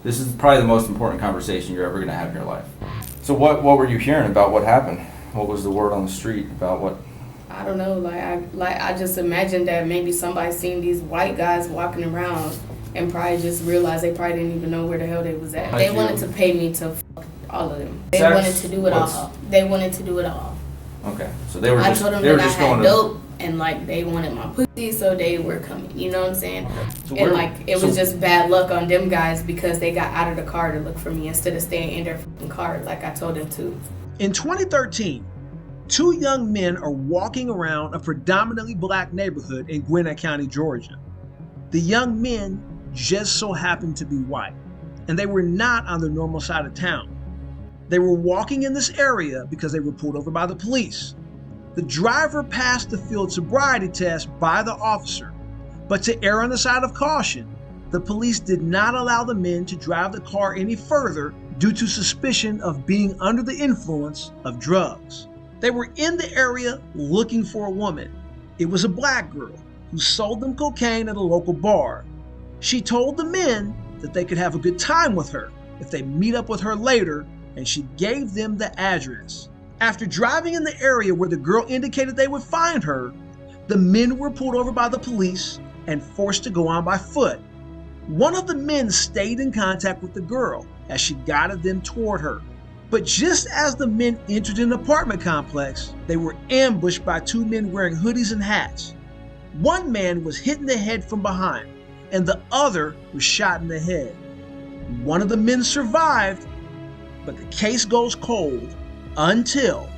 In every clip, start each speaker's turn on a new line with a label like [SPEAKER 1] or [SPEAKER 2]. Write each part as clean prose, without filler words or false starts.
[SPEAKER 1] This is probably the most important conversation you're ever going to have in your life. So what were you hearing about what happened? What was the word on the street about what?
[SPEAKER 2] I don't know. I just imagined that maybe somebody seen these white guys walking around and probably just realized they probably didn't even know where the hell they was at. They wanted to pay me to fuck all of them. They wanted to do it all. They wanted to do it all.
[SPEAKER 1] Okay, so they were just.
[SPEAKER 2] I told them that I had dope, and like they wanted my pussy, so they were coming. You know what I'm saying?
[SPEAKER 1] Okay. So
[SPEAKER 2] and like it was just bad luck on them guys because they got out of the car to look for me instead of staying in their fucking car like I told them to.
[SPEAKER 3] In 2013, two young men are walking around a predominantly black neighborhood in Gwinnett County, Georgia. The young men just so happened to be white, and they were not on the normal side of town. They were walking in this area because they were pulled over by the police. The driver passed the field sobriety test by the officer, but to err on the side of caution, the police did not allow the men to drive the car any further due to suspicion of being under the influence of drugs. They were in the area looking for a woman. It was a black girl who sold them cocaine at a local bar. She told the men that they could have a good time with her if they meet up with her later, and she gave them the address. After driving in the area where the girl indicated they would find her, the men were pulled over by the police and forced to go on by foot. One of the men stayed in contact with the girl as she guided them toward her. But just as the men entered an apartment complex, they were ambushed by two men wearing hoodies and hats. One man was hit in the head from behind, and the other was shot in the head. One of the men survived, but the case goes cold until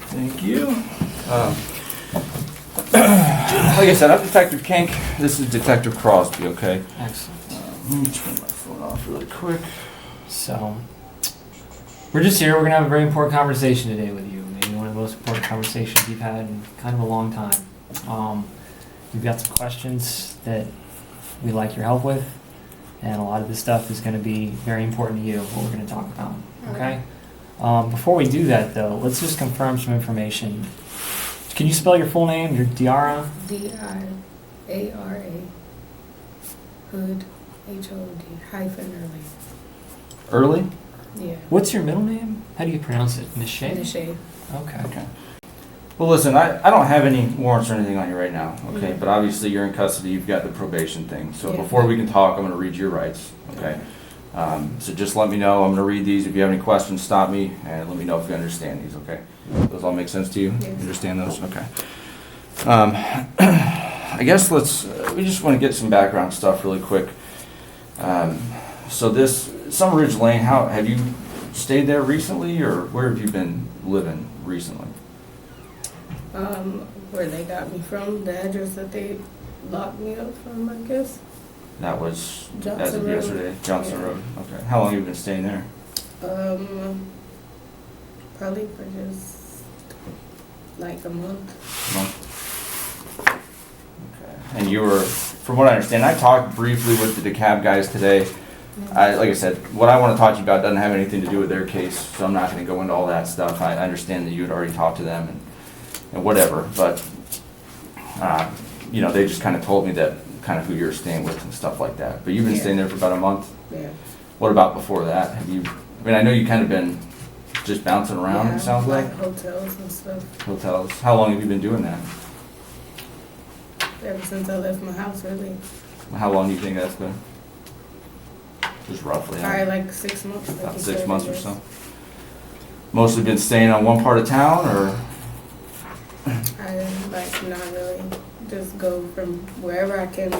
[SPEAKER 1] Thank you. Like I said, I'm Detective Kink. This is Detective Crosby, okay?
[SPEAKER 4] Excellent.
[SPEAKER 1] Let me turn my phone off really quick.
[SPEAKER 4] So, we're just here. We're going to have a very important conversation today with you. Maybe one of the most important conversations you've had in kind of a long time. We've got some questions that we'd like your help with, and a lot of this stuff is going to be very important to you, what we're going to talk about, okay? Before we do that, though, let's just confirm some information. Can you spell your full name? Your Diara?
[SPEAKER 2] D-I-A-R-A. Hood. H-O-D. Hyphen early.
[SPEAKER 1] Early?
[SPEAKER 2] Yeah.
[SPEAKER 4] What's your middle name? How do you pronounce it? Nishay?
[SPEAKER 2] Nishay.
[SPEAKER 4] Okay.
[SPEAKER 1] Well, listen, I don't have any warrants or anything on you right now, okay?
[SPEAKER 2] Mm-hmm.
[SPEAKER 1] But obviously you're in custody. You've got the probation thing. So
[SPEAKER 2] Yeah.
[SPEAKER 1] before we can talk, I'm going to read your rights, okay? So just let me know. I'm going to read these. If you have any questions, stop me and let me know if you understand these, okay? Those all make sense to you?
[SPEAKER 2] Yes.
[SPEAKER 1] You understand those? Okay. I guess we just want to get some background stuff really quick. So this, Summer Ridge Lane, how have you stayed there recently, or where have you been living recently?
[SPEAKER 2] Where they got me from, the address that they locked me up from, I guess.
[SPEAKER 1] That was
[SPEAKER 2] Johnson
[SPEAKER 1] as of
[SPEAKER 2] Road.
[SPEAKER 1] yesterday, Johnson
[SPEAKER 2] Yeah.
[SPEAKER 1] Road. Okay. How long have you been staying there?
[SPEAKER 2] Probably for just like a month.
[SPEAKER 1] Month. Okay. And you were, from what I understand, I talked briefly with the DeKalb guys today. Like I said, what I want to talk to you about doesn't have anything to do with their case, so I'm not going to go into all that stuff. I understand that you had already talked to them and whatever, but they just kind of told me that kind of who you're staying with and stuff like that. But you've been staying there for about a month.
[SPEAKER 2] Yeah.
[SPEAKER 1] What about before that? I know you kind of been just bouncing around.
[SPEAKER 2] Yeah,
[SPEAKER 1] It sounds like
[SPEAKER 2] hotels and stuff.
[SPEAKER 1] hotels. How long have you been doing that?
[SPEAKER 2] Ever since I left my house, really.
[SPEAKER 1] How long do you think that's been? Just roughly.
[SPEAKER 2] Probably like 6 months. Like
[SPEAKER 1] About
[SPEAKER 2] you
[SPEAKER 1] 6
[SPEAKER 2] said,
[SPEAKER 1] months
[SPEAKER 2] I
[SPEAKER 1] or
[SPEAKER 2] guess.
[SPEAKER 1] so. Mostly been staying on one part of town, or?
[SPEAKER 2] I not really just go from wherever I can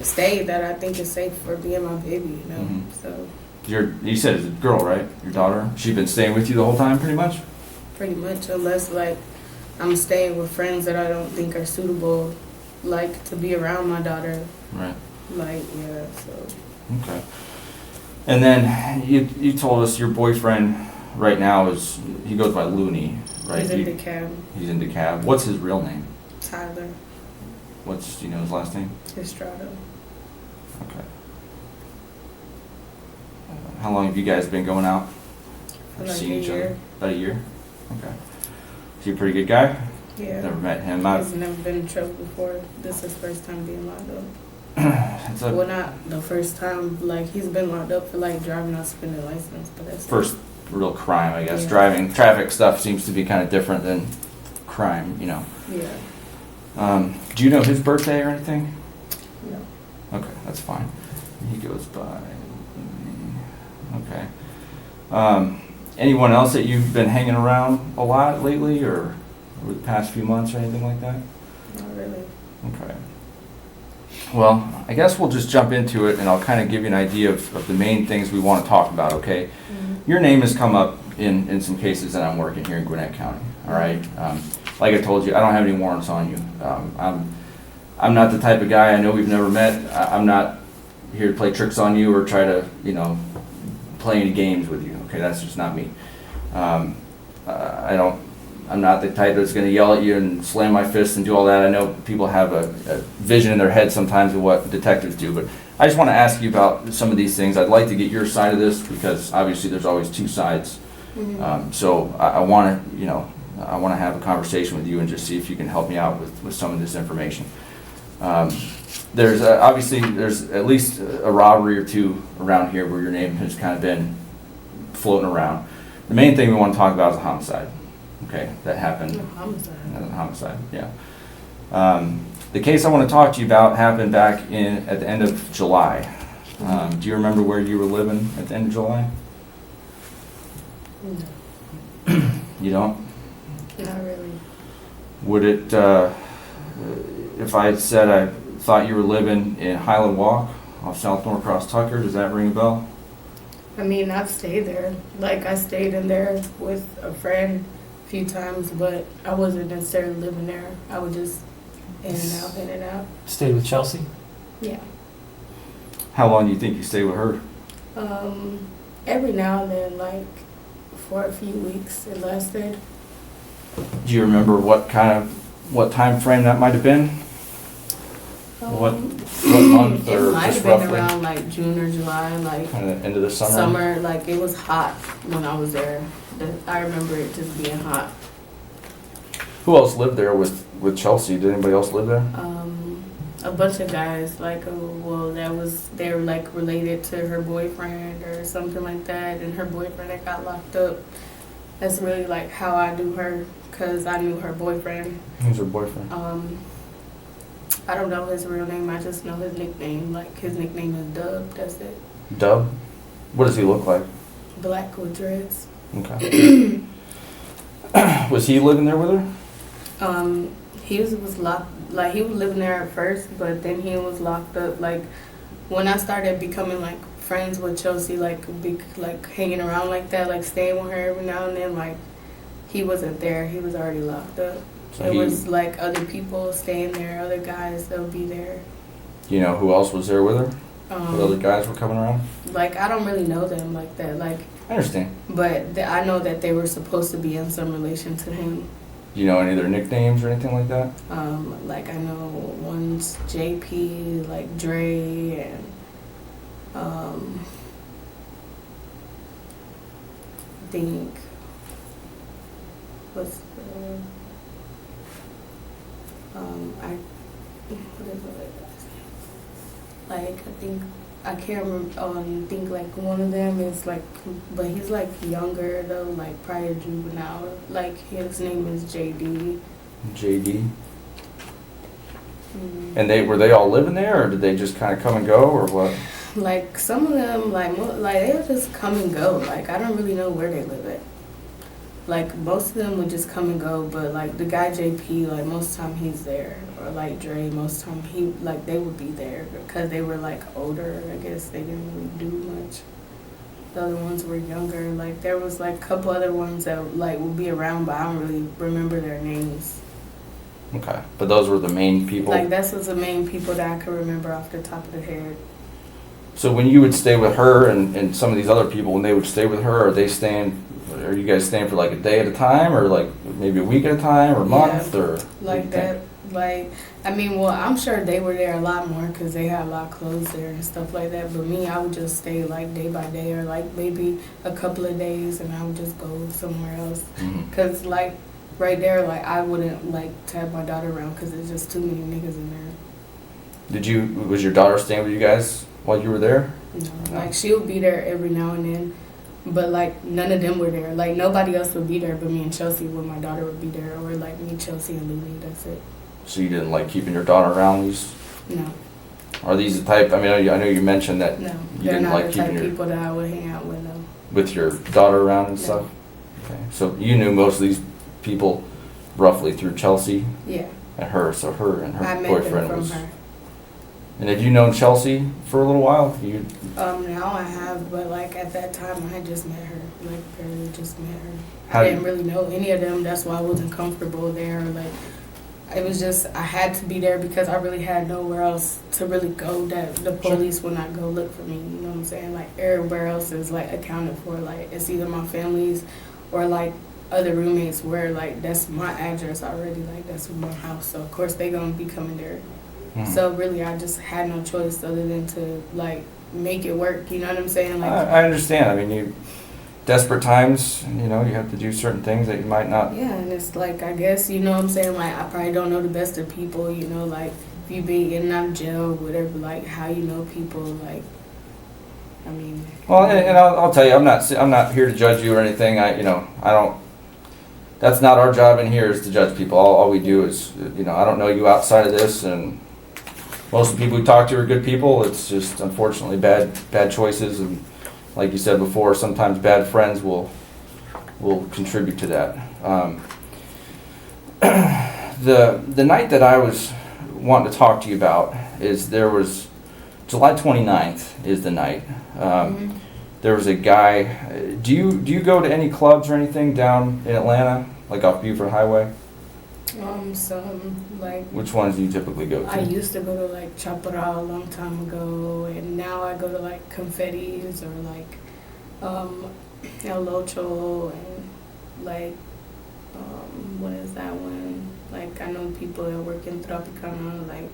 [SPEAKER 2] stay that I think is safe for me and my baby, you know.
[SPEAKER 1] Mhm.
[SPEAKER 2] So
[SPEAKER 1] You said it's a girl, right? Your daughter. She been staying with you the whole time, pretty much.
[SPEAKER 2] pretty much, unless like I'm staying with friends that I don't think are suitable, like to be around my daughter.
[SPEAKER 1] Right.
[SPEAKER 2] Like yeah, so
[SPEAKER 1] Okay. And then you told us your boyfriend right now he goes by Looney, right?
[SPEAKER 2] he's in DeKalb.
[SPEAKER 1] He's in DeKalb. What's his real name?
[SPEAKER 2] Tyler
[SPEAKER 1] Do you know his last name?
[SPEAKER 2] Estrada.
[SPEAKER 1] Okay. How long have you guys been going out?
[SPEAKER 2] For
[SPEAKER 1] Or
[SPEAKER 2] like
[SPEAKER 1] seeing
[SPEAKER 2] a
[SPEAKER 1] each
[SPEAKER 2] year.
[SPEAKER 1] other? About a year? Okay. Is he a pretty good guy?
[SPEAKER 2] Yeah.
[SPEAKER 1] Never met him.
[SPEAKER 2] He's never been in trouble before. This is his first time being locked up.
[SPEAKER 1] It's
[SPEAKER 2] Well, not the first time. Like, he's been locked up for, like, driving on suspended license, but that's
[SPEAKER 1] first real crime, I guess.
[SPEAKER 2] Yeah.
[SPEAKER 1] Driving, traffic stuff seems to be kind of different than crime, you know.
[SPEAKER 2] Yeah.
[SPEAKER 1] Do you know his birthday or anything?
[SPEAKER 2] No.
[SPEAKER 1] Okay, that's fine. He goes by. Okay. Anyone else that you've been hanging around a lot lately, or over the past few months, or anything like that?
[SPEAKER 2] Not really.
[SPEAKER 1] Okay. Well, I guess we'll just jump into it, and I'll kind of give you an idea of the main things we want to talk about, okay?
[SPEAKER 2] Mm-hmm.
[SPEAKER 1] Your name has come up in some cases that I'm working here in Gwinnett County, all right? Like I told you, I don't have any warrants on you. I'm not the type of guy, I know we've never met, I'm not here to play tricks on you or try to, you know, play any games with you, okay? That's just not me. I'm not the type that's going to yell at you and slam my fist and do all that. I know people have a vision in their head sometimes of what detectives do, but I just want to ask you about some of these things. I'd like to get your side of this because obviously there's always two sides.
[SPEAKER 2] Mm-hmm.
[SPEAKER 1] So I want to, you know, I want to have a conversation with you and just see if you can help me out with some of this information. There's obviously there's at least a robbery or two around here where your name has kind of been floating around. The main thing we want to talk about is a homicide. Okay, that happened. Homicide, yeah. The case I want to talk to you about happened back at the end of July. Do you remember where you were living at the end of July?
[SPEAKER 2] No.
[SPEAKER 1] You don't?
[SPEAKER 2] Not really.
[SPEAKER 1] Would it, if I said I thought you were living in Highland Walk off South Norcross Tucker, does that ring a bell?
[SPEAKER 2] I mean, I've stayed there. Like, I stayed in there with a friend a few times, but I wasn't necessarily living there. I would just in and out.
[SPEAKER 4] Stayed with Chelsea?
[SPEAKER 2] Yeah.
[SPEAKER 1] How long do you think you stayed with her?
[SPEAKER 2] Every now and then, like, for a few weeks it lasted.
[SPEAKER 1] Do you remember what time frame that might have been? What month
[SPEAKER 2] it
[SPEAKER 1] or
[SPEAKER 2] might
[SPEAKER 1] just
[SPEAKER 2] have been
[SPEAKER 1] roughly?
[SPEAKER 2] around like June or July, like
[SPEAKER 1] Kind of end of the summer?
[SPEAKER 2] summer. Like, it was hot when I was there. I remember it just being hot.
[SPEAKER 1] Who else lived there with Chelsea? Did anybody else live there?
[SPEAKER 2] A bunch of guys, like, they were like related to her boyfriend or something like that, and her boyfriend that got locked up. That's really like how I knew her, because I knew her boyfriend.
[SPEAKER 1] Who's her boyfriend?
[SPEAKER 2] I don't know his real name, I just know his nickname. Like, his nickname is Dub, that's it.
[SPEAKER 1] Dub? What does he look like?
[SPEAKER 2] Black with dreads.
[SPEAKER 1] Okay. Was he living there with her?
[SPEAKER 2] He was locked, like, he was living there at first, but then he was locked up. Like, when I started becoming like friends with Chelsea, like hanging around like that, like staying with her every now and then, like, he wasn't there. He was already locked up.
[SPEAKER 1] So
[SPEAKER 2] it was like other people staying there, other guys that would be there.
[SPEAKER 1] You know who else was there with her? What other guys were coming around?
[SPEAKER 2] Like, I don't really know them like that. Like,
[SPEAKER 1] I understand.
[SPEAKER 2] but I know that they were supposed to be in some relation to him.
[SPEAKER 1] Do you know any of their nicknames or anything like that?
[SPEAKER 2] Like, I know one's JP, like Dre, and I think what's the what is it? Like, I can't remember. Think like one of them is like, but he's like younger though, like prior juvenile. Like, his name is JD.
[SPEAKER 1] JD. And were they all living there, or did they just kind of come and go, or what?
[SPEAKER 2] Like, some of them, like they would just come and go. Like, I don't really know where they live at. Like, most of them would just come and go, but like the guy JP, like, most of the time he's there. Or like Dre, most of the time they would be there because they were like older. I guess they didn't really do much. The other ones were younger. Like, there was like a couple other ones that like would be around, but I don't really remember their names.
[SPEAKER 1] Okay, but those were the main people?
[SPEAKER 2] Like, that's was the main people that I could remember off the top of the head.
[SPEAKER 1] So when you would stay with her and some of these other people, when they would stay with her, are you guys staying for like a day at a time, or like maybe a week at a time, or a month, or?
[SPEAKER 2] Like that. Like, I mean, well, I'm sure they were there a lot more because they had a lot of clothes there and stuff like that. But me, I would just stay like day by day, or like maybe a couple of days, and I would just go somewhere else. Because like right there, like, I wouldn't like to have my daughter around because there's just too many niggas in there.
[SPEAKER 1] Was your daughter staying with you guys while you were there?
[SPEAKER 2] No. Like, she'll be there every now and then, but like, none of them were there. Like, nobody else would be there but me and Chelsea when my daughter would be there, or like me, Chelsea, and Lily. That's it.
[SPEAKER 1] So you didn't like keeping your daughter around these?
[SPEAKER 2] No.
[SPEAKER 1] Are these the type? I mean, I know you mentioned that
[SPEAKER 2] No,
[SPEAKER 1] you
[SPEAKER 2] they're
[SPEAKER 1] didn't
[SPEAKER 2] not
[SPEAKER 1] like
[SPEAKER 2] the
[SPEAKER 1] keeping
[SPEAKER 2] type of people that I would hang out with. No.
[SPEAKER 1] with your daughter around and
[SPEAKER 2] No.
[SPEAKER 1] stuff. Okay, so you knew most of these people roughly through Chelsea
[SPEAKER 2] Yeah.
[SPEAKER 1] and her. So her and her
[SPEAKER 2] I met
[SPEAKER 1] boyfriend
[SPEAKER 2] them from
[SPEAKER 1] was.
[SPEAKER 2] her.
[SPEAKER 1] And had you known Chelsea for a little while?
[SPEAKER 2] Now I have, but like at that time I had just met her, like barely just met her.
[SPEAKER 1] How
[SPEAKER 2] I
[SPEAKER 1] did
[SPEAKER 2] didn't really know any of them. That's why I wasn't comfortable there. Like, it was just, I had to be there because I really had nowhere else to really go that the police would not go look for me. You know what I'm saying? Like, everywhere else is like accounted for. Like, it's either my family's or like other roommates where like that's my address already. Like, that's my house. So of course they gonna be coming there. So really I just had no choice other than to like make it work. You know what I'm saying? Like,
[SPEAKER 1] I understand. I mean, desperate times, you have to do certain things that you might not.
[SPEAKER 2] yeah, and it's like, I guess, you know what I'm saying, like, I probably don't know the best of people, like, if you be in and out of jail, whatever, like, how you know people, like, I mean.
[SPEAKER 1] Well, and I'll tell you, I'm not here to judge you or anything. I don't. That's not our job in here, is to judge people. All we do is, I don't know you outside of this, and most of the people we talk to are good people. It's just unfortunately bad choices, and like you said before, sometimes bad friends will contribute to that. The night that I was wanting to talk to you about there was July 29th is the night. There was a guy. Do you go to any clubs or anything down in Atlanta, like off Buford Highway?
[SPEAKER 2] Like.
[SPEAKER 1] Which ones do you typically go to?
[SPEAKER 2] I used to go to like Chaparral a long time ago, and now I go to like Confetti's or like El Locho and like what is that one? Like, I know people that work in Tropicana, like,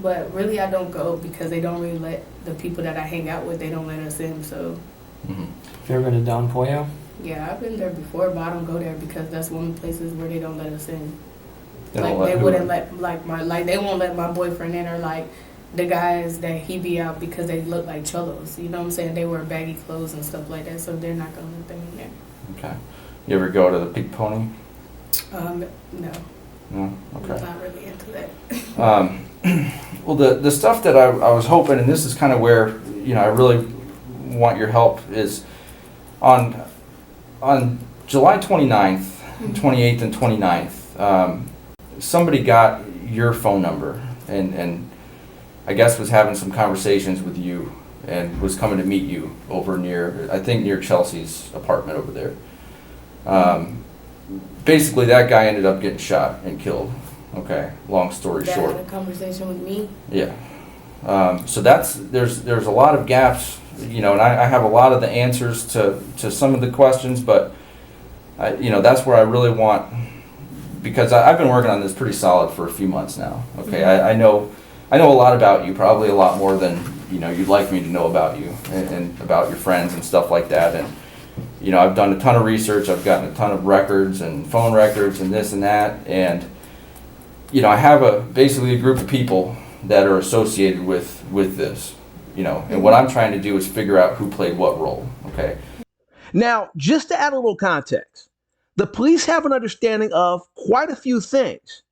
[SPEAKER 2] but really I don't go because they don't really let the people that I hang out with, they don't let us in. So.
[SPEAKER 4] Have you ever been to Don Pollo?
[SPEAKER 2] Yeah, I've been there before, but I don't go there because that's one of the places where they don't let us in.
[SPEAKER 1] They
[SPEAKER 2] wouldn't let they won't let my boyfriend in, or like the guys that he be out because they look like cholos. You know what I'm saying? They wear baggy clothes and stuff like that, so they're not gonna let them in there.
[SPEAKER 1] Okay. You ever go to the Pink Pony?
[SPEAKER 2] No.
[SPEAKER 1] No. Okay.
[SPEAKER 2] I'm not really into that.
[SPEAKER 1] Well, the stuff that I was hoping, and this is kind of where I really want your help, is on July 29th, 28th, and 29th. Somebody got your phone number and I guess was having some conversations with you and was coming to meet you over near Chelsea's apartment over there. Basically, that guy ended up getting shot and killed. Okay, long story short.
[SPEAKER 2] Had a conversation with me.
[SPEAKER 1] Yeah. So there's a lot of gaps, and I have a lot of the answers to some of the questions, but that's where I really want, because I've been working on this pretty solid for a few months now. Okay, I know a lot about you, probably a lot more than you'd like me to know about you and about your friends and stuff like that. And I've done a ton of research. I've gotten a ton of records and phone records and this and that. And I have basically a group of people that are associated with this. And what I'm trying to do is figure out who played what role. Okay.
[SPEAKER 3] Now, just to add a little context, the police have an understanding of quite a few things.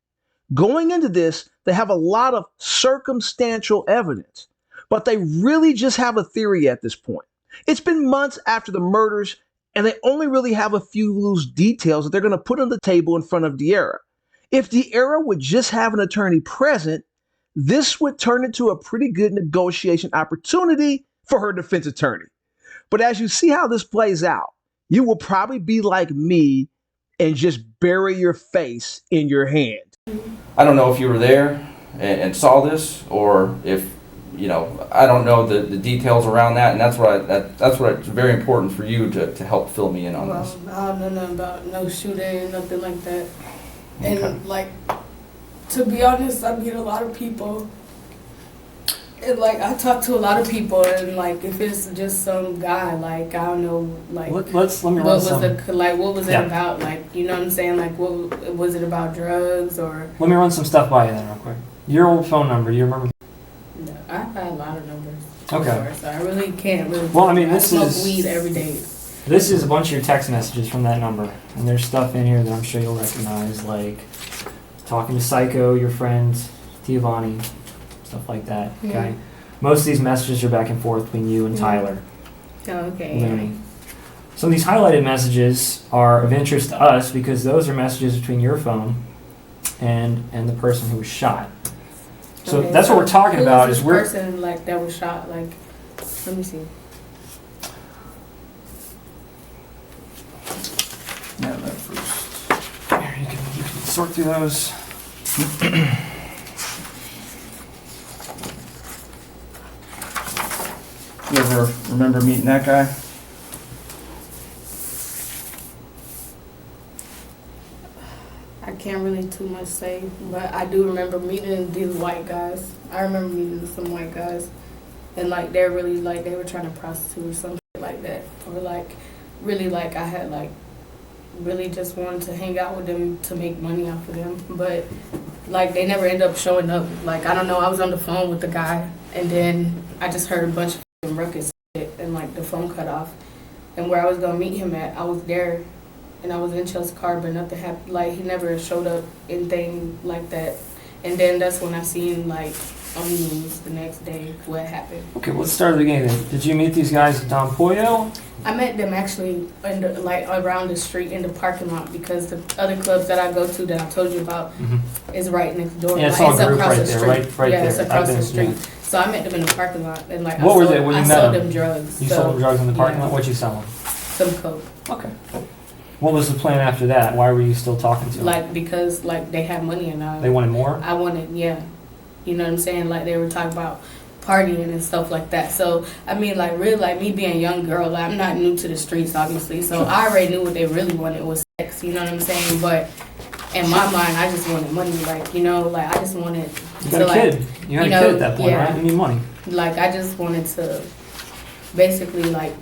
[SPEAKER 3] Going into this, they have a lot of circumstantial evidence, but they really just have a theory at this point. It's been months after the murders, and they only really have a few loose details that they're going to put on the table in front of Diara. If Diara would just have an attorney present, this would turn into a pretty good negotiation opportunity for her defense attorney. But as you see how this plays out, you will probably be like me and just bury your face in your hand.
[SPEAKER 1] I don't know if you were there and saw this, or if I don't know the details around that, and that's what it's very important for you to help fill me in on this.
[SPEAKER 2] I don't know nothing about no shooting, nothing like that.
[SPEAKER 1] Okay.
[SPEAKER 2] And like, to be honest, I meet a lot of people And, like, I talk to a lot of people, and like, if it's just some guy, like, I don't know, like,
[SPEAKER 4] Let me
[SPEAKER 2] what
[SPEAKER 4] run
[SPEAKER 2] was
[SPEAKER 4] some.
[SPEAKER 2] what was it
[SPEAKER 4] Yeah.
[SPEAKER 2] about? Like, you know what I'm saying? Like, what was it about? Drugs or?
[SPEAKER 4] Let me run some stuff by you then, real quick. Your old phone number. You remember?
[SPEAKER 2] No, I've had a lot of numbers.
[SPEAKER 4] Okay.
[SPEAKER 2] Before, so I really can't really.
[SPEAKER 4] Well, I mean, this
[SPEAKER 2] smoke
[SPEAKER 4] is-
[SPEAKER 2] weed every day.
[SPEAKER 4] This is a bunch of your text messages from that number, and there's stuff in here that I'm sure you'll recognize, like talking to Psycho, your friend Giovanni, stuff like that. Okay. Most of these messages are back and forth between you and Tyler.
[SPEAKER 2] Oh, okay.
[SPEAKER 4] Looney. Some of these highlighted messages are of interest to us because those are messages between your phone and the person who was shot. So
[SPEAKER 2] Okay,
[SPEAKER 4] that's what we're talking
[SPEAKER 2] who
[SPEAKER 4] about.
[SPEAKER 2] was
[SPEAKER 4] Is
[SPEAKER 2] this
[SPEAKER 4] we're
[SPEAKER 2] person like that was shot? Like, let me see.
[SPEAKER 1] Yeah, that first.
[SPEAKER 4] here, you can sort through those.
[SPEAKER 1] You ever remember meeting that guy?
[SPEAKER 2] I can't really too much say, but I do remember meeting these white guys. I remember meeting some white guys, and like they're really like they were trying to prostitute or something like that, or like really like I had like really just wanted to hang out with them to make money off of them, but like they never end up showing up. Like I don't know, I was on the phone with the guy, and then I just heard a bunch of ruckus shit, and like the phone cut off, and where I was gonna meet him at, I was there. And I was in Chelsea's car, but nothing happened. Like, he never showed up, anything like that. And then that's when I seen, like, on the news the next day what happened.
[SPEAKER 4] Okay, let's start at the beginning then. Did you meet these guys at Don Pollo?
[SPEAKER 2] I met them actually in the, like around the street in the parking lot because the other clubs that I go to that I told you about is right next door.
[SPEAKER 4] Yeah, it's
[SPEAKER 2] like,
[SPEAKER 4] all group
[SPEAKER 2] across
[SPEAKER 4] right
[SPEAKER 2] the
[SPEAKER 4] there,
[SPEAKER 2] street.
[SPEAKER 4] right
[SPEAKER 2] yeah,
[SPEAKER 4] there.
[SPEAKER 2] it's across
[SPEAKER 4] I've
[SPEAKER 2] the
[SPEAKER 4] been-
[SPEAKER 2] street. So I met them in the parking lot and like
[SPEAKER 4] What
[SPEAKER 2] I
[SPEAKER 4] were
[SPEAKER 2] sold,
[SPEAKER 4] they when you
[SPEAKER 2] I
[SPEAKER 4] met
[SPEAKER 2] sold
[SPEAKER 4] them?
[SPEAKER 2] them drugs.
[SPEAKER 4] You
[SPEAKER 2] so,
[SPEAKER 4] sold them drugs in the parking
[SPEAKER 2] yeah,
[SPEAKER 4] lot? What'd you sell them?
[SPEAKER 2] Some coke.
[SPEAKER 4] Okay. What was the plan after that? Why were you still talking to them?
[SPEAKER 2] Like because like they had money and
[SPEAKER 4] They wanted more?
[SPEAKER 2] I wanted, yeah. You know what I'm saying? Like they were talking about partying and stuff like that. So I mean, like really, like me being a young girl, like, I'm not new to the streets, obviously. So I already knew what they really wanted was sex. You know what I'm saying? But in my mind, I just wanted money. Like you know, like I just wanted
[SPEAKER 4] You got
[SPEAKER 2] to
[SPEAKER 4] a
[SPEAKER 2] like,
[SPEAKER 4] kid. You had
[SPEAKER 2] you
[SPEAKER 4] a
[SPEAKER 2] know,
[SPEAKER 4] kid at that point,
[SPEAKER 2] yeah.
[SPEAKER 4] right? You need money.
[SPEAKER 2] like I just wanted to basically like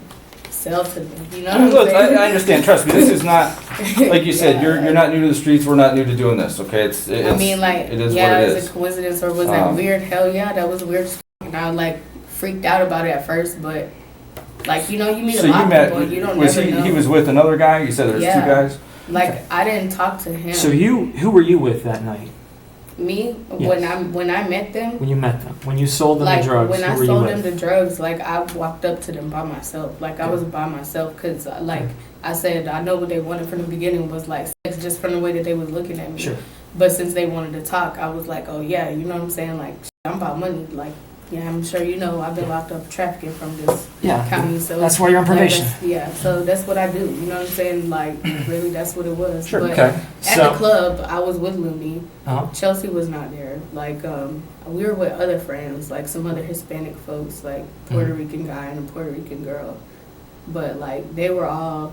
[SPEAKER 2] sell to them. You know what I'm
[SPEAKER 1] Look,
[SPEAKER 2] saying?
[SPEAKER 1] I understand. Trust me, this is not like you said.
[SPEAKER 2] Yeah.
[SPEAKER 1] You're not new to the streets. We're not new to doing this. Okay, it's
[SPEAKER 2] I mean, like,
[SPEAKER 1] it is
[SPEAKER 2] yeah,
[SPEAKER 1] what it
[SPEAKER 2] it's
[SPEAKER 1] is.
[SPEAKER 2] a coincidence or was that
[SPEAKER 1] Um,
[SPEAKER 2] weird? Hell yeah, that was weird. And I like freaked out about it at first, but like you know, you meet
[SPEAKER 1] So
[SPEAKER 2] a
[SPEAKER 1] you
[SPEAKER 2] lot
[SPEAKER 1] met?
[SPEAKER 2] of people, you don't
[SPEAKER 1] Was
[SPEAKER 2] never know.
[SPEAKER 1] he was with another guy? You said there's
[SPEAKER 2] Yeah.
[SPEAKER 1] two guys.
[SPEAKER 2] Like
[SPEAKER 4] Okay.
[SPEAKER 2] I didn't talk to him.
[SPEAKER 4] So who were you with that night
[SPEAKER 2] Me
[SPEAKER 4] Yes.
[SPEAKER 2] when I met them,
[SPEAKER 4] when you met them? When you sold them
[SPEAKER 2] like
[SPEAKER 4] the drugs,
[SPEAKER 2] when
[SPEAKER 4] who
[SPEAKER 2] I
[SPEAKER 4] were you
[SPEAKER 2] sold
[SPEAKER 4] with?
[SPEAKER 2] them the drugs, like I walked up to them by myself. Like I was by myself because like I said, I know what they wanted from the beginning was like sex, just from the way that they was looking at me.
[SPEAKER 4] Sure.
[SPEAKER 2] But since they wanted to talk, I was like, oh yeah, you know what I'm saying? Like I'm about money. Like yeah, I'm sure you know I've been locked up trafficking from this
[SPEAKER 4] Yeah.
[SPEAKER 2] county. So
[SPEAKER 4] That's why you're on
[SPEAKER 2] like,
[SPEAKER 4] probation.
[SPEAKER 2] yeah, so that's what I do. You know what I'm saying? Like really, that's what it was.
[SPEAKER 4] Sure.
[SPEAKER 2] But
[SPEAKER 4] Okay.
[SPEAKER 2] at the
[SPEAKER 4] So.
[SPEAKER 2] club, I was with Looney.
[SPEAKER 4] Uh-huh.
[SPEAKER 2] Chelsea was not there. Like, we were with other friends, like some other Hispanic folks, like Puerto
[SPEAKER 4] Mhm.
[SPEAKER 2] Rican guy and a Puerto Rican girl. But like, they were all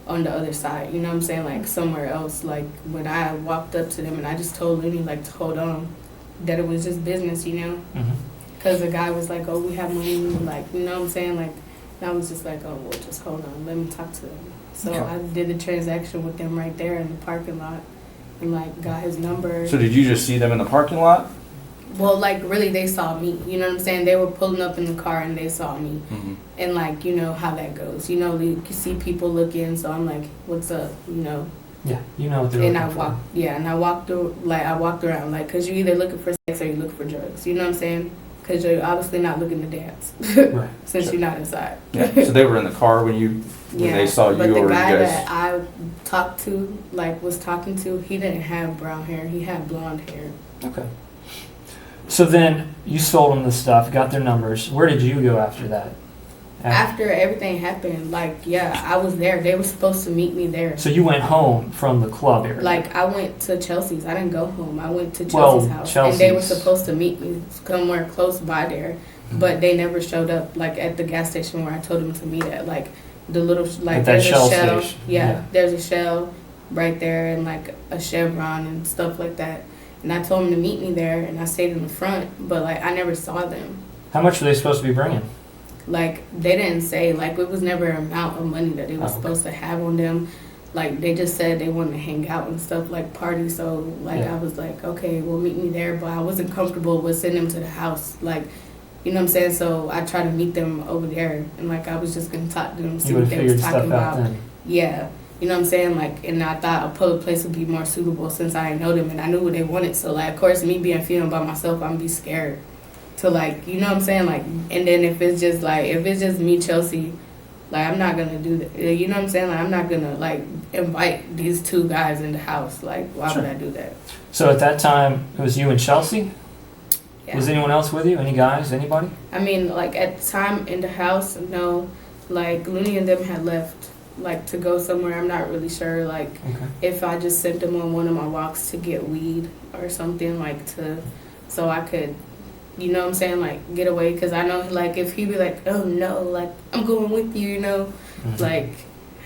[SPEAKER 2] on the other side. You know what I'm saying? Like somewhere else. Like when I walked up to them and I just told Looney like to hold on, that it was just business, you know?
[SPEAKER 4] Mhm.
[SPEAKER 2] Because the guy was like, oh, we have money, like, you know what I'm saying? Like, and I was just like, oh, well, just hold on, let me talk to them. So
[SPEAKER 4] Okay.
[SPEAKER 2] I did the transaction with them right there in the parking lot and, like, got his number.
[SPEAKER 1] So did you just see them in the parking lot?
[SPEAKER 2] Well, like, really, they saw me. You know what I'm saying? They were pulling up in the car and they saw me. And, like, you know how that goes. You know, you see people looking, so I'm like, what's up, you know?
[SPEAKER 4] Yeah, you know what they're
[SPEAKER 2] And
[SPEAKER 4] looking
[SPEAKER 2] I walked through, like, I walked around, like, because you're either looking for sex or you're looking for drugs. You know what I'm saying? Because you're obviously not looking to dance
[SPEAKER 4] for. Right.
[SPEAKER 2] since
[SPEAKER 1] Sure.
[SPEAKER 2] you're not inside.
[SPEAKER 1] Yeah. So they were in the car when they saw you,
[SPEAKER 2] but the
[SPEAKER 1] or you
[SPEAKER 2] guy
[SPEAKER 1] guys?
[SPEAKER 2] that I talked to, like, was talking to, he didn't have brown hair. He had blonde hair.
[SPEAKER 4] Okay. So then you sold them the stuff, got their numbers. Where did you go after that?
[SPEAKER 2] After everything happened, like, yeah, I was there. They were supposed to meet me there.
[SPEAKER 4] So you went home from the club area.
[SPEAKER 2] Like, I went to Chelsea's. I didn't go home. I went to
[SPEAKER 4] Well,
[SPEAKER 2] Chelsea's house. And they were
[SPEAKER 4] Chelsea's.
[SPEAKER 2] supposed to meet me somewhere close by there. But they never showed up, like, at the gas station where I told them to meet at. Like, the little, like,
[SPEAKER 4] At that
[SPEAKER 2] there's
[SPEAKER 4] Shell
[SPEAKER 2] a Shell.
[SPEAKER 4] station.
[SPEAKER 2] Yeah,
[SPEAKER 4] Yeah.
[SPEAKER 2] there's a Shell right there and, like, a Chevron and stuff like that. And I told them to meet me there, and I stayed in the front, but like I never saw them.
[SPEAKER 4] How much were they supposed to be bringing?
[SPEAKER 2] Like they didn't say, like it was never an amount of money that they were supposed to have on them. Like they just said they wanted to hang out and stuff, like party. So like I was like, okay, well meet me there, but I wasn't comfortable with sending them to the house, like, you know what I'm saying? So I tried to meet them over there, and like I was just gonna talk to them, see what they was talking about. Yeah, you know what I'm saying? Like, and I thought a public place would be more suitable since I didn't know them and I knew what they wanted. So like, of course, me being feeling by myself, I'm gonna be scared to like, you know what I'm saying? Like, and then if it's just me, Chelsea, like I'm not gonna do that. You know what I'm saying? Like I'm not gonna like invite these two guys in the house. Like, why would I do that?
[SPEAKER 4] So at that time, it was you and Chelsea?
[SPEAKER 2] Yeah.
[SPEAKER 4] Was anyone else with you? Any guys? Anybody?
[SPEAKER 2] I mean, like at the time in the house, no. Like Looney and them had left, like to go somewhere. I'm not really sure. Like if I just sent them on one of my walks to get weed or something, like so I could, you know what I'm saying, like get away. Because I know, like if he be like, oh no, like I'm going with you, you know, like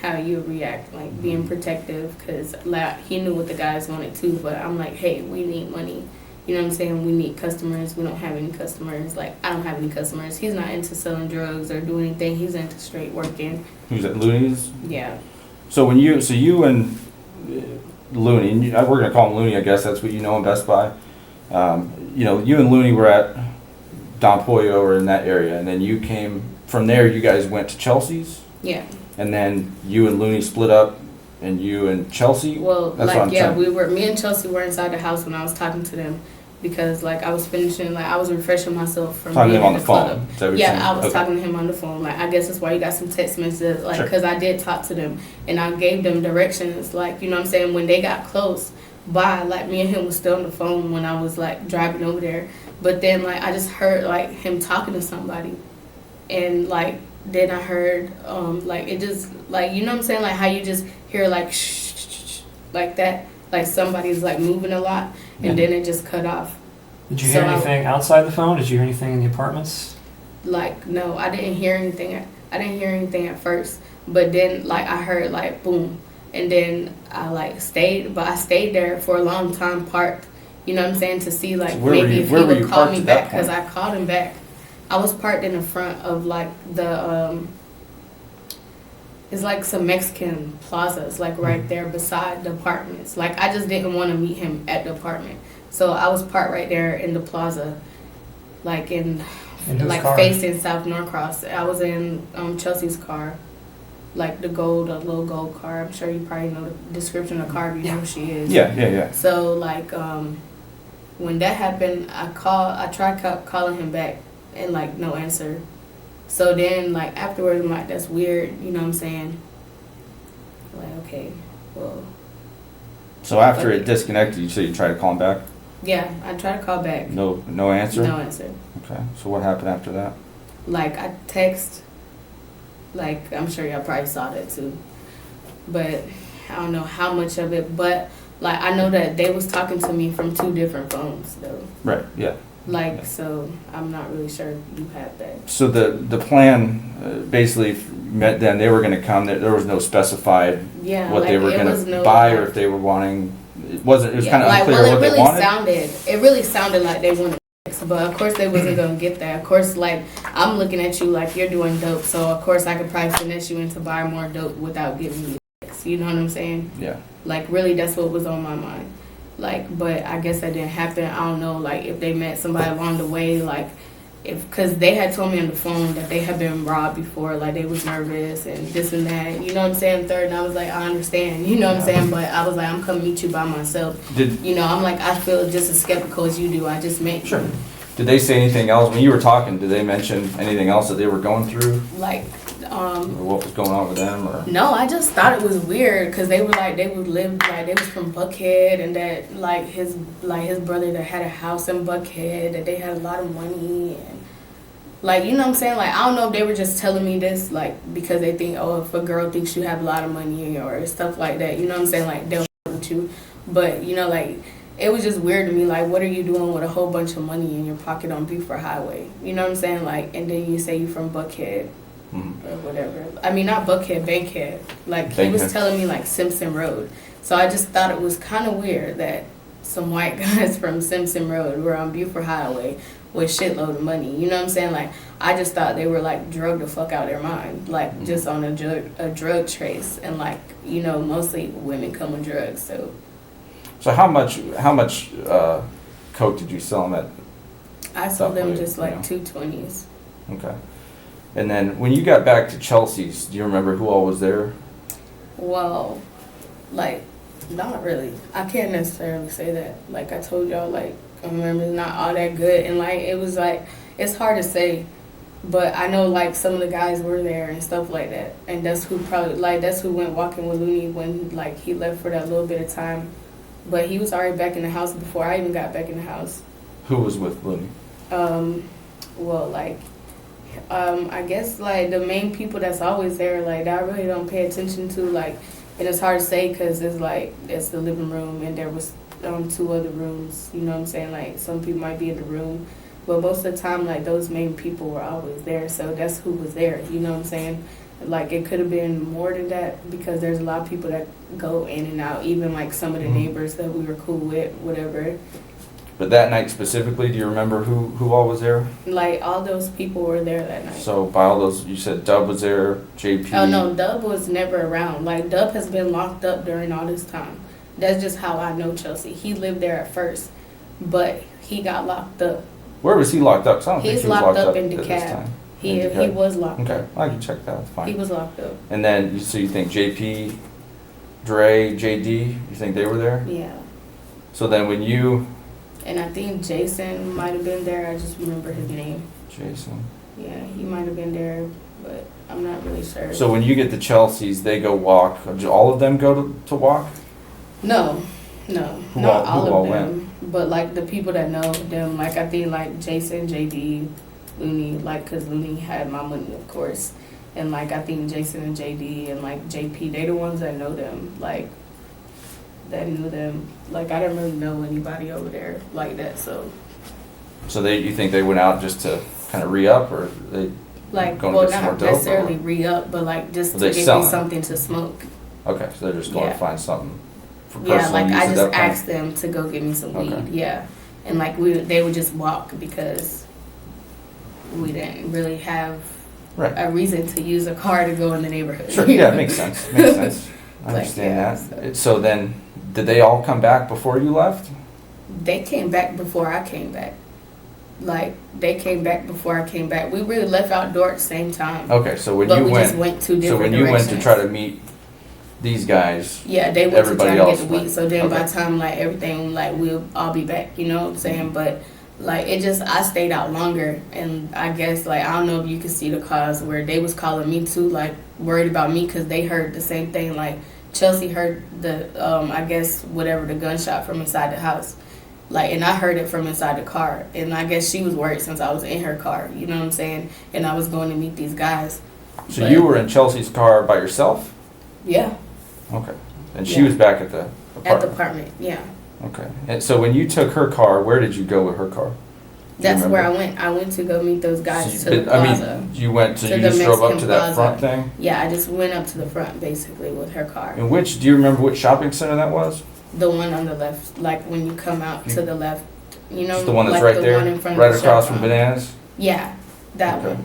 [SPEAKER 2] how you react, like being protective. Because like he knew what the guys wanted too, but I'm like, hey, we need money. You know what I'm saying? We need customers. We don't have any customers. Like, I don't have any customers. He's not into selling drugs or doing anything. He's into straight working.
[SPEAKER 1] Who's at Looney's?
[SPEAKER 2] Yeah.
[SPEAKER 1] So you and Looney, and we're gonna call him Looney, I guess that's what you know him best by. You know, you and Looney were at Don Pollo or in that area, and then you came from there. You guys went to Chelsea's.
[SPEAKER 2] Yeah.
[SPEAKER 1] And then you and Looney split up, and you and Chelsea.
[SPEAKER 2] Well,
[SPEAKER 1] that's
[SPEAKER 2] like me and Chelsea were inside the house when I was talking to them. Because like I was finishing, like I was refreshing myself from
[SPEAKER 1] talking
[SPEAKER 2] being
[SPEAKER 1] to him on
[SPEAKER 2] in
[SPEAKER 1] the
[SPEAKER 2] club.
[SPEAKER 1] phone. Is that what
[SPEAKER 2] Yeah, I was talking to him on the phone. Like I guess that's why you got some text messages. Like because I did talk to them and I gave them directions. Like you know what I'm saying. When they got close by, like me and him was still on the phone when I was like driving over there. But then like I just heard like him talking to somebody, and like then I heard like it just like you know what I'm saying, like how you just hear like shh like that, like somebody's like moving a lot. And then it just cut off.
[SPEAKER 4] Did you hear anything outside the phone? Did you hear anything in the apartments?
[SPEAKER 2] Like, no, I didn't hear anything. I didn't hear anything at first. But then, like, I heard, like, boom. And then I, like, stayed. But I stayed there for a long time parked. You know what I'm saying? To see, like,
[SPEAKER 1] so
[SPEAKER 2] maybe if he would call me back. Because I called him back. I was parked in the front of, like, the, it's like some Mexican plazas, like right there beside the apartments. Like I just didn't want to meet him at the apartment, so I was parked right there in the plaza, like like
[SPEAKER 4] car?
[SPEAKER 2] facing South Norcross. I was in Chelsea's car, like a little gold car. I'm sure you probably know the description of the car. You know who she is.
[SPEAKER 1] Yeah.
[SPEAKER 2] So like when that happened, I tried calling him back, and like no answer. So then, like, afterwards, I'm like, that's weird, you know what I'm saying? Like, okay, well.
[SPEAKER 1] So after it disconnected, you said you tried to call him back?
[SPEAKER 2] Yeah, I tried to call back.
[SPEAKER 1] No answer?
[SPEAKER 2] No answer.
[SPEAKER 1] Okay, so what happened after that?
[SPEAKER 2] Like, I text, like, I'm sure y'all probably saw that too. But I don't know how much of it, but, like, I know that they was talking to me from 2 different phones, though.
[SPEAKER 1] Right, yeah.
[SPEAKER 2] Like, so I'm not really sure if you have that.
[SPEAKER 1] So the plan basically met then, they were going to come, there was no specified what they were going to buy or if they were wanting, it was kind of unclear what they wanted.
[SPEAKER 2] It really sounded like they wanted sex, but of course they wasn't going to get that. Of course, like, I'm looking at you like you're doing dope, so of course I could probably finesse you into buying more dope without giving you sex. You know what I'm saying?
[SPEAKER 1] Yeah.
[SPEAKER 2] Like, really, that's what was on my mind. Like, but I guess that didn't happen. I don't know, like, if they met somebody along the way, like, because they had told me on the phone that they had been robbed before, like, they was nervous and this and that, you know what I'm saying, third, and I was like, I understand, you know what I'm saying, but I was like, I'm coming to meet you by myself. You know, I'm like, I feel just as skeptical as you do, I just met
[SPEAKER 1] you. Did they say anything else, when you were talking, did they mention anything else that they were going through?
[SPEAKER 2] Like,
[SPEAKER 1] or what was going on with them, or?
[SPEAKER 2] No, I just thought it was weird because they were like they was from Buckhead, and that like his brother that had a house in Buckhead, that they had a lot of money, and like, you know what I'm saying, like I don't know if they were just telling me this like because they think, oh, if a girl thinks you have a lot of money or stuff like that, you know what I'm saying, like they'll with you, but you know, like it was just weird to me, like what are you doing with a whole bunch of money in your pocket on Buford Highway, you know what I'm saying, like, and then you say you from Buckhead. Or whatever. I mean, not Buckhead, Bankhead. Like, he was telling me, like, Simpson Road. So I just thought it was kind of weird that some white guys from Simpson Road. We're on Buford Highway with shitload of money. You know what I'm saying? Like, I just thought they were like drugged the fuck out of their mind, like just on a drug trace, and like, you know, mostly women come with drugs.
[SPEAKER 1] So how much coke did you sell them at?
[SPEAKER 2] I sold them just like
[SPEAKER 1] you know?
[SPEAKER 2] 220s.
[SPEAKER 1] Okay. And then when you got back to Chelsea's, do you remember who all was there?
[SPEAKER 2] Well, like, not really. I can't necessarily say that. Like I told y'all, like, I remember it's not all that good, and like it was like, it's hard to say, but I know like some of the guys were there and stuff like that, and that's who went walking with Looney when like he left for that little bit of time, but he was already back in the house before I even got back in the house.
[SPEAKER 1] Who was with Looney?
[SPEAKER 2] Well, like, I guess like the main people that's always there, like that I really don't pay attention to, like, and it's hard to say because it's like it's the living room and there was 2 other rooms. You know what I'm saying? Like some people might be in the room, but most of the time, like those main people were always there. So that's who was there. You know what I'm saying? Like it could have been more than that because there's a lot of people that go in and out. Even like some of the neighbors that we were cool with, whatever.
[SPEAKER 1] But that night specifically, do you remember who all was there?
[SPEAKER 2] Like all those people were there that night.
[SPEAKER 1] So by all those, you said Dub was there, JP.
[SPEAKER 2] Oh no, Dub was never around. Like Dub has been locked up during all this time. That's just how I know Chelsea. He lived there at first, but he got locked up.
[SPEAKER 1] Where was he locked up? 'Cause I don't think
[SPEAKER 2] He's
[SPEAKER 1] he was
[SPEAKER 2] locked up in
[SPEAKER 1] at this
[SPEAKER 2] DeKalb.
[SPEAKER 1] time.
[SPEAKER 2] He was locked up.
[SPEAKER 1] Okay, I can check that. That's fine.
[SPEAKER 2] He was locked up.
[SPEAKER 1] And then, so you think JP, Dre, JD, you think they were there?
[SPEAKER 2] Yeah.
[SPEAKER 1] So then when you...
[SPEAKER 2] And I think Jason might have been there. I just remember his name.
[SPEAKER 1] Jason.
[SPEAKER 2] Yeah, he might have been there, but I'm not really sure.
[SPEAKER 1] So when you get to Chelsea's, they go walk. Do all of them go to walk?
[SPEAKER 2] No, not
[SPEAKER 1] Who
[SPEAKER 2] all
[SPEAKER 1] all
[SPEAKER 2] of them. But like the people that know them, like I think like Jason, JD, Looney, like because Looney had my money, of course. And like I think Jason and JD and like JP, they the ones that know them, like that knew them. Like I didn't really know anybody over there like that, so.
[SPEAKER 1] So you think they went out just to kind of re-up, or they
[SPEAKER 2] like,
[SPEAKER 1] going
[SPEAKER 2] well,
[SPEAKER 1] to get some more
[SPEAKER 2] not
[SPEAKER 1] dope?
[SPEAKER 2] necessarily re-up, but like just
[SPEAKER 1] Were
[SPEAKER 2] to
[SPEAKER 1] they
[SPEAKER 2] give me
[SPEAKER 1] selling?
[SPEAKER 2] something to smoke.
[SPEAKER 1] Okay, so they're just going to
[SPEAKER 2] Yeah.
[SPEAKER 1] find something for personal
[SPEAKER 2] Yeah, like
[SPEAKER 1] use
[SPEAKER 2] I
[SPEAKER 1] at
[SPEAKER 2] just
[SPEAKER 1] that point?
[SPEAKER 2] asked them to go get me some
[SPEAKER 1] Okay.
[SPEAKER 2] weed. Yeah, and like they would just walk because we didn't really have
[SPEAKER 1] Right.
[SPEAKER 2] a reason to use a car to go in the neighborhood.
[SPEAKER 1] Sure, yeah, it makes sense. Makes sense. I
[SPEAKER 2] Like,
[SPEAKER 1] understand
[SPEAKER 2] yeah,
[SPEAKER 1] that. So then, did they all come back before you left?
[SPEAKER 2] They came back before I came back. Like they came back before I came back. We really left outdoor at the same time.
[SPEAKER 1] Okay, so when
[SPEAKER 2] but
[SPEAKER 1] you
[SPEAKER 2] we
[SPEAKER 1] went,
[SPEAKER 2] just went two different
[SPEAKER 1] so when you went to
[SPEAKER 2] directions.
[SPEAKER 1] try to meet these guys,
[SPEAKER 2] Yeah, they went
[SPEAKER 1] everybody
[SPEAKER 2] to try to
[SPEAKER 1] else
[SPEAKER 2] get the weed.
[SPEAKER 1] went.
[SPEAKER 2] So then by
[SPEAKER 1] Okay.
[SPEAKER 2] the time like everything, like we'll all be back, you know what I'm saying? But like it just, I stayed out longer, and I guess like I don't know if you could see the cause where they was calling me too, like worried about me because they heard the same thing. Like Chelsea heard the I guess whatever, the gunshot from inside the house. Like, and I heard it from inside the car, and I guess she was worried since I was in her car, you know what I'm saying? And I was going to meet these guys.
[SPEAKER 1] so
[SPEAKER 2] But-
[SPEAKER 1] you were in Chelsea's car by yourself?
[SPEAKER 2] Yeah,
[SPEAKER 1] Okay. And she
[SPEAKER 2] Yeah.
[SPEAKER 1] was back at the apartment?
[SPEAKER 2] at the apartment, yeah.
[SPEAKER 1] Okay. And so when you took her car, where did you go with her car? Do you
[SPEAKER 2] That's where I
[SPEAKER 1] remember?
[SPEAKER 2] went. I went to go meet those guys
[SPEAKER 1] So you
[SPEAKER 2] to the
[SPEAKER 1] did- I
[SPEAKER 2] plaza.
[SPEAKER 1] mean, you went, so
[SPEAKER 2] To
[SPEAKER 1] you
[SPEAKER 2] the
[SPEAKER 1] just drove up
[SPEAKER 2] Mexican
[SPEAKER 1] to that
[SPEAKER 2] plaza.
[SPEAKER 1] front thing?
[SPEAKER 2] Yeah, I just went up to the front basically with her car.
[SPEAKER 1] And do you remember which shopping center that was?
[SPEAKER 2] The one on the left, like when you come out to the left, you know,
[SPEAKER 1] Just the one that's
[SPEAKER 2] like
[SPEAKER 1] right
[SPEAKER 2] the
[SPEAKER 1] there?
[SPEAKER 2] one in front
[SPEAKER 1] Right
[SPEAKER 2] of the
[SPEAKER 1] across
[SPEAKER 2] shop
[SPEAKER 1] from
[SPEAKER 2] front.
[SPEAKER 1] Bananas?
[SPEAKER 2] Yeah, that
[SPEAKER 1] Okay.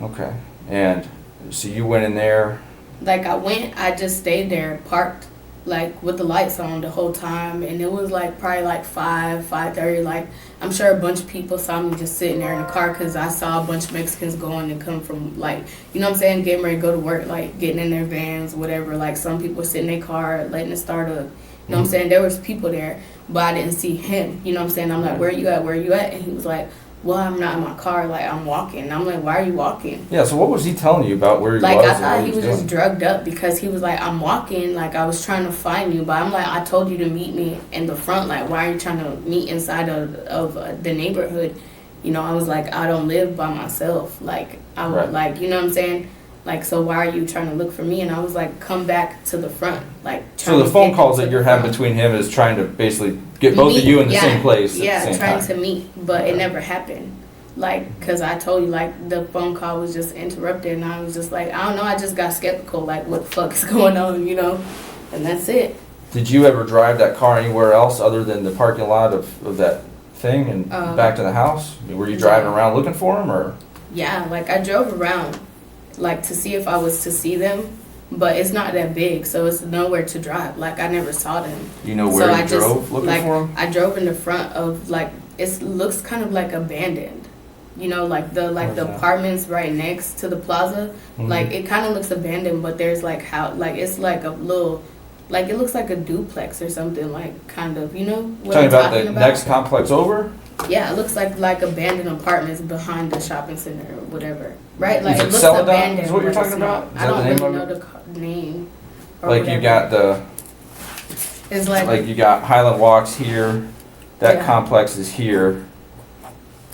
[SPEAKER 2] one.
[SPEAKER 1] Okay. And so you went in there.
[SPEAKER 2] Like I just stayed there, parked, like with the lights on the whole time, and it was like probably like 5:30. Like I'm sure a bunch of people saw me just sitting there in the car because I saw a bunch of Mexicans going and come from like, you know what I'm saying, getting ready to go to work, like getting in their vans, whatever. Like some people sitting in their car, letting it start up. You know what I'm saying? There was people there, but I didn't see him. You know what I'm saying? I'm like, where you at? Where you at? And he was like, well, I'm not in my car. Like, I'm walking. And I'm like, why are you walking?
[SPEAKER 1] Yeah, so what was he telling you about where he
[SPEAKER 2] Like,
[SPEAKER 1] was?
[SPEAKER 2] I
[SPEAKER 1] and
[SPEAKER 2] thought
[SPEAKER 1] what
[SPEAKER 2] he was
[SPEAKER 1] doing?
[SPEAKER 2] just drugged up because he was like, I'm walking. Like, I was trying to find you. But I'm like, I told you to meet me in the front. Like, why are you trying to meet inside of the neighborhood? You know, I was like, I don't live by myself. Like, I would,
[SPEAKER 1] Right.
[SPEAKER 2] like, you know what I'm saying? Like, so why are you trying to look for me? And I was like, come back to the front. Like,
[SPEAKER 1] So
[SPEAKER 2] trying
[SPEAKER 1] the
[SPEAKER 2] to
[SPEAKER 1] phone
[SPEAKER 2] get
[SPEAKER 1] calls
[SPEAKER 2] to
[SPEAKER 1] that
[SPEAKER 2] the
[SPEAKER 1] you're having
[SPEAKER 2] front.
[SPEAKER 1] between him is trying to basically get both of
[SPEAKER 2] Meet,
[SPEAKER 1] you in the
[SPEAKER 2] yeah,
[SPEAKER 1] same place
[SPEAKER 2] yeah,
[SPEAKER 1] at the same
[SPEAKER 2] trying
[SPEAKER 1] time.
[SPEAKER 2] to meet, but it never happened. Like, cause I told you, like, the phone call was just interrupted, and I was just like, I don't know, I just got skeptical, like, what the fuck is going on, you know? And that's it.
[SPEAKER 1] Did you ever drive that car anywhere else other than the parking lot of that thing and back to the house? I mean, were you driving around looking for them, or?
[SPEAKER 2] Yeah, like I drove around, like to see if I was to see them, but it's not that big, so it's nowhere to drive. Like I never saw them.
[SPEAKER 1] You know where you drove looking for them?
[SPEAKER 2] I drove in the front of like it looks kind of like abandoned. You know, like the apartments right next to the plaza.
[SPEAKER 1] Mm-hmm.
[SPEAKER 2] Like it kind of looks abandoned, but there's like how like it's like a little. Like it looks like a duplex or something, like kind of, you know what
[SPEAKER 1] Talking
[SPEAKER 2] I'm
[SPEAKER 1] about
[SPEAKER 2] talking
[SPEAKER 1] the
[SPEAKER 2] about?
[SPEAKER 1] next complex over?
[SPEAKER 2] Yeah, it looks like abandoned apartments behind the shopping center or whatever, right? Like
[SPEAKER 1] Is it
[SPEAKER 2] it looks
[SPEAKER 1] Celadon?
[SPEAKER 2] abandoned.
[SPEAKER 1] Is what you're
[SPEAKER 2] but it's
[SPEAKER 1] talking about?
[SPEAKER 2] not.
[SPEAKER 1] Is
[SPEAKER 2] I
[SPEAKER 1] that
[SPEAKER 2] don't
[SPEAKER 1] the name
[SPEAKER 2] really
[SPEAKER 1] of
[SPEAKER 2] know
[SPEAKER 1] it?
[SPEAKER 2] the name. Or
[SPEAKER 1] Like
[SPEAKER 2] whatever.
[SPEAKER 1] you got
[SPEAKER 2] It's like
[SPEAKER 1] you got Highland Walks here, that
[SPEAKER 2] Yeah.
[SPEAKER 1] complex is here.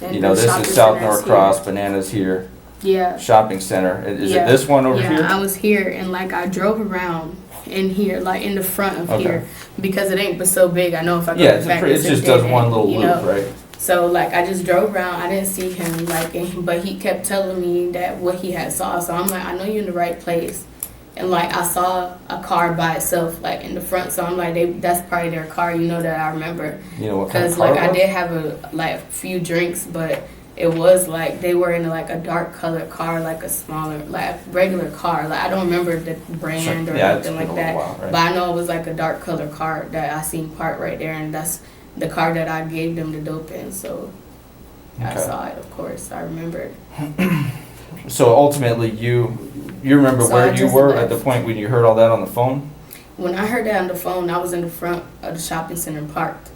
[SPEAKER 2] and
[SPEAKER 1] You know,
[SPEAKER 2] the
[SPEAKER 1] this
[SPEAKER 2] shopping
[SPEAKER 1] is South
[SPEAKER 2] center's
[SPEAKER 1] North Cross, Bananas here,
[SPEAKER 2] Yeah.
[SPEAKER 1] shopping center. Is
[SPEAKER 2] Yeah.
[SPEAKER 1] it this one over
[SPEAKER 2] Yeah,
[SPEAKER 1] here?
[SPEAKER 2] I was here and like I drove around in here, like in the front of
[SPEAKER 1] Okay.
[SPEAKER 2] here, because it ain't but so big. I know if I go
[SPEAKER 1] Yeah, it's
[SPEAKER 2] back,
[SPEAKER 1] it
[SPEAKER 2] it's a
[SPEAKER 1] just
[SPEAKER 2] dead
[SPEAKER 1] does one
[SPEAKER 2] end,
[SPEAKER 1] little
[SPEAKER 2] you
[SPEAKER 1] loop,
[SPEAKER 2] know?
[SPEAKER 1] right?
[SPEAKER 2] So like I just drove around. I didn't see him but he kept telling me that what he had saw. So I'm like, I know you're in the right place. And like I saw a car by itself like in the front. So I'm like, that's probably their car. You know that I remember
[SPEAKER 1] You know what kind of
[SPEAKER 2] because
[SPEAKER 1] car
[SPEAKER 2] like
[SPEAKER 1] it
[SPEAKER 2] I
[SPEAKER 1] was?
[SPEAKER 2] did have a few drinks, but it was like they were in like a dark colored car, like a smaller like regular car. Like I don't remember the brand or
[SPEAKER 1] Yeah, it's
[SPEAKER 2] anything
[SPEAKER 1] been
[SPEAKER 2] like
[SPEAKER 1] a
[SPEAKER 2] that.
[SPEAKER 1] little while, right?
[SPEAKER 2] But I know it was like a dark colored car that I seen parked right there, and that's the car that I gave them the dope in. So I
[SPEAKER 1] Okay.
[SPEAKER 2] saw it, of course. I remembered.
[SPEAKER 1] So ultimately, you remember
[SPEAKER 2] So
[SPEAKER 1] where
[SPEAKER 2] I
[SPEAKER 1] you
[SPEAKER 2] just
[SPEAKER 1] were
[SPEAKER 2] left.
[SPEAKER 1] at the point when you heard all that on the phone?
[SPEAKER 2] When I heard that on the phone, I was in the front of the shopping center parked.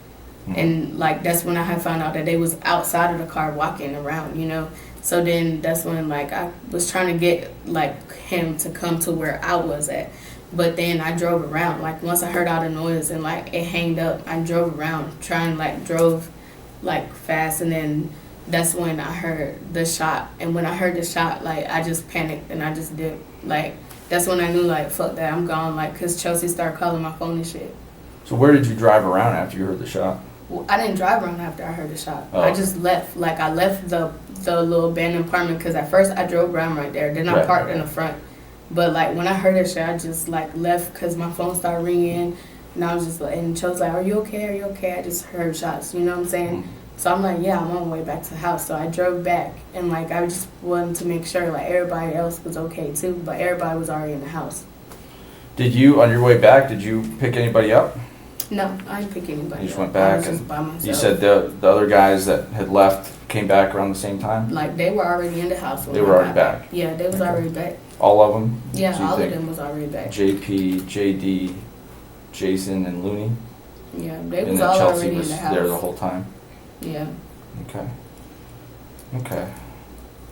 [SPEAKER 1] Mhm.
[SPEAKER 2] And like that's when I had found out that they was outside of the car walking around, you know. So then that's when like I was trying to get like him to come to where I was at. But then I drove around. Like once I heard all the noise and like it hanged up, I drove around, drove like fast, and then that's when I heard the shot. And when I heard the shot, like I just panicked and I just dipped. Like that's when I knew like fuck that, I'm gone. Like 'cause Chelsea started calling my phone and shit.
[SPEAKER 1] So where did you drive around after you heard the shot?
[SPEAKER 2] Well, I didn't drive around after I heard the shot.
[SPEAKER 1] Oh.
[SPEAKER 2] I just left. Like I left the little abandoned apartment because at first I drove around right there. Then I
[SPEAKER 1] Right.
[SPEAKER 2] parked in the front. But like when I heard that shit, I just like left because my phone started ringing, and I was just like, and Cho's like, "Are you okay? Are you okay?" I just heard shots. You know what I'm saying?
[SPEAKER 1] Mhm.
[SPEAKER 2] So I'm like, "Yeah, I'm on my way back to the house." So I drove back, and like I just wanted to make sure like everybody else was okay too, but everybody was already in the house.
[SPEAKER 1] Did you, on your way back, did you pick anybody up?
[SPEAKER 2] No, I didn't pick anybody.
[SPEAKER 1] You just
[SPEAKER 2] up.
[SPEAKER 1] went back
[SPEAKER 2] I was
[SPEAKER 1] and
[SPEAKER 2] just by myself.
[SPEAKER 1] You said the other guys that had left came back around the same time?
[SPEAKER 2] Like they were already in the house. When
[SPEAKER 1] They
[SPEAKER 2] I
[SPEAKER 1] were already
[SPEAKER 2] got
[SPEAKER 1] back?
[SPEAKER 2] Yeah, they was
[SPEAKER 1] Okay.
[SPEAKER 2] already back.
[SPEAKER 1] All of them?
[SPEAKER 2] Yeah,
[SPEAKER 1] So you
[SPEAKER 2] all of
[SPEAKER 1] think
[SPEAKER 2] them was already back.
[SPEAKER 1] JP, JD, Jason, and Looney?
[SPEAKER 2] Yeah, they
[SPEAKER 1] And
[SPEAKER 2] was
[SPEAKER 1] that
[SPEAKER 2] all
[SPEAKER 1] Chelsea
[SPEAKER 2] already in
[SPEAKER 1] was
[SPEAKER 2] the house.
[SPEAKER 1] there the whole time?
[SPEAKER 2] Yeah.
[SPEAKER 1] Okay. Okay.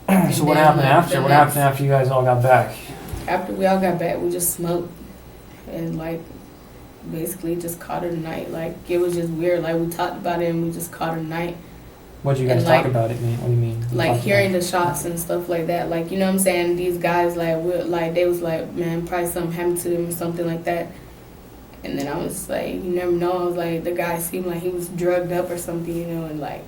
[SPEAKER 2] And
[SPEAKER 4] So what
[SPEAKER 2] then,
[SPEAKER 4] happened
[SPEAKER 2] like,
[SPEAKER 4] after?
[SPEAKER 2] the
[SPEAKER 4] What
[SPEAKER 2] next-
[SPEAKER 4] happened after you guys all got back?
[SPEAKER 2] After we all got back, we just smoked and like basically just called it a night. Like it was just weird. Like we talked about it and we just called it a night.
[SPEAKER 4] What did you guys
[SPEAKER 2] And,
[SPEAKER 4] talk
[SPEAKER 2] like-
[SPEAKER 4] about it? What do you mean? You
[SPEAKER 2] Like
[SPEAKER 4] talked
[SPEAKER 2] hearing
[SPEAKER 4] about
[SPEAKER 2] the shots and stuff like that. Like you know what I'm saying? These guys they was like, man, probably something happened to them or something like that. And then I was like, you never know. I was like, the guy seemed like he was drugged up or something, you know, and like.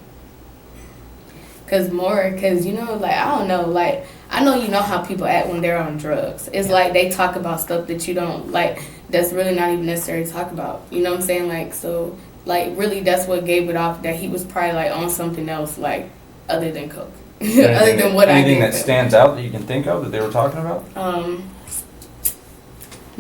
[SPEAKER 2] Cause you know, like I don't know, like I know you know how people act when they're on drugs. It's like they talk about stuff that you don't like. That's really not even necessary to talk about. You know what I'm saying? Like so, like really, that's what gave it off. That he was probably like on something else, like other than coke, other than what I
[SPEAKER 1] Anything
[SPEAKER 2] gave
[SPEAKER 1] that
[SPEAKER 2] him.
[SPEAKER 1] stands out that you can think of that they were talking about?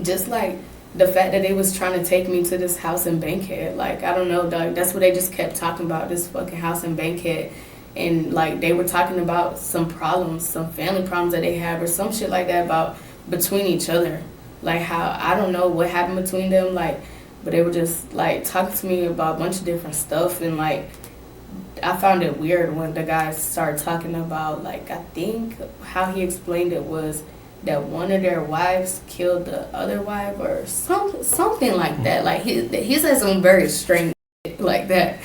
[SPEAKER 2] Just like the fact that they was trying to take me to this house in Bankhead. Like I don't know, dog. That's what they just kept talking about. This fucking house in Bankhead. And like they were talking about some problems, some family problems that they have or some shit like that about between each other. Like how I don't know what happened between them, like but they were just like talking to me about a bunch of different stuff, and like I found it weird when the guys started talking about like I think how he explained it was that one of their wives killed the other wife or something like that. Like he said some very strange shit like that.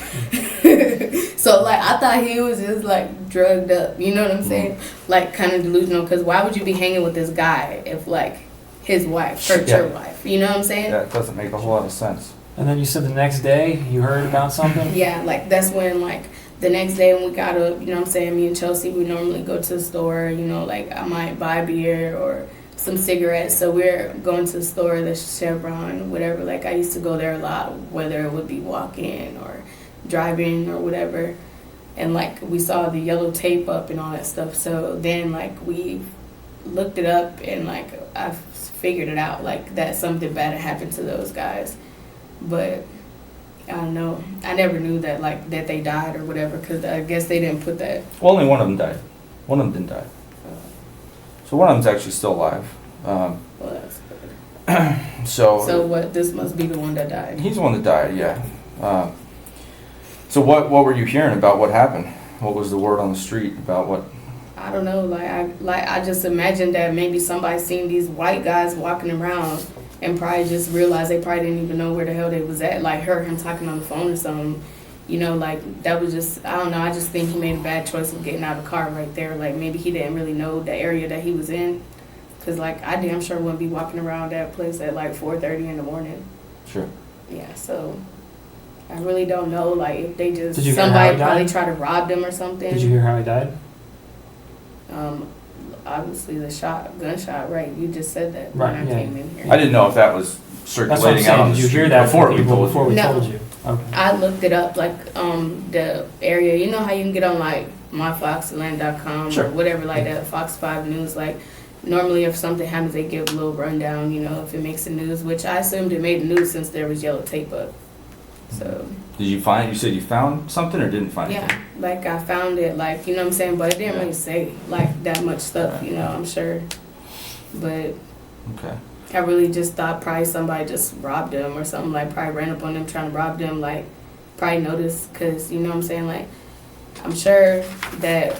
[SPEAKER 2] So like I thought he was just like drugged up, you know what I'm saying? Like kind of delusional, because why would you be hanging with this guy if like his wife hurt your wife, you know what I'm saying?
[SPEAKER 1] That doesn't make a whole lot of sense.
[SPEAKER 4] And then you said the next day you heard about something?
[SPEAKER 2] Yeah, like that's when like the next day when we got up, you know what I'm saying, me and Chelsea, we normally go to the store, you know, like I might buy beer or some cigarettes. So we're going to the store, the Chevron, whatever. Like I used to go there a lot, whether it would be walking or driving or whatever. And like we saw the yellow tape up and all that stuff. So then like we looked it up and like I figured it out, like that something bad had happened to those guys. But I don't know. I never knew that like that they died or whatever, because I guess they didn't put that.
[SPEAKER 1] Well, only one of them died. One of them didn't die. So one of them's actually still alive.
[SPEAKER 2] Well, that's good. So what? This must be the one that died.
[SPEAKER 1] He's the one that died. Yeah. So what were you hearing about what happened? What was the word on the street about what?
[SPEAKER 2] I don't know. I just imagined that maybe somebody seen these white guys walking around and probably just realized they probably didn't even know where the hell they was at. Like heard him talking on the phone or something. You know, like that was just, I don't know. I just think he made a bad choice of getting out of the car right there. Like maybe he didn't really know the area that he was in. Cause like I damn sure wouldn't be walking around that place at like 4:30 in the morning.
[SPEAKER 1] Sure.
[SPEAKER 2] Yeah. So I really don't know. Like if they just,
[SPEAKER 4] Did you hear how
[SPEAKER 2] somebody
[SPEAKER 4] he
[SPEAKER 2] probably
[SPEAKER 4] died?
[SPEAKER 2] tried to rob them or something.
[SPEAKER 4] Did you hear how he died?
[SPEAKER 2] Obviously the gunshot, right? You just said that
[SPEAKER 4] Right,
[SPEAKER 2] when I
[SPEAKER 4] yeah.
[SPEAKER 2] came in here.
[SPEAKER 1] I didn't know if that was
[SPEAKER 4] That's what I'm
[SPEAKER 1] circulating out on
[SPEAKER 4] saying.
[SPEAKER 1] the
[SPEAKER 4] Did you
[SPEAKER 1] street
[SPEAKER 4] hear that
[SPEAKER 1] before
[SPEAKER 4] from
[SPEAKER 1] we
[SPEAKER 4] people
[SPEAKER 1] told
[SPEAKER 4] before
[SPEAKER 1] you.
[SPEAKER 4] we
[SPEAKER 2] No.
[SPEAKER 4] told you? Okay.
[SPEAKER 2] I looked it up, like the area. You know how you can get on like myfoxland.com
[SPEAKER 1] Sure.
[SPEAKER 2] or whatever, like that Fox 5 News. Like normally, if something happens, they give a little rundown. You know, if it makes the news, which I assumed it made the news since there was yellow tape up. So
[SPEAKER 1] Did you find? You said you found something or didn't find
[SPEAKER 2] yeah,
[SPEAKER 1] anything?
[SPEAKER 2] like I found it, like you know what I'm saying, but it didn't
[SPEAKER 1] Yeah.
[SPEAKER 2] really say like that much stuff.
[SPEAKER 1] Right.
[SPEAKER 2] You know, I'm sure, but.
[SPEAKER 1] Okay.
[SPEAKER 2] I really just thought probably somebody just robbed them or something, like probably ran up on them trying to rob them, like probably noticed, because you know what I'm saying, like I'm sure that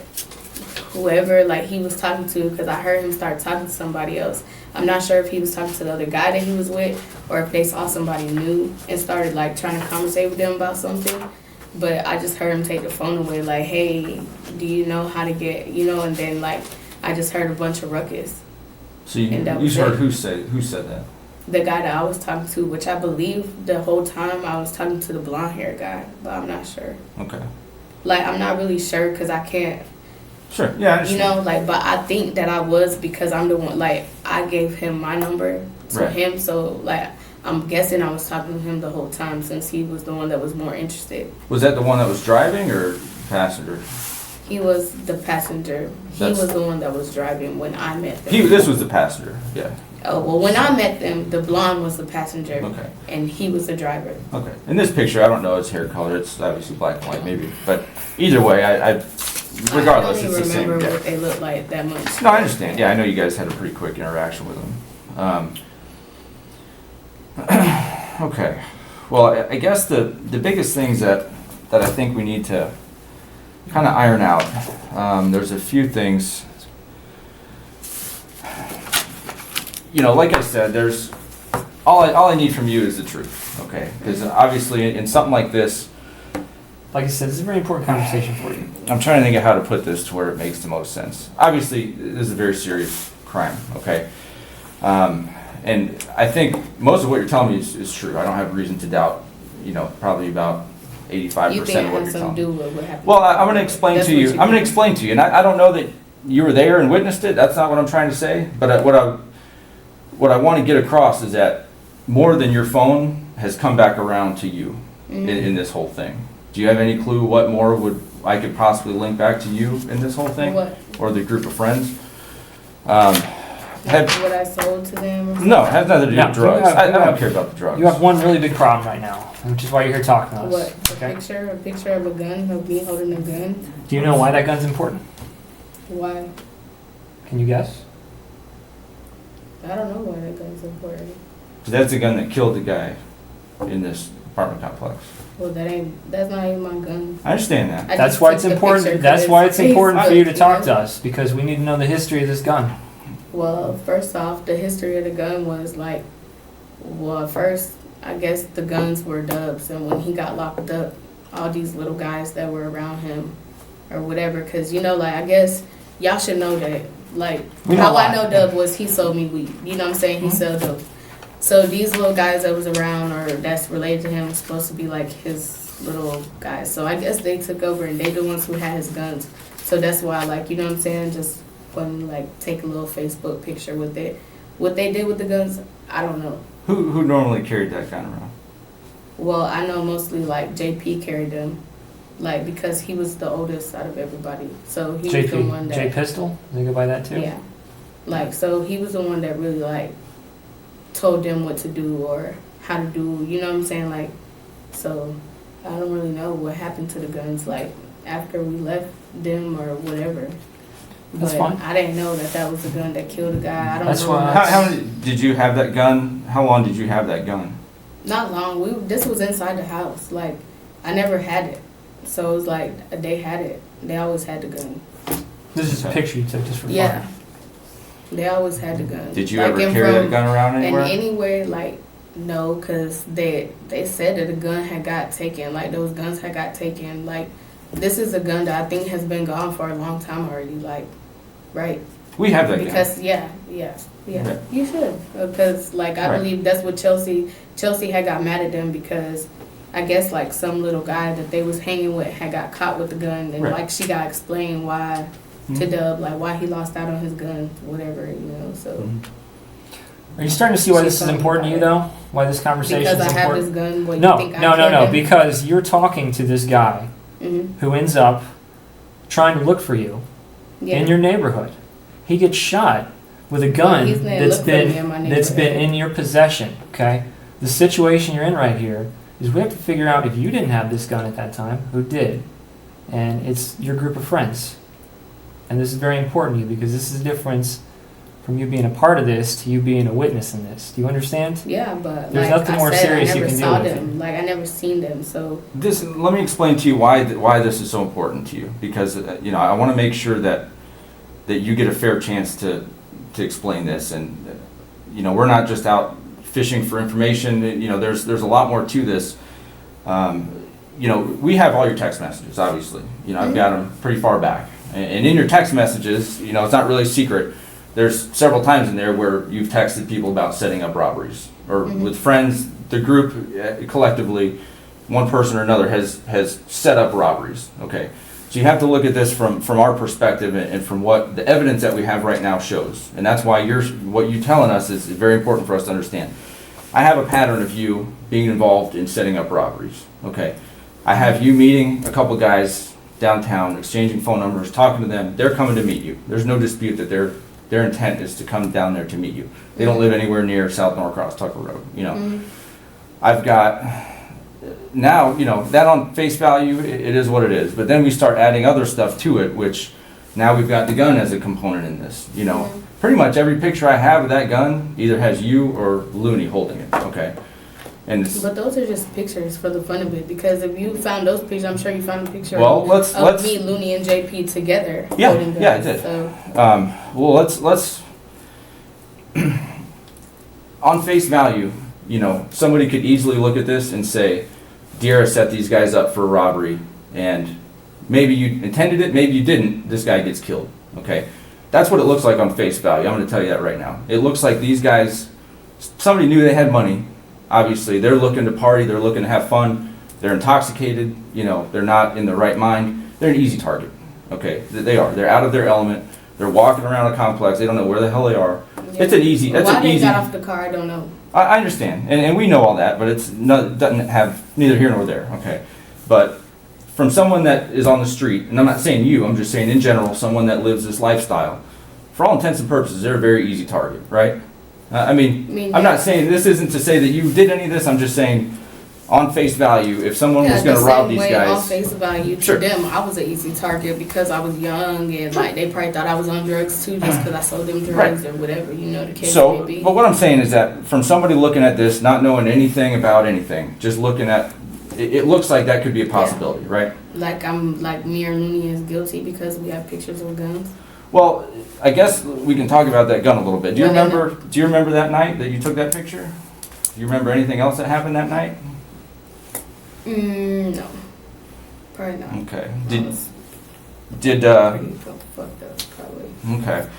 [SPEAKER 2] whoever like he was talking to, because I heard him start talking to somebody else. I'm not sure if he was talking to the other guy that he was with or if they saw somebody new and started like trying to conversate with them about something. But I just heard him take the phone away, like, hey, do you know how to get, you know, and then like I just heard a bunch of ruckus.
[SPEAKER 1] So you
[SPEAKER 2] And that was
[SPEAKER 1] heard
[SPEAKER 2] it.
[SPEAKER 1] who said that?
[SPEAKER 2] The guy that I was talking to, which I believe the whole time I was talking to the blonde hair guy, but I'm not sure.
[SPEAKER 1] Okay.
[SPEAKER 2] Like, I'm not really sure because I can't,
[SPEAKER 1] Sure. Yeah. I understand.
[SPEAKER 2] you know, like, but I think that I was because I'm the one, like, I gave him my number to
[SPEAKER 1] Right.
[SPEAKER 2] him. So, like, I'm guessing I was talking to him the whole time since he was the one that was more interested.
[SPEAKER 1] Was that the one that was driving or passenger?
[SPEAKER 2] He was the passenger. He
[SPEAKER 1] That's-
[SPEAKER 2] was the one that was driving when I met them.
[SPEAKER 1] This was the passenger. Yeah.
[SPEAKER 2] Oh, well, when I met them, the blonde was the passenger
[SPEAKER 1] Okay.
[SPEAKER 2] and he was the driver.
[SPEAKER 1] Okay. In this picture, I don't know his hair color. It's obviously black and white, maybe. But either way, I regardless,
[SPEAKER 2] I
[SPEAKER 1] it's
[SPEAKER 2] don't
[SPEAKER 1] the
[SPEAKER 2] even
[SPEAKER 1] same.
[SPEAKER 2] remember
[SPEAKER 1] Yeah.
[SPEAKER 2] what they looked like that much.
[SPEAKER 1] No, I understand. Yeah, I know you guys had a pretty quick interaction with him. Okay. Well, I guess the biggest things that I think we need to kind of iron out. There's a few things. You know, like I said, there's all I need from you is the truth. Okay? Because obviously, in something like this,
[SPEAKER 4] Like I said, this is a very important conversation for you.
[SPEAKER 1] I'm trying to think of how to put this to where it makes the most sense. Obviously, this is a very serious crime, okay? And I think most of what you're telling me is true. I don't have reason to doubt, you know, probably about 85%
[SPEAKER 2] You think
[SPEAKER 1] of
[SPEAKER 2] it
[SPEAKER 1] what
[SPEAKER 2] has
[SPEAKER 1] you're
[SPEAKER 2] something to
[SPEAKER 1] telling
[SPEAKER 2] do
[SPEAKER 1] me.
[SPEAKER 2] with what happened?
[SPEAKER 1] Well, I'm going to explain
[SPEAKER 2] That's
[SPEAKER 1] to
[SPEAKER 2] what
[SPEAKER 1] you.
[SPEAKER 2] you
[SPEAKER 1] I'm going to
[SPEAKER 2] think.
[SPEAKER 1] explain to you. And I don't know that you were there and witnessed it. That's not what I'm trying to say. But what I want to get across is that more than your phone has come back around to you in this whole thing. Do you have any clue what more I could possibly link back to you in this whole thing?
[SPEAKER 2] What?
[SPEAKER 1] Or the group of friends?
[SPEAKER 2] Like what I sold to them? Or something?
[SPEAKER 1] No, it has nothing to do
[SPEAKER 4] No,
[SPEAKER 1] with drugs.
[SPEAKER 4] you have-
[SPEAKER 1] I
[SPEAKER 4] you
[SPEAKER 1] don't
[SPEAKER 4] have-
[SPEAKER 1] care about the drugs.
[SPEAKER 4] You have one really big problem right now, which is why you're here talking to us.
[SPEAKER 2] What?
[SPEAKER 4] Okay.
[SPEAKER 2] A picture of a gun, of me holding a gun?
[SPEAKER 4] Do you know why that gun's important?
[SPEAKER 2] Why?
[SPEAKER 4] Can you guess?
[SPEAKER 2] I don't know why that gun's important.
[SPEAKER 1] 'Cause that's the gun that killed the guy in this apartment complex.
[SPEAKER 2] Well, that's not even my gun.
[SPEAKER 1] I understand that.
[SPEAKER 2] I
[SPEAKER 4] That's
[SPEAKER 2] just
[SPEAKER 4] why
[SPEAKER 2] took
[SPEAKER 4] it's
[SPEAKER 2] the
[SPEAKER 4] important.
[SPEAKER 2] picture
[SPEAKER 4] That's
[SPEAKER 2] 'cause
[SPEAKER 4] why it's important for you to
[SPEAKER 2] Facebook,
[SPEAKER 4] talk to
[SPEAKER 2] know?
[SPEAKER 4] us, because we need to know the history of this gun.
[SPEAKER 2] Well, first off, the history of the gun was like, well, first, I guess the guns were Dubs, and when he got locked up, all these little guys that were around him, or whatever, because, you know, like, I guess y'all should know that, like,
[SPEAKER 4] We know
[SPEAKER 2] how
[SPEAKER 4] why.
[SPEAKER 2] I know Dub was he sold me weed, you know what I'm saying? He sold dope. So these little guys that was around, or that's related to him, was supposed to be like his little guys. So I guess they took over, and they the ones who had his guns. So that's why, like, you know what I'm saying, just when like take a little Facebook picture with it. What they did with the guns, I don't know.
[SPEAKER 1] Who normally carried that gun around?
[SPEAKER 2] Well, I know mostly like JP carried them, like because he was the oldest out of everybody. So he was the one that
[SPEAKER 4] J Pistol? They go by that too?
[SPEAKER 2] Yeah, like so he was the one that really like told them what to do or how to do. You know what I'm saying? Like, so I don't really know what happened to the guns like after we left them or whatever.
[SPEAKER 4] That's
[SPEAKER 2] But
[SPEAKER 4] fine.
[SPEAKER 2] I didn't know that was the gun that killed the guy. I don't
[SPEAKER 4] That's
[SPEAKER 2] know.
[SPEAKER 4] why-
[SPEAKER 2] much.
[SPEAKER 1] How did you have that gun? How long did you have that gun?
[SPEAKER 2] Not long. This was inside the house. Like, I never had it. So it was like, they had it. They always had the gun.
[SPEAKER 4] This is a picture you took just for fun.
[SPEAKER 2] Yeah. They always had the gun.
[SPEAKER 1] Did you
[SPEAKER 2] Like,
[SPEAKER 1] ever
[SPEAKER 2] and
[SPEAKER 1] carry that
[SPEAKER 2] from-
[SPEAKER 1] gun around anywhere?
[SPEAKER 2] And anywhere, like, no, because they said that the gun had got taken. Like, those guns had got taken. Like, this is a gun that I think has been gone for a long time already. Like, right?
[SPEAKER 1] We have that gun.
[SPEAKER 2] Because, yeah.
[SPEAKER 1] Yeah.
[SPEAKER 2] You should. Because, like, I
[SPEAKER 1] Right.
[SPEAKER 2] believe that's what Chelsea had got mad at them because I guess, like, some little guy that they was hanging with had got caught with the gun. And,
[SPEAKER 1] Right.
[SPEAKER 2] like, she got explained why to
[SPEAKER 1] Mhm.
[SPEAKER 2] Dub, like, why he lost out on his gun, whatever, you know, so.
[SPEAKER 1] Mhm.
[SPEAKER 4] Are you starting to see why
[SPEAKER 2] She
[SPEAKER 4] this is
[SPEAKER 2] told me
[SPEAKER 4] important to you,
[SPEAKER 2] about
[SPEAKER 4] though? Why this conversation
[SPEAKER 2] Because
[SPEAKER 4] is
[SPEAKER 2] I have this
[SPEAKER 4] important?
[SPEAKER 2] gun, what you
[SPEAKER 4] No,
[SPEAKER 2] think I
[SPEAKER 4] no,
[SPEAKER 2] killed him?
[SPEAKER 4] because you're talking to this guy
[SPEAKER 2] Mhm.
[SPEAKER 4] who ends up trying to look for you
[SPEAKER 2] Yeah.
[SPEAKER 4] in your neighborhood. He gets shot with a gun
[SPEAKER 2] He's gonna
[SPEAKER 4] that's
[SPEAKER 2] look for me
[SPEAKER 4] been
[SPEAKER 2] in my
[SPEAKER 4] that's been
[SPEAKER 2] neighborhood.
[SPEAKER 4] in your possession. Okay, the situation you're in right here is we have to figure out if you didn't have this gun at that time, who did, and it's your group of friends. And this is very important to you because this is the difference from you being a part of this to you being a witness in this. Do you understand?
[SPEAKER 2] Yeah, but
[SPEAKER 4] There's
[SPEAKER 2] like
[SPEAKER 4] nothing
[SPEAKER 2] I
[SPEAKER 4] more
[SPEAKER 2] said,
[SPEAKER 4] serious
[SPEAKER 2] I
[SPEAKER 4] you
[SPEAKER 2] never
[SPEAKER 4] can do
[SPEAKER 2] saw
[SPEAKER 4] with
[SPEAKER 2] them. Like, I never seen them, so.
[SPEAKER 1] Let me explain to you why this is so important to you, because you know, I want to make sure that you get a fair chance to explain this, and you know, we're not just out fishing for information. You know, there's a lot more to this. You know, we have all your text messages, obviously. You know, I've got them pretty far back, and in your text messages, you know, it's not really a secret. There's several times in there where you've texted people about setting up robberies, or with friends. The group collectively, one person or another has set up robberies. Okay, so you have to look at this from our perspective and from what the evidence that we have right now shows, and that's why what you're telling us is very important for us to understand. I have a pattern of you being involved in setting up robberies. Okay, I have you meeting a couple guys downtown, exchanging phone numbers, talking to them. They're coming to meet you. There's no dispute that their intent is to come down there to meet you. They don't live anywhere near South Norcross Tucker Road. You know, I've got now, you know, that on face value, it is what it is. But then we start adding other stuff to it, which now we've got the gun as a component in this. You know, pretty much every picture I have of that gun either has you or Looney holding it. Okay, and it's,
[SPEAKER 2] But those are just pictures for the fun of it. Because if you found those pictures, I'm sure you found a picture
[SPEAKER 1] well,
[SPEAKER 2] of
[SPEAKER 1] let's
[SPEAKER 2] me, Looney, and JP together.
[SPEAKER 1] Yeah,
[SPEAKER 2] holding guns.
[SPEAKER 1] yeah, I did.
[SPEAKER 2] So,
[SPEAKER 1] well, let's on face value, you know, somebody could easily look at this and say, Diara set these guys up for a robbery, and maybe you intended it, maybe you didn't, this guy gets killed. Okay, that's what it looks like on face value. I'm going to tell you that right now. It looks like these guys, somebody knew they had money. Obviously, they're looking to party, they're looking to have fun, they're intoxicated, you know, they're not in the right mind. They're an easy target. Okay, they are. They're out of their element. They're walking around a complex. They don't know where the hell they are.
[SPEAKER 2] yeah.
[SPEAKER 1] It's an easy. That's
[SPEAKER 2] Why
[SPEAKER 1] an
[SPEAKER 2] they
[SPEAKER 1] easy.
[SPEAKER 2] got off the car, I don't know.
[SPEAKER 1] I understand, and we know all that, but it doesn't have neither here nor there. Okay, but from someone that is on the street, and I'm not saying you, I'm just saying in general, someone that lives this lifestyle, for all intents and purposes, they're a very easy target, right? I mean, I'm not saying this isn't to say that you did any of this. I'm just saying, on face value, if someone was going to rob these
[SPEAKER 2] On
[SPEAKER 1] guys,
[SPEAKER 2] face value, to
[SPEAKER 1] Sure.
[SPEAKER 2] them, I was an easy target because I was young and like they probably thought I was on drugs too, just because I sold them drugs or whatever, you know, the case
[SPEAKER 1] so,
[SPEAKER 2] may be.
[SPEAKER 1] but what I'm saying is that from somebody looking at this, not knowing anything about anything, just looking at, it looks like that could be a possibility, right?
[SPEAKER 2] Like me or Looney is guilty because we have pictures of guns.
[SPEAKER 1] Well, I guess we can talk about that gun a little bit. Do you
[SPEAKER 2] Well, then-
[SPEAKER 1] remember that night that you took that picture? Do you remember anything else that happened that night?
[SPEAKER 2] No, probably not.
[SPEAKER 1] Okay.
[SPEAKER 2] I
[SPEAKER 1] Did
[SPEAKER 2] was
[SPEAKER 1] did
[SPEAKER 2] pretty fucked up, probably.
[SPEAKER 1] okay.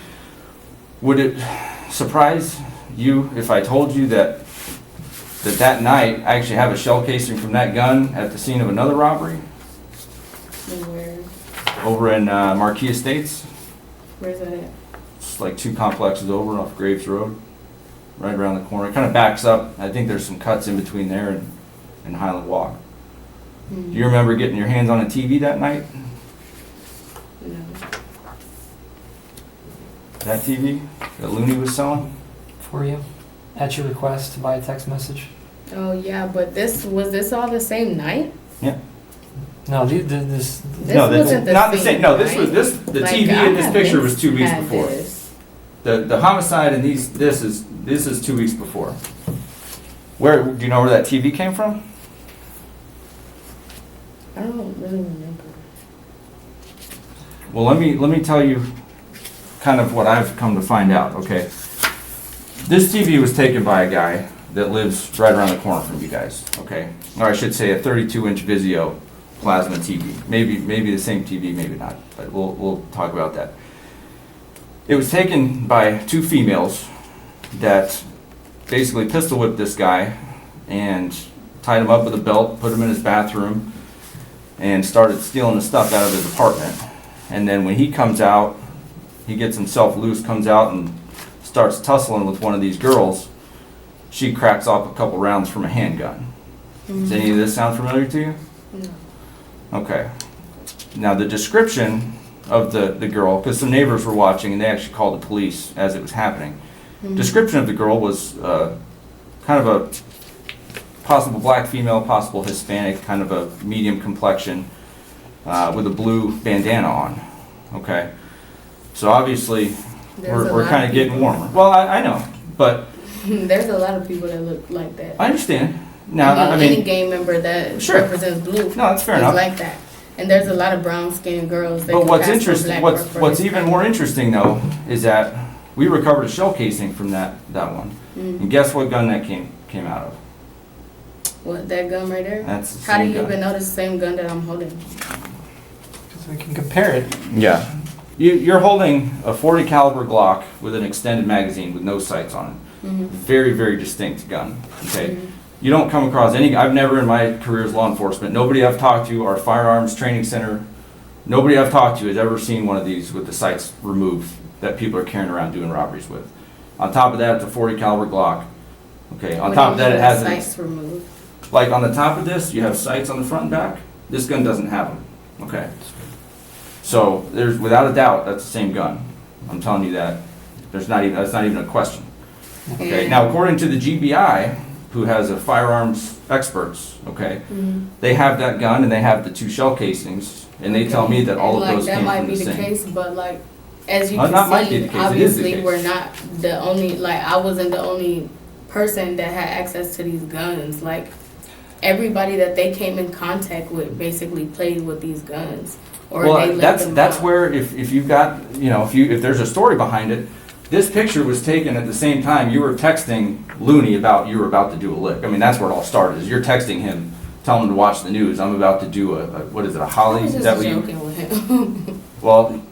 [SPEAKER 1] Would it surprise you if I told you that night I actually have a shell casing from that gun at the scene of another robbery
[SPEAKER 2] Where?
[SPEAKER 1] over in Marquis Estates?
[SPEAKER 2] Where's that at?
[SPEAKER 1] It's like 2 complexes over off Graves Road. right around the corner. It kind of backs up. I think there's some cuts in between there and Highland Walk. Do you remember getting your hands on a TV that night?
[SPEAKER 2] No.
[SPEAKER 1] That TV that Looney was selling?
[SPEAKER 4] For you, at your request, by a text message.
[SPEAKER 2] Oh yeah, but was this all the same night?
[SPEAKER 1] Yeah.
[SPEAKER 4] No, this
[SPEAKER 1] No,
[SPEAKER 2] wasn't the
[SPEAKER 1] not the
[SPEAKER 2] same
[SPEAKER 1] same. No, this
[SPEAKER 2] night.
[SPEAKER 1] was the
[SPEAKER 2] Like,
[SPEAKER 1] TV
[SPEAKER 2] I
[SPEAKER 1] in this picture
[SPEAKER 2] haven't
[SPEAKER 1] was 2 weeks
[SPEAKER 2] had
[SPEAKER 1] before.
[SPEAKER 2] this.
[SPEAKER 1] The homicide and this is 2 weeks before. Where do you know where that TV came from?
[SPEAKER 2] I don't really remember.
[SPEAKER 1] Well, let me tell you kind of what I've come to find out. Okay, this TV was taken by a guy that lives right around the corner from you guys. Okay, or I should say a 32-inch Vizio plasma TV. Maybe the same TV, maybe not. But we'll talk about that. It was taken by 2 females that basically pistol whipped this guy and tied him up with a belt, put him in his bathroom, and started stealing the stuff out of his apartment. And then when he comes out, he gets himself loose, comes out and starts tussling with one of these girls. She cracks off a couple rounds from a handgun. Does any of this sound familiar to you?
[SPEAKER 2] No.
[SPEAKER 1] Okay. Now the description of the girl, because some neighbors were watching and they actually called the police as it was happening. Description of the girl was kind of a possible black female, possible Hispanic, kind of a medium complexion with a blue bandana on. Okay. So obviously we're kind of getting warmer. Well, I know, but
[SPEAKER 2] there's a lot of people that look like that.
[SPEAKER 1] I understand. Now, I
[SPEAKER 2] any
[SPEAKER 1] mean,
[SPEAKER 2] gang member that
[SPEAKER 1] Sure.
[SPEAKER 2] represents blue.
[SPEAKER 1] No, that's fair
[SPEAKER 2] is
[SPEAKER 1] enough.
[SPEAKER 2] like that. And there's a lot of brown-skinned girls that
[SPEAKER 1] But
[SPEAKER 2] can
[SPEAKER 1] what's
[SPEAKER 2] pass for
[SPEAKER 1] interesting,
[SPEAKER 2] black
[SPEAKER 1] what's
[SPEAKER 2] or
[SPEAKER 1] even
[SPEAKER 2] Hispanic.
[SPEAKER 1] more interesting though, is that we recovered a shell casing from that one. And guess what gun that came out of?
[SPEAKER 2] What, that gun right there?
[SPEAKER 1] That's the
[SPEAKER 2] How do
[SPEAKER 1] same
[SPEAKER 2] you
[SPEAKER 1] gun.
[SPEAKER 2] even know the same gun that I'm holding?
[SPEAKER 4] Because we can compare it.
[SPEAKER 1] Yeah. You're holding a .40 caliber Glock with an extended magazine with no sights on it. Very, very distinct gun. Okay. You don't come across any. I've never in my career as law enforcement. Nobody I've talked to, our firearms training center. Nobody I've talked to has ever seen one of these with the sights removed that people are carrying around doing robberies with. On top of that, it's a .40 caliber Glock. Okay. On
[SPEAKER 2] What
[SPEAKER 1] top of
[SPEAKER 2] do you
[SPEAKER 1] that, it
[SPEAKER 2] mean
[SPEAKER 1] has
[SPEAKER 2] sights removed.
[SPEAKER 1] like on the top of this, you have sights on the front and back. This gun doesn't have them. Okay. So there's without a doubt that's the same gun. I'm telling you that. That's not even a question. Okay.
[SPEAKER 2] And-
[SPEAKER 1] Now according to the GBI, who has a firearms experts, okay, they have that gun and they have the 2 shell casings, and they tell me that all
[SPEAKER 2] And,
[SPEAKER 1] of
[SPEAKER 2] like,
[SPEAKER 1] those
[SPEAKER 2] that
[SPEAKER 1] came
[SPEAKER 2] might
[SPEAKER 1] from
[SPEAKER 2] be
[SPEAKER 1] the
[SPEAKER 2] the
[SPEAKER 1] same.
[SPEAKER 2] case, but like as you
[SPEAKER 1] That
[SPEAKER 2] can
[SPEAKER 1] might be
[SPEAKER 2] see,
[SPEAKER 1] the case. It is the
[SPEAKER 2] obviously
[SPEAKER 1] case.
[SPEAKER 2] we're not the only. Like I wasn't the only person that had access to these guns. Like everybody that they came in contact with basically played with these guns, or they
[SPEAKER 1] Well,
[SPEAKER 2] let them
[SPEAKER 1] that's
[SPEAKER 2] out.
[SPEAKER 1] where if you've got if there's a story behind it. This picture was taken at the same time you were texting Looney about you were about to do a lick. I mean, that's where it all started. Is you're texting him, telling him to watch the news. I'm about to do a what is it, a
[SPEAKER 2] I
[SPEAKER 1] Holly?
[SPEAKER 2] was
[SPEAKER 1] Is that
[SPEAKER 2] just
[SPEAKER 1] what you?
[SPEAKER 2] joking with him.
[SPEAKER 1] Well,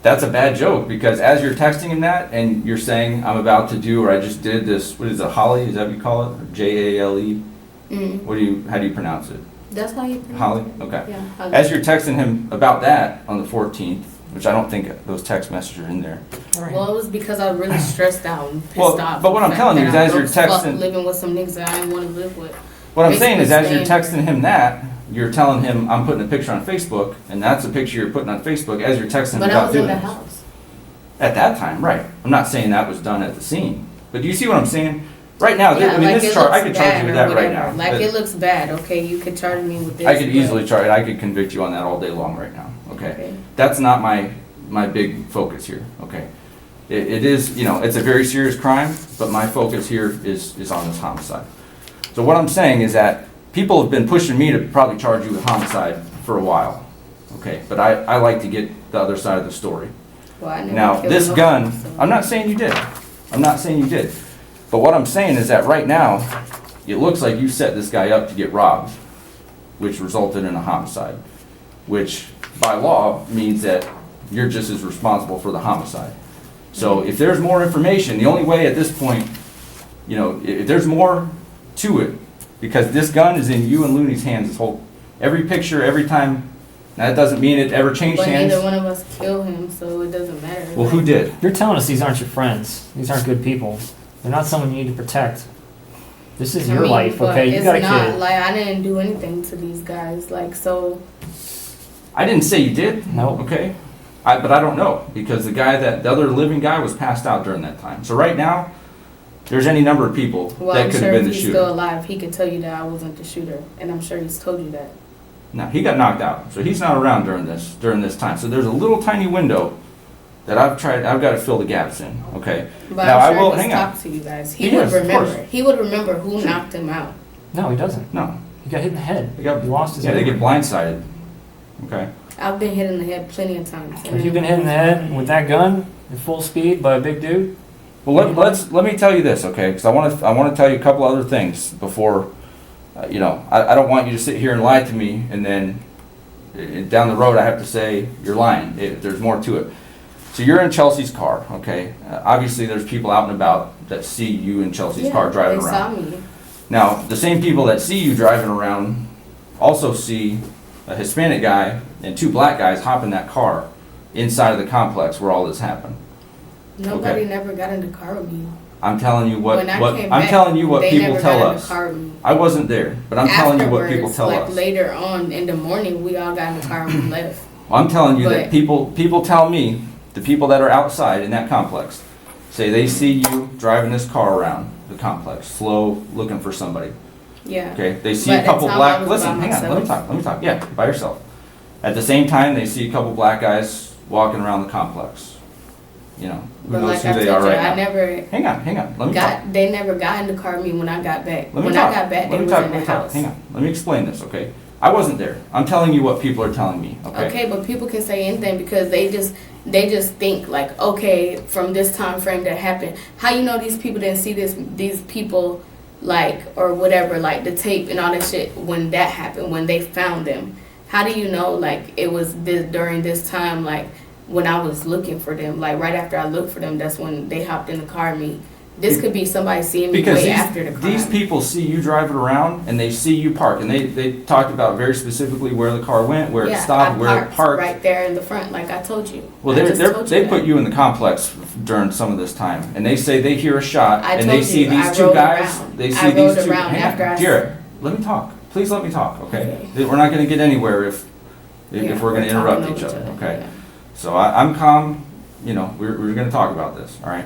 [SPEAKER 1] that's a bad joke because as you're texting him that and you're saying I'm about to do or I just did this. What is it, Holly? Is that what you call it? Or JALE? How do you pronounce it?
[SPEAKER 2] That's how you pronounce
[SPEAKER 1] Holly?
[SPEAKER 2] it.
[SPEAKER 1] Okay.
[SPEAKER 2] Yeah. Holly.
[SPEAKER 1] As you're texting him about that on the 14th, which I don't think those text messages are in there.
[SPEAKER 2] Well, it was because I was really stressed out and pissed
[SPEAKER 1] Well,
[SPEAKER 2] off.
[SPEAKER 1] but what I'm
[SPEAKER 2] the
[SPEAKER 1] telling you
[SPEAKER 2] fact
[SPEAKER 1] is
[SPEAKER 2] that
[SPEAKER 1] as
[SPEAKER 2] I
[SPEAKER 1] you're
[SPEAKER 2] broke fuck
[SPEAKER 1] texting-
[SPEAKER 2] living with some niggas that I didn't want to live with.
[SPEAKER 1] What I'm saying is, as you're
[SPEAKER 2] Basically
[SPEAKER 1] texting him that, you're telling him I'm putting a picture on Facebook, and that's a picture you're putting on Facebook as you're texting him
[SPEAKER 2] But I
[SPEAKER 1] about
[SPEAKER 2] was in
[SPEAKER 1] doing
[SPEAKER 2] the
[SPEAKER 1] this.
[SPEAKER 2] house.
[SPEAKER 1] At that time, right? I'm not saying that was done at the scene, but do you see what I'm saying? Right now,
[SPEAKER 2] Yeah,
[SPEAKER 1] I mean,
[SPEAKER 2] like
[SPEAKER 1] this
[SPEAKER 2] it
[SPEAKER 1] chart, I
[SPEAKER 2] looks
[SPEAKER 1] could charge
[SPEAKER 2] bad
[SPEAKER 1] you with
[SPEAKER 2] or
[SPEAKER 1] that right
[SPEAKER 2] whatever.
[SPEAKER 1] now.
[SPEAKER 2] Like it looks bad. Okay, you could charge me with this.
[SPEAKER 1] I could
[SPEAKER 2] but-
[SPEAKER 1] easily charge. I could convict you on that all day long right now. Okay, that's not my big focus here. Okay, it is it's a very serious crime, but my focus here is on this homicide. So what I'm saying is that people have been pushing me to probably charge you with homicide for a while. Okay, but I like to get the other side of the story.
[SPEAKER 2] Well, I never
[SPEAKER 1] Now,
[SPEAKER 2] killed
[SPEAKER 1] this
[SPEAKER 2] nobody,
[SPEAKER 1] gun,
[SPEAKER 2] so-
[SPEAKER 1] I'm not saying you did. I'm not saying you did. But what I'm saying is that right now, it looks like you set this guy up to get robbed, which resulted in a homicide, which by law means that you're just as responsible for the homicide. So if there's more information, the only way at this point, if there's more to it, because this gun is in you and Looney's hands this whole, every picture, every time, now that doesn't mean it ever changed
[SPEAKER 2] But
[SPEAKER 1] hands.
[SPEAKER 2] neither one of us killed him, so it doesn't matter.
[SPEAKER 1] Well, who did?
[SPEAKER 4] You're telling us these aren't your friends. These aren't good people. They're not someone you need to protect. This is
[SPEAKER 2] I
[SPEAKER 4] your
[SPEAKER 2] mean,
[SPEAKER 4] life,
[SPEAKER 2] but
[SPEAKER 4] okay? You
[SPEAKER 2] it's
[SPEAKER 4] got a
[SPEAKER 2] not
[SPEAKER 4] kid.
[SPEAKER 2] like I didn't do anything to these guys. Like, so
[SPEAKER 1] I didn't say you did.
[SPEAKER 4] No.
[SPEAKER 1] Okay. But I don't know because the other living guy was passed out during that time. So right now, there's any number of people
[SPEAKER 2] well,
[SPEAKER 1] that
[SPEAKER 2] I'm
[SPEAKER 1] could
[SPEAKER 2] sure
[SPEAKER 1] have been
[SPEAKER 2] if
[SPEAKER 1] the
[SPEAKER 2] he's still
[SPEAKER 1] shooter.
[SPEAKER 2] alive, he could tell you that I wasn't the shooter, and I'm sure he's told you that.
[SPEAKER 1] No, he got knocked out, so he's not around during this time. So there's a little tiny window that I've got to fill the gaps in. Okay.
[SPEAKER 2] But
[SPEAKER 1] Now,
[SPEAKER 2] I'm
[SPEAKER 1] I
[SPEAKER 2] sure
[SPEAKER 1] will-
[SPEAKER 2] he's
[SPEAKER 1] hang on.
[SPEAKER 2] talked to you guys.
[SPEAKER 1] He
[SPEAKER 2] He would
[SPEAKER 1] is, of
[SPEAKER 2] remember.
[SPEAKER 1] course.
[SPEAKER 2] He would remember who knocked him out.
[SPEAKER 4] No, he doesn't.
[SPEAKER 1] No,
[SPEAKER 4] He got hit in the head.
[SPEAKER 1] they got
[SPEAKER 4] He lost his
[SPEAKER 1] yeah, they
[SPEAKER 4] memory.
[SPEAKER 1] get blindsided. Okay.
[SPEAKER 2] I've been hit in the head plenty of times.
[SPEAKER 4] If you've been hit in the head with that gun at full speed by a big dude,
[SPEAKER 1] Well, let me tell you this, okay? Because I want to tell you a couple other things before, I don't want you to sit here and lie to me, and then down the road I have to say you're lying. There's more to it. So you're in Chelsea's car, okay? Obviously, there's people out and about that see you in Chelsea's car driving
[SPEAKER 2] they
[SPEAKER 1] around.
[SPEAKER 2] saw me.
[SPEAKER 1] Now, the same people that see you driving around also see a Hispanic guy and two black guys hop in that car inside of the complex where all this happened.
[SPEAKER 2] Nobody
[SPEAKER 1] Okay.
[SPEAKER 2] never got in the car with me.
[SPEAKER 1] I'm telling you what
[SPEAKER 2] When I came
[SPEAKER 1] I'm
[SPEAKER 2] back,
[SPEAKER 1] telling you what
[SPEAKER 2] they
[SPEAKER 1] people
[SPEAKER 2] never
[SPEAKER 1] tell
[SPEAKER 2] got in
[SPEAKER 1] us.
[SPEAKER 2] the car with me.
[SPEAKER 1] I wasn't there, but I'm telling you what people
[SPEAKER 2] Afterwards,
[SPEAKER 1] tell
[SPEAKER 2] like
[SPEAKER 1] us.
[SPEAKER 2] later on in the morning, we all got in the car and we left.
[SPEAKER 1] I'm telling you that
[SPEAKER 2] But-
[SPEAKER 1] people tell me, the people that are outside in that complex, say they see you driving this car around the complex, slow, looking for somebody.
[SPEAKER 2] Yeah.
[SPEAKER 1] Okay, they see
[SPEAKER 2] But
[SPEAKER 1] a
[SPEAKER 2] at
[SPEAKER 1] couple
[SPEAKER 2] the time,
[SPEAKER 1] black.
[SPEAKER 2] I was
[SPEAKER 1] Listen,
[SPEAKER 2] by
[SPEAKER 1] hang on.
[SPEAKER 2] myself.
[SPEAKER 1] Let me talk. Yeah, by yourself. At the same time, they see a couple black guys walking around the complex. Who
[SPEAKER 2] But
[SPEAKER 1] knows
[SPEAKER 2] like
[SPEAKER 1] who
[SPEAKER 2] I
[SPEAKER 1] they
[SPEAKER 2] told
[SPEAKER 1] are
[SPEAKER 2] you,
[SPEAKER 1] right
[SPEAKER 2] I
[SPEAKER 1] now?
[SPEAKER 2] never
[SPEAKER 1] Hang on. Let me talk.
[SPEAKER 2] they never got in the car with me when I got back.
[SPEAKER 1] Let me
[SPEAKER 2] When
[SPEAKER 1] talk.
[SPEAKER 2] I got back, they
[SPEAKER 1] Let me
[SPEAKER 2] was
[SPEAKER 1] talk.
[SPEAKER 2] in the
[SPEAKER 1] Let me talk.
[SPEAKER 2] house.
[SPEAKER 1] Hang on. Let me explain this, okay? I wasn't there. I'm telling you what people are telling me, okay?
[SPEAKER 2] Okay, but people can say anything because they just think like, okay, from this time frame that happened. How you know these people didn't see these people like or whatever, like the tape and all that shit when that happened, when they found them? How do you know like it was during this time, like when I was looking for them, like right after I looked for them, that's when they hopped in the car with me. This could be somebody seeing me
[SPEAKER 1] Because
[SPEAKER 2] way after the crime.
[SPEAKER 1] these people see you driving around and they see you park, and they talked about very specifically where the car went, where it stopped,
[SPEAKER 2] I
[SPEAKER 1] where it parked.
[SPEAKER 2] right there in the front, like I told you.
[SPEAKER 1] Well,
[SPEAKER 2] I just told
[SPEAKER 1] they
[SPEAKER 2] that.
[SPEAKER 1] put you in the complex during some of this time, and they say they hear a shot,
[SPEAKER 2] I
[SPEAKER 1] and they
[SPEAKER 2] told
[SPEAKER 1] see
[SPEAKER 2] you,
[SPEAKER 1] these
[SPEAKER 2] I
[SPEAKER 1] two
[SPEAKER 2] rode
[SPEAKER 1] guys.
[SPEAKER 2] around.
[SPEAKER 1] They
[SPEAKER 2] I
[SPEAKER 1] see
[SPEAKER 2] rode
[SPEAKER 1] these two.
[SPEAKER 2] around
[SPEAKER 1] Hang
[SPEAKER 2] after
[SPEAKER 1] on,
[SPEAKER 2] I-
[SPEAKER 1] Jared, let me talk. Please let me talk, okay?
[SPEAKER 2] Okay.
[SPEAKER 1] We're not going to get anywhere if
[SPEAKER 2] Yeah,
[SPEAKER 1] we're going to interrupt
[SPEAKER 2] talking
[SPEAKER 1] each
[SPEAKER 2] over
[SPEAKER 1] other, okay?
[SPEAKER 2] yeah.
[SPEAKER 1] So I'm calm. We're going to talk about this, all right?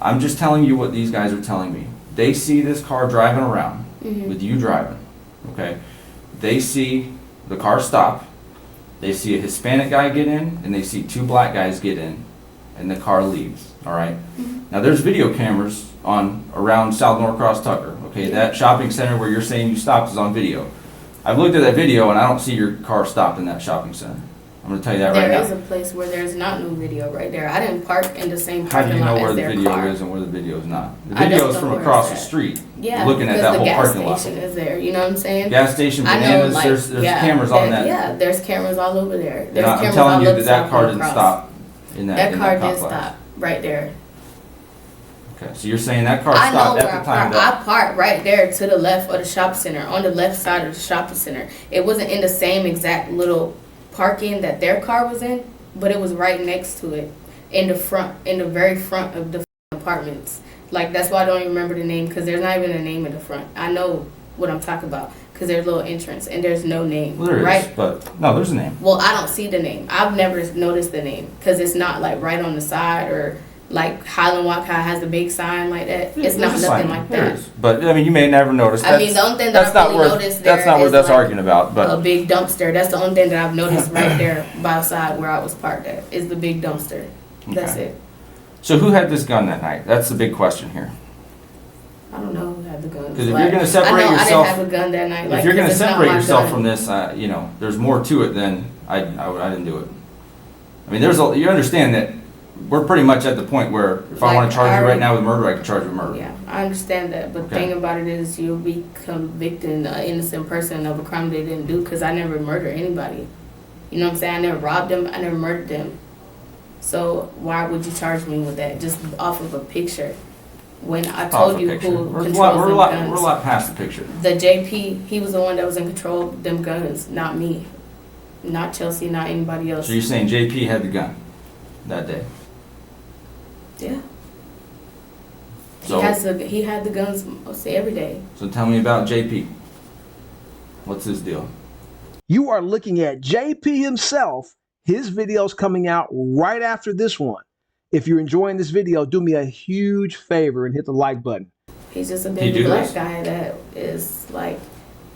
[SPEAKER 1] I'm just telling you what these guys are telling me. They see this car driving around
[SPEAKER 2] Mhm.
[SPEAKER 1] with you driving, okay? They see the car stop. They see a Hispanic guy get in, and they see two black guys get in, and the car leaves, all right?
[SPEAKER 2] Mhm.
[SPEAKER 1] Now, there's video cameras around South Norcross Tucker, okay? That shopping center where you're saying you stopped is on video. I've looked at that video, and I don't see your car stopped in that shopping center. I'm going to tell you that right
[SPEAKER 2] There
[SPEAKER 1] now.
[SPEAKER 2] is a place where there's not no video right there. I didn't park in the same
[SPEAKER 1] How do
[SPEAKER 2] parking
[SPEAKER 1] you know
[SPEAKER 2] lot
[SPEAKER 1] where
[SPEAKER 2] as
[SPEAKER 1] the
[SPEAKER 2] their
[SPEAKER 1] video
[SPEAKER 2] car.
[SPEAKER 1] is and where the video is not? The
[SPEAKER 2] I
[SPEAKER 1] video
[SPEAKER 2] just
[SPEAKER 1] is
[SPEAKER 2] don't
[SPEAKER 1] from
[SPEAKER 2] know where
[SPEAKER 1] across the
[SPEAKER 2] it's at.
[SPEAKER 1] street,
[SPEAKER 2] Yeah,
[SPEAKER 1] looking at
[SPEAKER 2] because
[SPEAKER 1] that
[SPEAKER 2] the
[SPEAKER 1] whole
[SPEAKER 2] gas
[SPEAKER 1] parking lot.
[SPEAKER 2] station is there. You know what I'm saying?
[SPEAKER 1] Gas station,
[SPEAKER 2] I know,
[SPEAKER 1] bananas,
[SPEAKER 2] like,
[SPEAKER 1] there's
[SPEAKER 2] yeah,
[SPEAKER 1] cameras on that.
[SPEAKER 2] Yeah, there's cameras all over there.
[SPEAKER 1] And
[SPEAKER 2] There's
[SPEAKER 1] I'm
[SPEAKER 2] cameras
[SPEAKER 1] telling
[SPEAKER 2] all
[SPEAKER 1] you
[SPEAKER 2] over
[SPEAKER 1] that that
[SPEAKER 2] South
[SPEAKER 1] car didn't
[SPEAKER 2] Norcross.
[SPEAKER 1] stop in that
[SPEAKER 2] That car did
[SPEAKER 1] complex.
[SPEAKER 2] stop right there.
[SPEAKER 1] Okay, so you're saying that car
[SPEAKER 2] I know
[SPEAKER 1] stopped
[SPEAKER 2] where
[SPEAKER 1] at
[SPEAKER 2] I
[SPEAKER 1] the time
[SPEAKER 2] parked.
[SPEAKER 1] that...
[SPEAKER 2] I parked right there to the left of the shopping center, on the left side of the shopping center. It wasn't in the same exact little parking that their car was in, but it was right next to it, in the very front of the apartments. Like, that's why I don't even remember the name, because there's not even a name in the front. I know what I'm talking about, because there's a little entrance, and there's no name,
[SPEAKER 1] Well, there is,
[SPEAKER 2] right?
[SPEAKER 1] but no, there's a name.
[SPEAKER 2] Well, I don't see the name. I've never noticed the name, because it's not, like, right on the side, or, like, Highland Walk High has a big sign like that. It's
[SPEAKER 1] There's
[SPEAKER 2] not
[SPEAKER 1] a
[SPEAKER 2] nothing
[SPEAKER 1] sign.
[SPEAKER 2] like
[SPEAKER 1] There
[SPEAKER 2] that.
[SPEAKER 1] is. But, I mean, you may never notice.
[SPEAKER 2] I mean, the only thing that
[SPEAKER 1] that's
[SPEAKER 2] I
[SPEAKER 1] not
[SPEAKER 2] really
[SPEAKER 1] where-
[SPEAKER 2] noticed there
[SPEAKER 1] That's not where
[SPEAKER 2] is,
[SPEAKER 1] that's
[SPEAKER 2] like,
[SPEAKER 1] arguing about,
[SPEAKER 2] A
[SPEAKER 1] but...
[SPEAKER 2] big dumpster. That's the only thing that I've noticed right there by the side where I was parked at, is the big dumpster. That's
[SPEAKER 1] Okay.
[SPEAKER 2] it.
[SPEAKER 1] So who had this gun that night? That's the big question here.
[SPEAKER 2] I don't know who had the gun.
[SPEAKER 1] 'Cause if you're gonna separate
[SPEAKER 2] I know
[SPEAKER 1] yourself-
[SPEAKER 2] I didn't have a gun that night.
[SPEAKER 1] If you're going to
[SPEAKER 2] 'cause it's not
[SPEAKER 1] separate
[SPEAKER 2] my
[SPEAKER 1] yourself
[SPEAKER 2] gun.
[SPEAKER 1] from this, there's more to it than I didn't do it. I mean, you understand that we're pretty much at the point where if I want
[SPEAKER 2] Like,
[SPEAKER 1] to charge you
[SPEAKER 2] I-
[SPEAKER 1] right now with murder, I can charge you with murder.
[SPEAKER 2] Yeah, I understand that, but the
[SPEAKER 1] Okay.
[SPEAKER 2] thing about it is you'll be convicting an innocent person of a crime they didn't do, because I never murdered anybody. You know what I'm saying? I never robbed them. I never murdered them. So why would you charge me with that just off of a picture? When I
[SPEAKER 1] Off
[SPEAKER 2] told
[SPEAKER 1] the
[SPEAKER 2] you
[SPEAKER 1] picture.
[SPEAKER 2] who
[SPEAKER 1] We're a
[SPEAKER 2] controls
[SPEAKER 1] lot-
[SPEAKER 2] them
[SPEAKER 1] we're a lot
[SPEAKER 2] guns.
[SPEAKER 1] past the picture.
[SPEAKER 2] The JP, he was the one that was in control of them guns, not me. Not Chelsea, not anybody else.
[SPEAKER 1] So you're saying JP had the gun that day?
[SPEAKER 2] Yeah.
[SPEAKER 1] So
[SPEAKER 2] he had the guns, I'll say, every day.
[SPEAKER 1] So tell me about JP. What's his deal?
[SPEAKER 3] You are looking at JP himself. His video's coming out right after this one. If you're enjoying this video, do me a huge favor and hit the like button.
[SPEAKER 2] He's just a baby black guy that is like,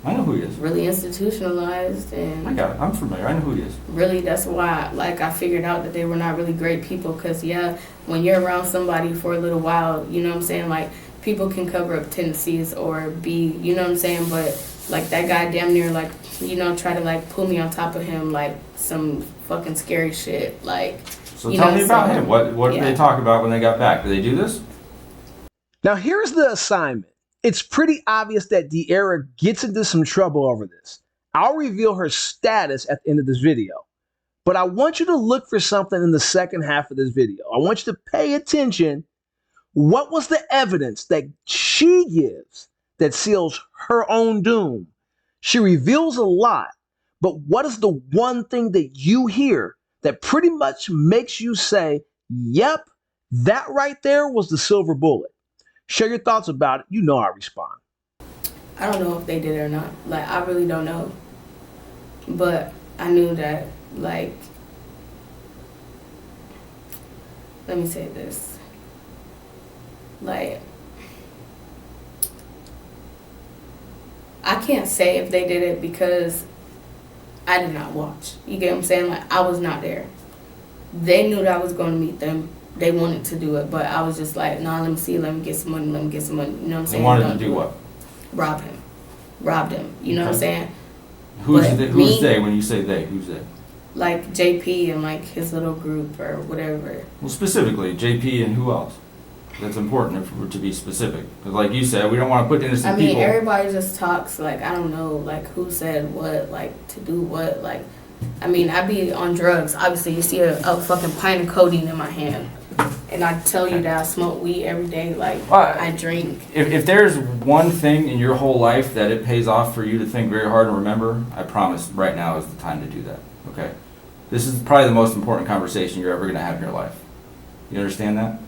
[SPEAKER 1] I know who he is.
[SPEAKER 2] Really institutionalized, and
[SPEAKER 1] I'm familiar. I know who he is.
[SPEAKER 2] Really, that's why, like, I figured out that they were not really great people. Cause yeah, when you're around somebody for a little while, you know what I'm saying, like, people can cover up tendencies or be, you know what I'm saying, but like that guy damn near like, you know, try to like pull me on top of him like some fucking scary shit. Like,
[SPEAKER 1] so tell me about him. What did they talk about when they got back? Did they do this?
[SPEAKER 3] Now here's the assignment. It's pretty obvious that Diara gets into some trouble over this. I'll reveal her status at the end of this video. But I want you to look for something in the second half of this video. I want you to pay attention. What was the evidence that she gives that seals her own doom? She reveals a lot, but what is the one thing that you hear that pretty much makes you say, yep, that right there was the silver bullet? Share your thoughts about it. You know I respond.
[SPEAKER 2] I don't know if they did it or not. Like, I really don't know. But I knew that, like, let me say this. Like, I can't say if they did it because I did not watch. You get what I'm saying? Like, I was not there. They knew that I was going to meet them. They wanted to do it, but I was just like, nah, let me see, let me get some money, You know what I'm saying?
[SPEAKER 1] They wanted to do what?
[SPEAKER 2] Rob him. Robbed him. You know what I'm saying?
[SPEAKER 1] Who's they when you say they? Who's they?
[SPEAKER 2] Like JP and like his little group or whatever.
[SPEAKER 1] Well, specifically, JP and who else? That's important if we're to be specific. Because like you said, we don't want to put innocent people.
[SPEAKER 2] Everybody just talks, like, I don't know, like, who said what, like, to do what, like, I be on drugs. Obviously, you see a fucking pint of codeine in my hand. And I tell you that I smoke weed every day, like, I drink.
[SPEAKER 1] If there's one thing in your whole life that it pays off for you to think very hard and remember, I promise right now is the time to do that, okay? This is probably the most important conversation you're ever going to have in your life. You understand that?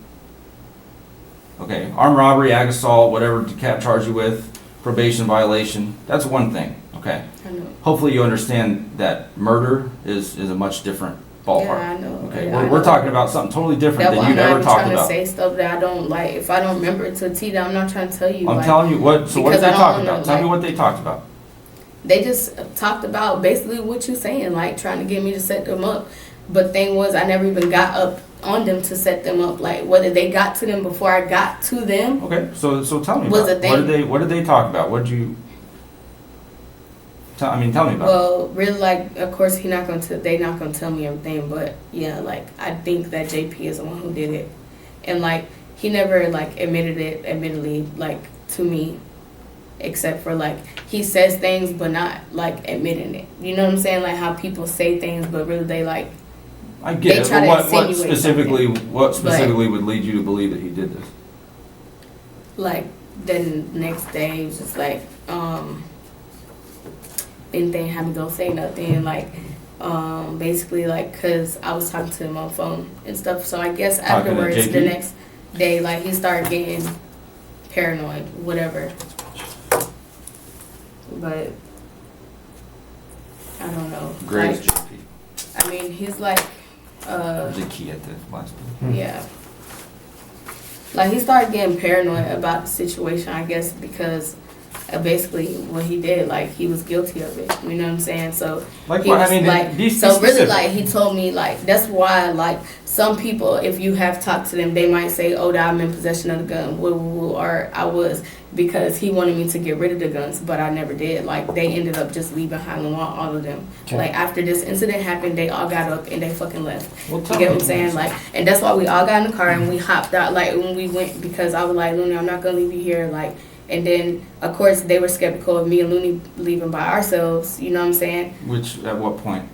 [SPEAKER 1] Okay, armed robbery, ag assault, whatever DeKalb charged you with, probation violation, that's one thing, okay?
[SPEAKER 2] I know.
[SPEAKER 1] Hopefully you understand that murder is a much different ballpark.
[SPEAKER 2] Yeah, I know.
[SPEAKER 1] Okay, we're talking about something totally different than you've ever talked about.
[SPEAKER 2] I'm trying to say stuff that I don't like. If I don't remember it to a T, I'm not trying to tell you.
[SPEAKER 1] I'm telling you what. So what did they talk about? Tell me what they talked about.
[SPEAKER 2] They just talked about basically what you're saying, like trying to get me to set them up. But thing was, I never even got up on them to set them up. Like whether they got to them before I got to them.
[SPEAKER 1] Okay, so tell me about it. What did they talk about? What did you? Tell me about it.
[SPEAKER 2] Well, really, like, of course, they not gonna tell me everything, but yeah, like, I think that JP is the one who did it, and like, he never like admittedly, like, to me, except for like, he says things but not like admitting it. You know what I'm saying? Like how people say things, but really they like.
[SPEAKER 1] I get it. But what specifically would lead you to believe that he did this?
[SPEAKER 2] Like then the next day, it was just like anything had me go say nothing, like basically like because I was talking to him on phone and stuff, so I guess afterwards the next day like he started getting paranoid, whatever, but I don't know.
[SPEAKER 1] Great,
[SPEAKER 2] like, JP. He's like
[SPEAKER 1] the key at the last one.
[SPEAKER 2] Yeah, like he started getting paranoid about the situation, I guess because basically what he did, like he was guilty of it, you know what I'm saying? So
[SPEAKER 1] like
[SPEAKER 2] he
[SPEAKER 1] what?
[SPEAKER 2] was,
[SPEAKER 1] so
[SPEAKER 2] really like he told me like that's why like some people, if you have talked to them, they might say, oh, that I'm in possession of the gun, or I was, because he wanted me to get rid of the guns, but I never did. Like they ended up just leaving Highland Walk, all of them. Okay. Like after this incident happened, they all got up and they fucking left. You get what I'm saying? Like, and that's why we all got in the car and we hopped out. Like when we went, because I was like, Looney, I'm not gonna leave you here. Like. And then, of course, they were skeptical of me and Looney leaving by ourselves. You know what I'm saying?
[SPEAKER 1] Which, at what point?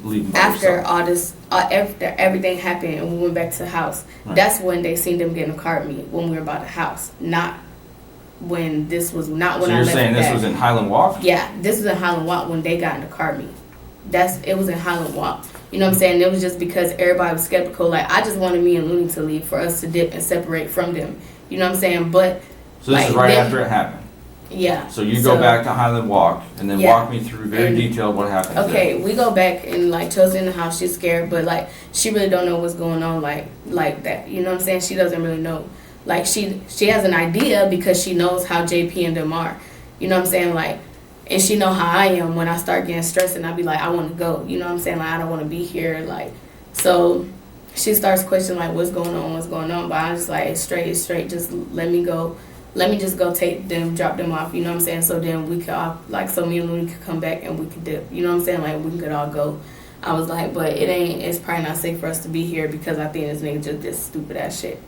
[SPEAKER 1] Leaving by
[SPEAKER 2] after
[SPEAKER 1] yourself?
[SPEAKER 2] all this, after everything happened and we went back to the house. Right. That's when they seen them get in a car with me, when we were by the house. Not when this was, not when
[SPEAKER 1] so
[SPEAKER 2] I left.
[SPEAKER 1] So you're saying this was in Highland Walk?
[SPEAKER 2] Yeah, this was in Highland Walk when they got in the car with me. It was in Highland Walk. You know what I'm saying? It was just because everybody was skeptical. Like, I just wanted me and Looney to leave for us to dip and separate from them. You know what I'm saying? But
[SPEAKER 1] So this is
[SPEAKER 2] like,
[SPEAKER 1] right
[SPEAKER 2] then-
[SPEAKER 1] after it happened.
[SPEAKER 2] yeah.
[SPEAKER 1] So you go back to Highland Walk and then
[SPEAKER 2] Yeah.
[SPEAKER 1] walk me through very
[SPEAKER 2] And-
[SPEAKER 1] detailed what happened.
[SPEAKER 2] Okay, we go back and like Chelsea's in the house. She's scared, but like she really don't know what's going on like that. You know what I'm saying? She doesn't really know. Like she has an idea because she knows how JP and them are. You know what I'm saying? Like, and she know how I am when I start getting stressed and I be like, I want to go. You know what I'm saying? Like I don't want to be here. Like, so she starts questioning like what's going on. But I'm just like it's straight. Just let me go. Let me just go take them, drop them off, you know what I'm saying? So then we could all, like, so me and Looney could come back and we could dip, you know what I'm saying? Like, we could all go. I was like, but it's probably not safe for us to be here because I think this nigga just did stupid ass shit.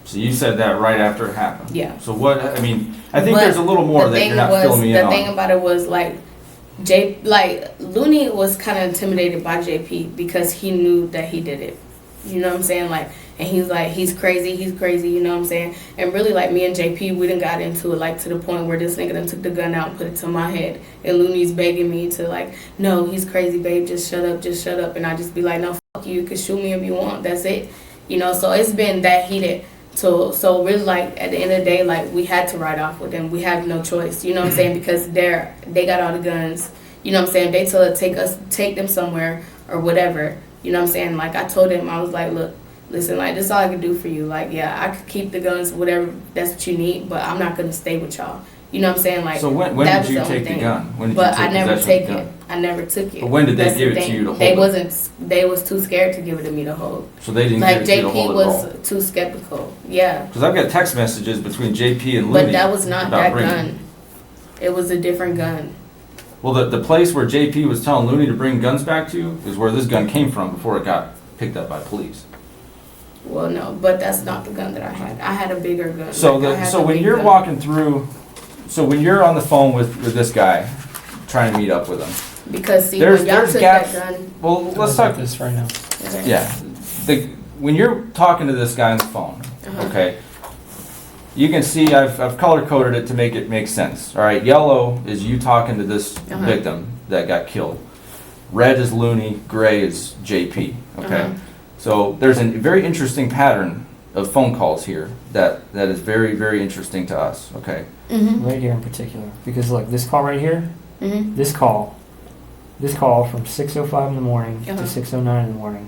[SPEAKER 1] So you said that right after it happened.
[SPEAKER 2] Yeah.
[SPEAKER 1] So what, I mean, I think
[SPEAKER 2] But
[SPEAKER 1] there's a little more
[SPEAKER 2] the
[SPEAKER 1] that
[SPEAKER 2] thing
[SPEAKER 1] you're not
[SPEAKER 2] was,
[SPEAKER 1] filling me in
[SPEAKER 2] the thing
[SPEAKER 1] on.
[SPEAKER 2] about it was, like, Looney was kind of intimidated by JP because he knew that he did it. You know what I'm saying? Like, and he's like, he's crazy, you know what I'm saying? And really, like, me and JP, we done got into it, like, to the point where this nigga done took the gun out and put it to my head. And Looney's begging me to, like, no, he's crazy, babe, just shut up. And I just be like, no, fuck you can shoot me if you want, that's it. You know, so it's been that heated. So really, like, at the end of the day, like, we had to ride off with them. We have no choice, you know what I'm saying? Because they got all the guns, you know what I'm saying? They told us, take them somewhere or whatever. You know what I'm saying? Like, I told him, I was like, look, listen, like, this is all I can do for you. Like, yeah, I could keep the guns, whatever, that's what you need, but I'm not going to stay with y'all. You know what I'm saying? Like,
[SPEAKER 1] So when
[SPEAKER 2] that
[SPEAKER 1] did
[SPEAKER 2] was
[SPEAKER 1] you
[SPEAKER 2] the only
[SPEAKER 1] take the
[SPEAKER 2] thing.
[SPEAKER 1] gun? When did
[SPEAKER 2] But
[SPEAKER 1] you take
[SPEAKER 2] I never
[SPEAKER 1] possession of
[SPEAKER 2] take
[SPEAKER 1] the
[SPEAKER 2] it.
[SPEAKER 1] gun?
[SPEAKER 2] I never took it.
[SPEAKER 1] But when did they
[SPEAKER 2] That's
[SPEAKER 1] give
[SPEAKER 2] the
[SPEAKER 1] it to
[SPEAKER 2] thing.
[SPEAKER 1] you to
[SPEAKER 2] They
[SPEAKER 1] hold it?
[SPEAKER 2] They was too scared to give it to me to hold.
[SPEAKER 1] So they didn't
[SPEAKER 2] Like,
[SPEAKER 1] give it to you to
[SPEAKER 2] JP
[SPEAKER 1] hold it at all?
[SPEAKER 2] was too skeptical. Yeah.
[SPEAKER 1] Because I've got text messages between JP and Looney.
[SPEAKER 2] But that was not
[SPEAKER 1] about
[SPEAKER 2] that
[SPEAKER 1] bringing-
[SPEAKER 2] gun. It was a different gun.
[SPEAKER 1] Well, the place where JP was telling Looney to bring guns back to you is where this gun came from before it got picked up by police.
[SPEAKER 2] Well, no, but that's not the gun that I had. I had a bigger gun.
[SPEAKER 1] So
[SPEAKER 2] Like, I had
[SPEAKER 1] so
[SPEAKER 2] a
[SPEAKER 1] when
[SPEAKER 2] big
[SPEAKER 1] you're
[SPEAKER 2] gun.
[SPEAKER 1] walking through, so when you're on the phone with this guy, trying to meet up with him,
[SPEAKER 2] Because see,
[SPEAKER 1] there's-
[SPEAKER 2] when y'all
[SPEAKER 1] there's
[SPEAKER 2] took
[SPEAKER 1] gaps-
[SPEAKER 2] that gun.
[SPEAKER 1] well, let's talk.
[SPEAKER 4] this right now.
[SPEAKER 1] Yeah, when you're talking to this guy on the phone,
[SPEAKER 2] Uh-huh.
[SPEAKER 1] okay, you can see I've color coded it to make it make sense. All right, yellow is you talking to this
[SPEAKER 2] Uh-huh.
[SPEAKER 1] victim that got killed. Red is Looney, gray is JP. Okay,
[SPEAKER 2] Uh-huh.
[SPEAKER 1] so there's a very interesting pattern of phone calls here that is very, very interesting to us. Okay,
[SPEAKER 2] Mhm.
[SPEAKER 4] Right here in particular. Because look, this call right here,
[SPEAKER 2] Mhm.
[SPEAKER 4] this call from 6:05 in the morning
[SPEAKER 2] Uh-huh.
[SPEAKER 4] to 6:09 in the morning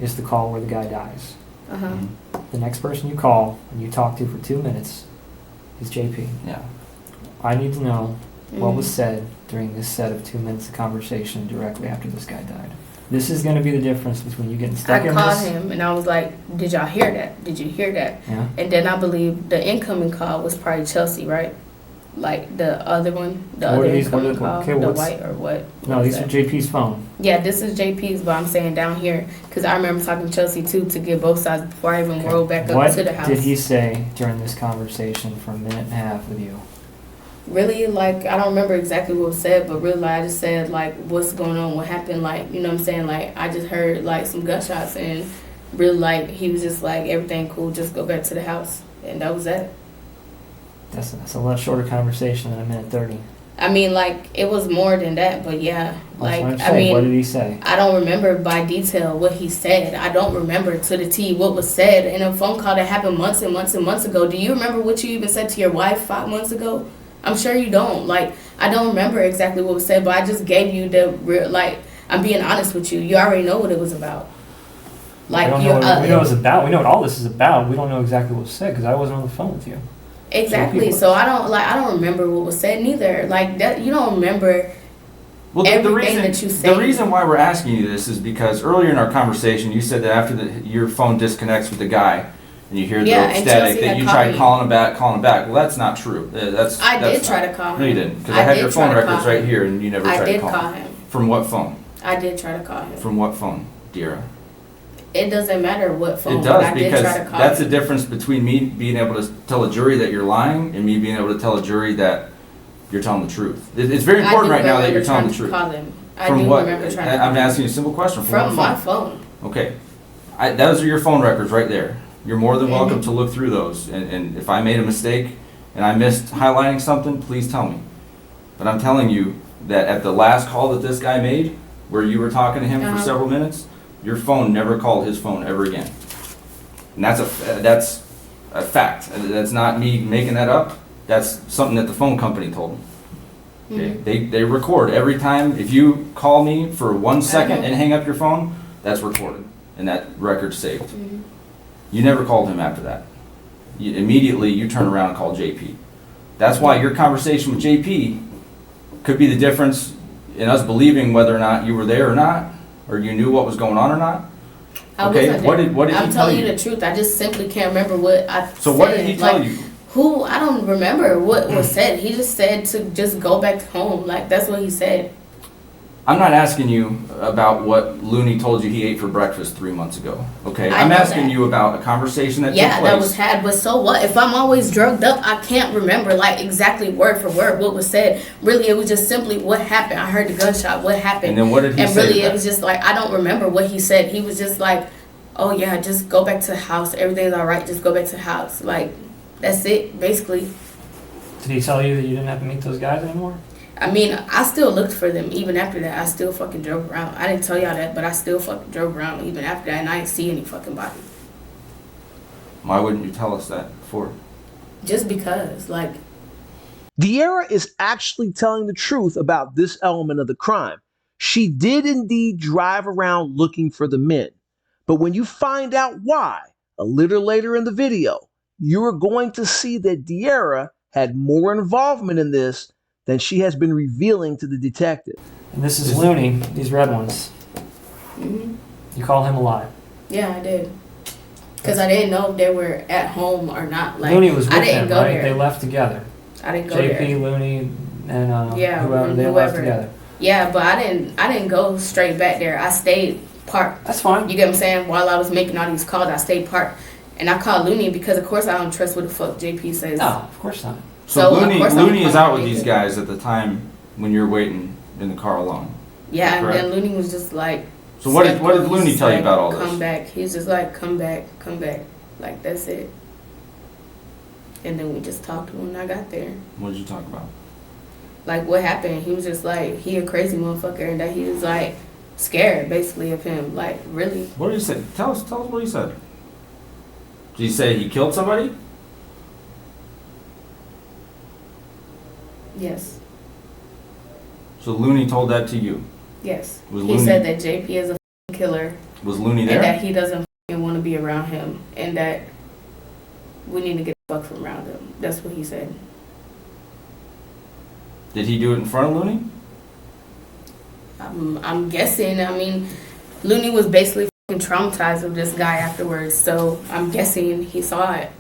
[SPEAKER 4] is the call where the guy dies.
[SPEAKER 2] Uh huh.
[SPEAKER 4] The next person you call and you talk to for 2 minutes is JP.
[SPEAKER 1] yeah.
[SPEAKER 4] I need to know what was
[SPEAKER 2] Mhm.
[SPEAKER 4] said during this set of 2 minutes of conversation directly after this guy died. This is going to be the difference between you getting
[SPEAKER 2] I
[SPEAKER 4] stuck in
[SPEAKER 2] called
[SPEAKER 4] this.
[SPEAKER 2] him and I was like, "Did y'all hear that? Did you hear that?"
[SPEAKER 4] Yeah.
[SPEAKER 2] And then I believe the incoming call was probably Chelsea, right? Like the other one, the
[SPEAKER 4] What
[SPEAKER 2] other
[SPEAKER 4] are these-
[SPEAKER 2] incoming
[SPEAKER 4] what are-
[SPEAKER 2] call,
[SPEAKER 4] okay,
[SPEAKER 2] the
[SPEAKER 4] what's-
[SPEAKER 2] white or what?
[SPEAKER 4] No,
[SPEAKER 2] What
[SPEAKER 4] these
[SPEAKER 2] is
[SPEAKER 4] are
[SPEAKER 2] that?
[SPEAKER 4] JP's phone.
[SPEAKER 2] Yeah, this is JP's, but I'm saying down here because I remember talking to Chelsea too to get both sides before I even
[SPEAKER 4] Okay.
[SPEAKER 2] rolled back up
[SPEAKER 4] What
[SPEAKER 2] to the house.
[SPEAKER 4] did he say during this conversation for a minute and a half with you?
[SPEAKER 2] Really, like, I don't remember exactly what was said, but really, like, I just said, like, what's going on, what happened, like, you know what I'm saying? Like, I just heard, like, some gunshots, and really, like, he was just like, everything cool, just go back to the house. And that was it.
[SPEAKER 4] That's a lot shorter conversation than a minute 30.
[SPEAKER 2] I mean, like, it was more than that, but yeah.
[SPEAKER 4] That's
[SPEAKER 2] Like,
[SPEAKER 4] what I'm
[SPEAKER 2] I
[SPEAKER 4] saying. What did
[SPEAKER 2] mean,
[SPEAKER 4] he say?
[SPEAKER 2] I don't remember by detail what he said. I don't remember to the T what was said in a phone call that happened months and months and months ago. Do you remember what you even said to your wife 5 months ago? I'm sure you don't. Like, I don't remember exactly what was said, but I just gave you the real, like, I'm being honest with you. You already know what it was about. Like,
[SPEAKER 4] we don't
[SPEAKER 2] you,
[SPEAKER 4] know what, we know what it's about. We know what all this is about. We don't know exactly what was said because I wasn't on the phone with you.
[SPEAKER 2] exactly.
[SPEAKER 4] JP
[SPEAKER 2] So I don't remember what was said neither. Like that, you don't remember.
[SPEAKER 1] Well,
[SPEAKER 2] Everything that you say.
[SPEAKER 1] the reason why we're asking you this is because earlier in our conversation you said that after your phone disconnects with the guy and you hear the
[SPEAKER 2] Yeah, and
[SPEAKER 1] static
[SPEAKER 2] Chelsea
[SPEAKER 1] that
[SPEAKER 2] had
[SPEAKER 1] you
[SPEAKER 2] called
[SPEAKER 1] tried
[SPEAKER 2] me.
[SPEAKER 1] calling him back. Well, that's not true. That's
[SPEAKER 2] I did
[SPEAKER 1] that's
[SPEAKER 2] try
[SPEAKER 1] not-
[SPEAKER 2] to call him.
[SPEAKER 1] No, you didn't, because I had
[SPEAKER 2] did
[SPEAKER 1] your
[SPEAKER 2] try
[SPEAKER 1] phone
[SPEAKER 2] to
[SPEAKER 1] records
[SPEAKER 2] call
[SPEAKER 1] right
[SPEAKER 2] him.
[SPEAKER 1] here, and you never
[SPEAKER 2] I
[SPEAKER 1] tried
[SPEAKER 2] did
[SPEAKER 1] to call
[SPEAKER 2] call
[SPEAKER 1] him.
[SPEAKER 2] him.
[SPEAKER 1] From what phone?
[SPEAKER 2] I did try to call him.
[SPEAKER 1] From what phone, Diara?
[SPEAKER 2] It doesn't matter what phone.
[SPEAKER 1] It
[SPEAKER 2] but
[SPEAKER 1] does,
[SPEAKER 2] I did
[SPEAKER 1] because
[SPEAKER 2] try to call
[SPEAKER 1] that's the
[SPEAKER 2] him.
[SPEAKER 1] difference between me being able to tell a jury that you're lying and me being able to tell a jury that you're telling the truth. It's very important right now that you're telling the truth.
[SPEAKER 2] Call him. I
[SPEAKER 1] From
[SPEAKER 2] do
[SPEAKER 1] what?
[SPEAKER 2] remember trying to call
[SPEAKER 1] I'm
[SPEAKER 2] him.
[SPEAKER 1] asking you a simple question.
[SPEAKER 2] From
[SPEAKER 1] what
[SPEAKER 2] my
[SPEAKER 1] phone?
[SPEAKER 2] phone.
[SPEAKER 1] Okay. Those are your phone records right there. You're more than welcome
[SPEAKER 2] Mhm.
[SPEAKER 1] to look through those. And if I made a mistake and I missed highlighting something, please tell me. But I'm telling you that at the last call that this guy made, where you were talking to him for
[SPEAKER 2] Uh-huh.
[SPEAKER 1] several minutes, your phone never called his phone ever again. And that's a fact. That's not me making that up. That's something that the phone company told them. Okay? They record every time. If you call me for 1 second and hang up your phone, that's recorded and that record's saved. You never called him after that. Immediately you turn around and call JP. That's why your conversation with JP could be the difference in us believing whether or not you were there or not, or you knew what was going on or not. Okay, what did he tell you?
[SPEAKER 2] I'm telling you the truth. I just simply can't remember what I said.
[SPEAKER 1] So what did he tell you?
[SPEAKER 2] Who? I don't remember what was said. He just said to just go back home. Like, that's what he said. I'm
[SPEAKER 1] not asking you about what Looney told you he ate for breakfast 3 months ago, okay? I'm asking you about a conversation that took place.
[SPEAKER 2] Yeah, that was had, but so what? If I'm always drugged up, I can't remember, like, exactly word for word what was said. Really, it was just simply what happened. I heard the gunshot, what happened.
[SPEAKER 1] And then what did he say?
[SPEAKER 2] And really, it was just like, I don't remember what he said. He was just like, oh yeah, just go back to the house. Everything's all right. Just go back to the house. Like, that's it, basically.
[SPEAKER 4] Did he tell you that you didn't have to meet those guys anymore?
[SPEAKER 2] I mean, I still looked for them even after that. I still fucking drove around. I didn't tell y'all that, but I still fucking drove around even after that, and I didn't see any fucking body.
[SPEAKER 1] Why wouldn't you tell us that before?
[SPEAKER 2] Just because, like...
[SPEAKER 3] Diara is actually telling the truth about this element of the crime. She did indeed drive around looking for the men. But when you find out why, a little later in the video, you are going to see that Diara had more involvement in this than she has been revealing to the detective.
[SPEAKER 4] And this is Looney, these red ones.
[SPEAKER 2] Mm-hmm.
[SPEAKER 4] You call him alive?
[SPEAKER 2] Yeah, I did. Because I didn't know if they were at home or not. Like,
[SPEAKER 4] Looney was with
[SPEAKER 2] I didn't
[SPEAKER 4] him,
[SPEAKER 2] go
[SPEAKER 4] right?
[SPEAKER 2] there.
[SPEAKER 4] They left together.
[SPEAKER 2] I didn't go there.
[SPEAKER 4] JP, Looney, and
[SPEAKER 2] yeah,
[SPEAKER 4] whoever, they left together.
[SPEAKER 2] Yeah, but I didn't go straight back there. I stayed parked.
[SPEAKER 4] That's fine.
[SPEAKER 2] You get what I'm saying? While I was making all these calls, I stayed parked. And I called Looney because, of course, I don't trust what the fuck JP says.
[SPEAKER 4] No, of course not.
[SPEAKER 1] So Looney is out with these guys at the time when you're waiting in the car alone.
[SPEAKER 2] Yeah,
[SPEAKER 1] correct?
[SPEAKER 2] And then Looney was just like...
[SPEAKER 1] So what did Looney tell you about all this?
[SPEAKER 2] Come back. He's just like, come back. Like, that's it. And then we just talked when I got there.
[SPEAKER 1] What did you talk about?
[SPEAKER 2] Like, what happened? He was just like, he a crazy motherfucker, and that he was like scared, basically, of him. Like, really.
[SPEAKER 1] What did he say? Tell us what he said. Did he say he killed somebody?
[SPEAKER 2] Yes.
[SPEAKER 1] So Looney told that to you?
[SPEAKER 2] Yes.
[SPEAKER 1] He
[SPEAKER 2] said that JP is a killer.
[SPEAKER 1] Was Looney there?
[SPEAKER 2] And that he doesn't want to be around him, and that we need to get the fuck from around him. That's what he said.
[SPEAKER 1] Did he do it in front of Looney?
[SPEAKER 2] I'm guessing. I mean, Looney was basically fucking traumatized with this guy afterwards, so I'm guessing he saw it.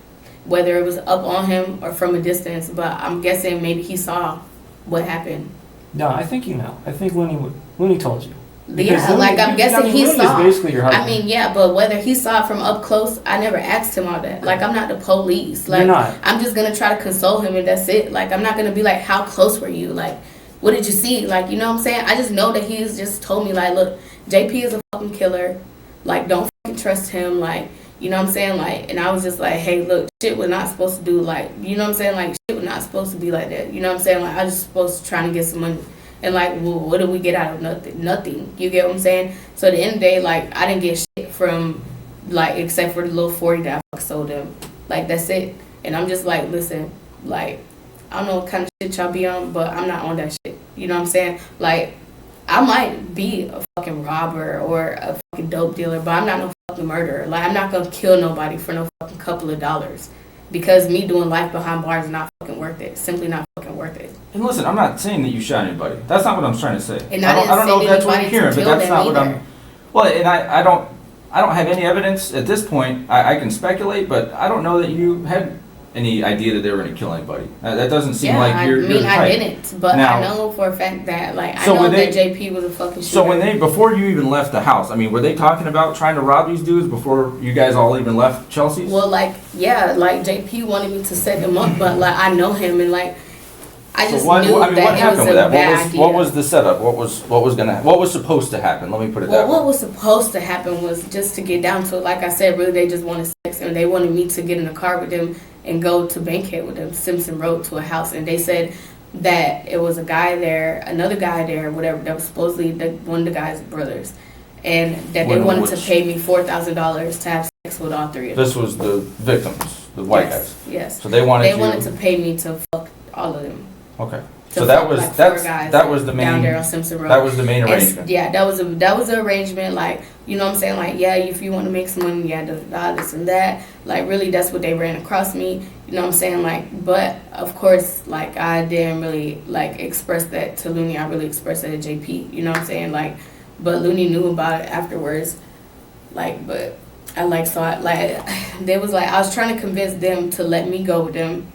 [SPEAKER 2] Whether it was up on him or from a distance, but I'm guessing maybe he saw what happened.
[SPEAKER 4] No, I think you know. I think Looney told you.
[SPEAKER 2] Yeah, Looney, like I'm guessing he saw.
[SPEAKER 4] Basically your husband.
[SPEAKER 2] I mean, yeah, but whether he saw it from up close, I never asked him all that. Like, I'm not the police. Like,
[SPEAKER 4] you're not.
[SPEAKER 2] I'm just gonna try to console him and that's it. Like, I'm not gonna be like, how close were you? Like, what did you see? Like, you know what I'm saying? I just know that he's just told me, like, look, JP is a fucking killer. Like, don't fucking trust him. Like, you know what I'm saying? Like, and I was just like, hey, look, shit was not supposed to do, like, you know what I'm saying? Like, shit was not supposed to be like that. You know what I'm saying? Like, I was just supposed to try to get some money. And, like, well, what did we get out of nothing? Nothing. You get what I'm saying? So, at the end of the day, like, I didn't get shit from, like, except for the little 40 that I sold them. Like, that's it. And I'm just like, listen, like, I don't know what kind of shit y'all be on, but I'm not on that shit. You know what I'm saying? Like, I might be a fucking robber or a fucking dope dealer, but I'm not no fucking murderer. Like, I'm not gonna kill nobody for no fucking couple of dollars. Because me doing life behind bars is not fucking worth it. Simply not fucking worth it.
[SPEAKER 1] And listen, I'm not saying that you shot anybody. That's not what I'm trying to say.
[SPEAKER 2] And
[SPEAKER 1] I don't know if that's what you're hearing, but that's not what
[SPEAKER 2] either.
[SPEAKER 1] I'm... Well, and I don't have any evidence at this point. I can speculate, but I don't know that you had any idea that they were going to kill anybody. That doesn't seem like you're the type.
[SPEAKER 2] I didn't, but now, I know for a fact that, like, I know that JP was a fucking shooter.
[SPEAKER 1] So before you even left the house, I mean, were they talking about trying to rob these dudes before you guys all even left Chelsea's?
[SPEAKER 2] Well, like, yeah, like, JP wanted me to set them up, but, like, I know him, and, like, I just knew that it was a bad idea.
[SPEAKER 1] What was the setup? What was supposed to happen? Let me put it that way.
[SPEAKER 2] Well, what was supposed to happen was just to get down to it. Like I said, really, they just wanted sex, and they wanted me to get in a car with them and go to Bankhead with them, Simpson Road, to a house. And they said that it was a guy there, another guy there, whatever, that was supposedly one of the guy's brothers. And that they wanted to pay me $4,000 to have sex with all three of them.
[SPEAKER 1] This was the victims? the white
[SPEAKER 2] yes,
[SPEAKER 1] guys.
[SPEAKER 2] Yes.
[SPEAKER 1] So they wanted
[SPEAKER 2] to pay me to fuck all of them.
[SPEAKER 1] Okay.
[SPEAKER 2] To
[SPEAKER 1] So that
[SPEAKER 2] fuck,
[SPEAKER 1] was
[SPEAKER 2] like,
[SPEAKER 1] that
[SPEAKER 2] 4 guys
[SPEAKER 1] was the
[SPEAKER 2] down
[SPEAKER 1] main
[SPEAKER 2] there on Simpson Road.
[SPEAKER 1] that was the main arrangement.
[SPEAKER 2] Yeah, that was the arrangement. Like, you know what I'm saying? Like, yeah, if you want to make some money, yeah, this and that. Like, really, that's what they ran across me. You know what I'm saying? Like, but of course, like, I didn't really like express that to Looney. I really expressed that to JP. You know what I'm saying? Like, but Looney knew about it afterwards. Like, but I like so I like they was like I was trying to convince them to let me go with them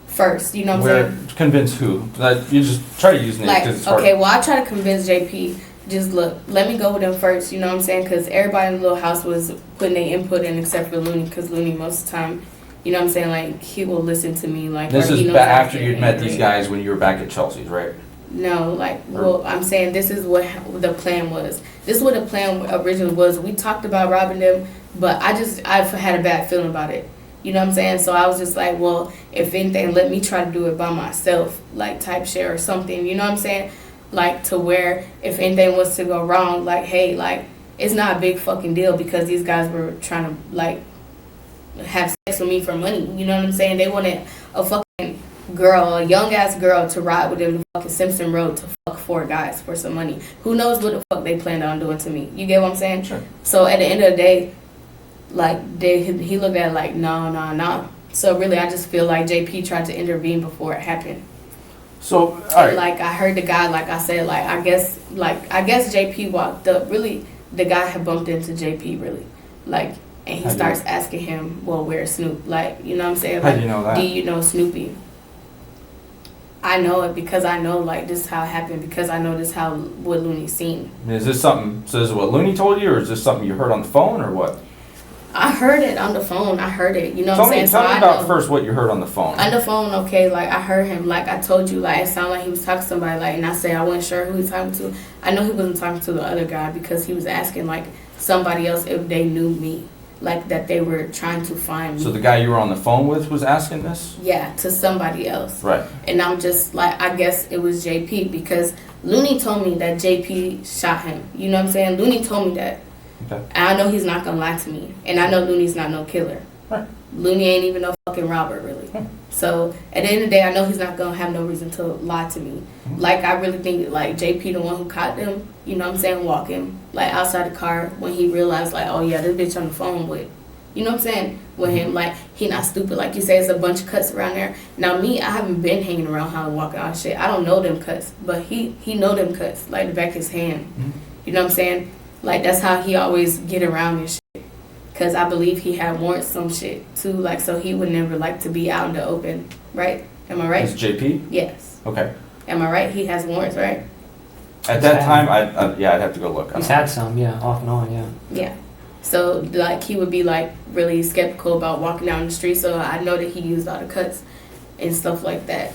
[SPEAKER 2] first. You know what I'm saying?
[SPEAKER 1] Convince who? You just try to use names
[SPEAKER 2] Like,
[SPEAKER 1] because it's
[SPEAKER 2] okay,
[SPEAKER 1] hard.
[SPEAKER 2] well, I try to convince JP, just look, let me go with them first, you know what I'm saying? Because everybody in the little house was putting their input in except for Looney, because Looney, most of the time, you know what I'm saying, like, he will listen to me. Like,
[SPEAKER 1] This
[SPEAKER 2] or he
[SPEAKER 1] is
[SPEAKER 2] knows
[SPEAKER 1] after
[SPEAKER 2] I
[SPEAKER 1] you'd
[SPEAKER 2] get
[SPEAKER 1] met
[SPEAKER 2] angry.
[SPEAKER 1] these guys when you were back at Chelsea's, right?
[SPEAKER 2] No, like, well, I'm saying this is what the plan was. This is what the plan originally was. We talked about robbing them, but I had a bad feeling about it. You know what I'm saying? So I was just like, well, if anything, let me try to do it by myself, like type share or something. You know what I'm saying? Like, to where if anything was to go wrong, like, hey, like, it's not a big fucking deal because these guys were trying to, like, have sex with me for money. You know what I'm saying? They wanted a fucking girl, a young ass girl, to ride with them to fucking Simpson Road to fuck 4 guys for some money. Who knows what the fuck they planned on doing to me? You get what I'm saying?
[SPEAKER 1] Sure.
[SPEAKER 2] So at the end of the day, like, he looked at it like, no. So really, I just feel like JP tried to intervene before it happened.
[SPEAKER 1] So, all
[SPEAKER 2] And,
[SPEAKER 1] right.
[SPEAKER 2] like, I heard the guy, like I said, like, I guess JP walked up. Really, the guy had bumped into JP, really. Like, and he
[SPEAKER 1] How do you
[SPEAKER 2] starts asking him, well, where's Snoop? Like, you know what I'm saying?
[SPEAKER 1] How
[SPEAKER 2] Like,
[SPEAKER 1] do you know that?
[SPEAKER 2] do you know Snoopy? I know it because I know, like, this is how it happened, because I know this how what Looney seen.
[SPEAKER 1] Is this something? So this is what Looney told you, or is this something you heard on the phone, or what?
[SPEAKER 2] I heard it on the phone. I heard it. You know what I'm saying?
[SPEAKER 1] Tell me
[SPEAKER 2] I
[SPEAKER 1] about
[SPEAKER 2] know.
[SPEAKER 1] first what you heard on the phone.
[SPEAKER 2] On the phone, okay, like, I heard him, like, I told you, like, it sounded like he was talking to somebody, like, and I said I wasn't sure who he was talking to. I know he wasn't talking to the other guy because he was asking, like, somebody else if they knew me, like, that they were trying to find me.
[SPEAKER 1] So the guy you were on the phone with was asking this?
[SPEAKER 2] Yeah, to somebody else.
[SPEAKER 1] Right.
[SPEAKER 2] And I'm just, like, I guess it was JP because Looney told me that JP shot him. You know what I'm saying? Looney told me that.
[SPEAKER 1] Okay.
[SPEAKER 2] And I know he's not gonna lie to me. And I know Looney's not no killer.
[SPEAKER 1] Right.
[SPEAKER 2] Looney ain't even no fucking robber, really. So at the end of the day, I know he's not gonna have no reason to lie to me. Like, I really think, like, JP the one who caught them, you know what I'm saying, walking, like, outside the car when he realized, like, oh yeah, this bitch on the phone with, you know what I'm saying, with him. Like, he not stupid. Like you say, it's a bunch of cuts around there. Now me, I haven't been hanging around Holland walking out shit. I don't know them cuts, but he know them cuts, like the back of his hand. You know what I'm saying? Like, that's how he always get around this shit. Because I believe he had warrants some shit, too. Like, so he would never like to be out in the open, right? Am I right?
[SPEAKER 1] Is JP?
[SPEAKER 2] Yes.
[SPEAKER 1] Okay.
[SPEAKER 2] Am I right? He has warrants, right?
[SPEAKER 1] At that time, I'd have to go look.
[SPEAKER 4] He's had some, yeah, off and on, yeah.
[SPEAKER 2] Yeah. So, like, he would be, like, really skeptical about walking down the street. So I know that he used all the cuts and stuff like that.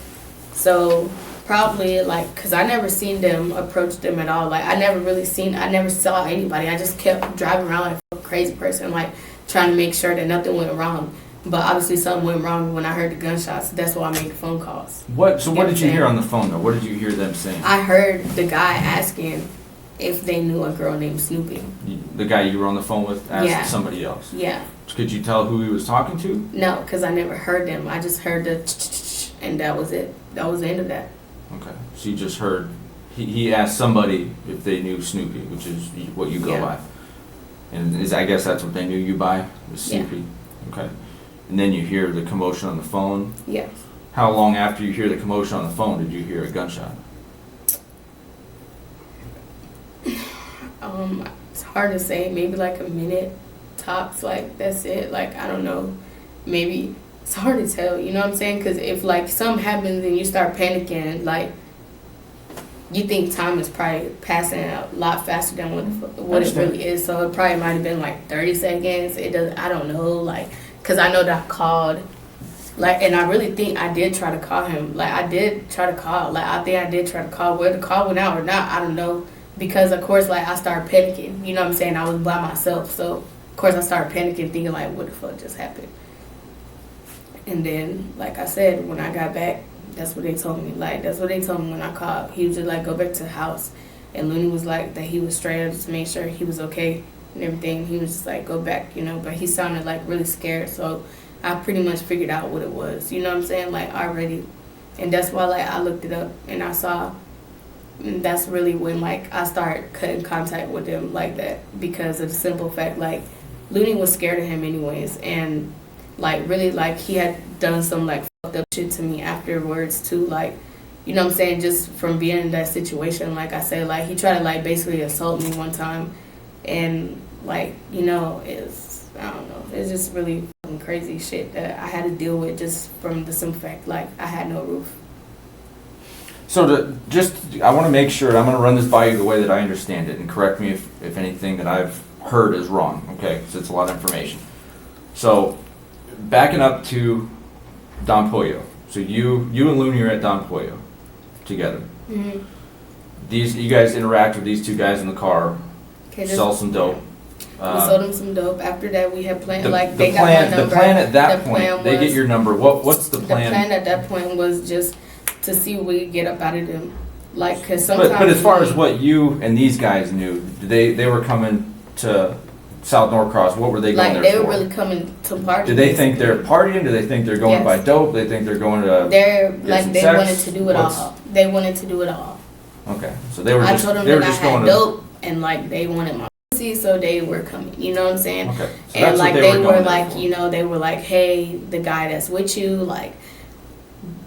[SPEAKER 2] So probably, like, because I never seen them approach them at all. Like, I never saw anybody. I just kept driving around like a crazy person, like, trying to make sure that nothing went wrong. But obviously something went wrong when I heard the gunshots. That's why I made the phone calls.
[SPEAKER 1] What did you hear on the phone, though? What did you hear them saying?
[SPEAKER 2] I heard the guy asking if they knew a girl named Snoopy.
[SPEAKER 1] The guy you were on the phone with asked
[SPEAKER 2] Yeah.
[SPEAKER 1] somebody else?
[SPEAKER 2] Yeah.
[SPEAKER 1] Could you tell who he was talking to?
[SPEAKER 2] No, because I never heard them. I just heard the and that was it. That was the end of that.
[SPEAKER 1] Okay. So you just heard, he asked somebody if they knew Snoopy, which is what you go
[SPEAKER 2] Yeah.
[SPEAKER 1] by. And I guess that's what they knew you by, was
[SPEAKER 2] Yeah.
[SPEAKER 1] Snoopy? Okay. And then you hear the commotion on the phone.
[SPEAKER 2] Yes.
[SPEAKER 1] How long after you hear the commotion on the phone did you hear a gunshot?
[SPEAKER 2] It's hard to say. Maybe like a minute tops. Like, that's it. Like, I don't know. Maybe it's hard to tell. You know what I'm saying? Because if, like, something happens and you start panicking, like, you think time is probably passing a lot faster than what it really is. So it probably might have been like 30 seconds. It doesn't. I don't know. Like, because I know that I called. Like, and I really think I did try to call him. Like, I did try to call. Like, I think I did try to call. Whether the call went out or not, I don't know. Because, of course, like, I started panicking. You know what I'm saying? I was by myself. So, of course, I started panicking, thinking, like, what the fuck just happened? And then, like I said, when I got back, that's what they told me. Like, that's what they told me when I called. He was just like, go back to the house. And Looney was like, that he was straight up just to make sure he was okay and everything. He was just like, go back, you know. But he sounded, like, really scared. So I pretty much figured out what it was. You know what I'm saying? Like already, and that's why like I looked it up and I saw. And that's really when like I started cutting contact with him like that because of the simple fact like Looney was scared of him anyways, and like really like he had done some like fucked up shit to me afterwards too, like you know what I'm saying, just from being in that situation. Like I said, like he tried to like basically assault me one time, and like you know it's I don't know, it's just really fucking crazy shit that I had to deal with just from the simple fact like I had no roof.
[SPEAKER 1] So I want to make sure, I'm going to run this by you the way that I understand it, and correct me if anything that I've heard is wrong, okay, because it's a lot of information. So, backing up to Don Pollo. So you and Looney are at Don Pollo together.
[SPEAKER 2] Mm-hmm.
[SPEAKER 1] You guys interact with these two guys in the car, sell some dope.
[SPEAKER 2] We sold them some dope. After that, we had planned, like,
[SPEAKER 1] they got my number. The plan at that point, they get your number. What's the plan?
[SPEAKER 2] The plan at that point was just to see what we could get up out of them. Like, because sometimes...
[SPEAKER 1] But as far as what you and these guys knew, they were coming to South Norcross. What were they going there for?
[SPEAKER 2] Like, they were really coming to party.
[SPEAKER 1] Do they think they're partying? Do they think they're going to buy dope? They think they're going to
[SPEAKER 2] they wanted to do it all. They wanted to do it all.
[SPEAKER 1] Okay. So they were
[SPEAKER 2] I
[SPEAKER 1] just
[SPEAKER 2] told them
[SPEAKER 1] they were
[SPEAKER 2] that
[SPEAKER 1] just
[SPEAKER 2] I had
[SPEAKER 1] going
[SPEAKER 2] dope, and, like, they wanted my pussy, so they were coming. You know what I'm saying?
[SPEAKER 1] Okay. So
[SPEAKER 2] and,
[SPEAKER 1] that's
[SPEAKER 2] like,
[SPEAKER 1] what
[SPEAKER 2] they were
[SPEAKER 1] going
[SPEAKER 2] like,
[SPEAKER 1] for.
[SPEAKER 2] you know, they were like, hey, the guy that's with you, like,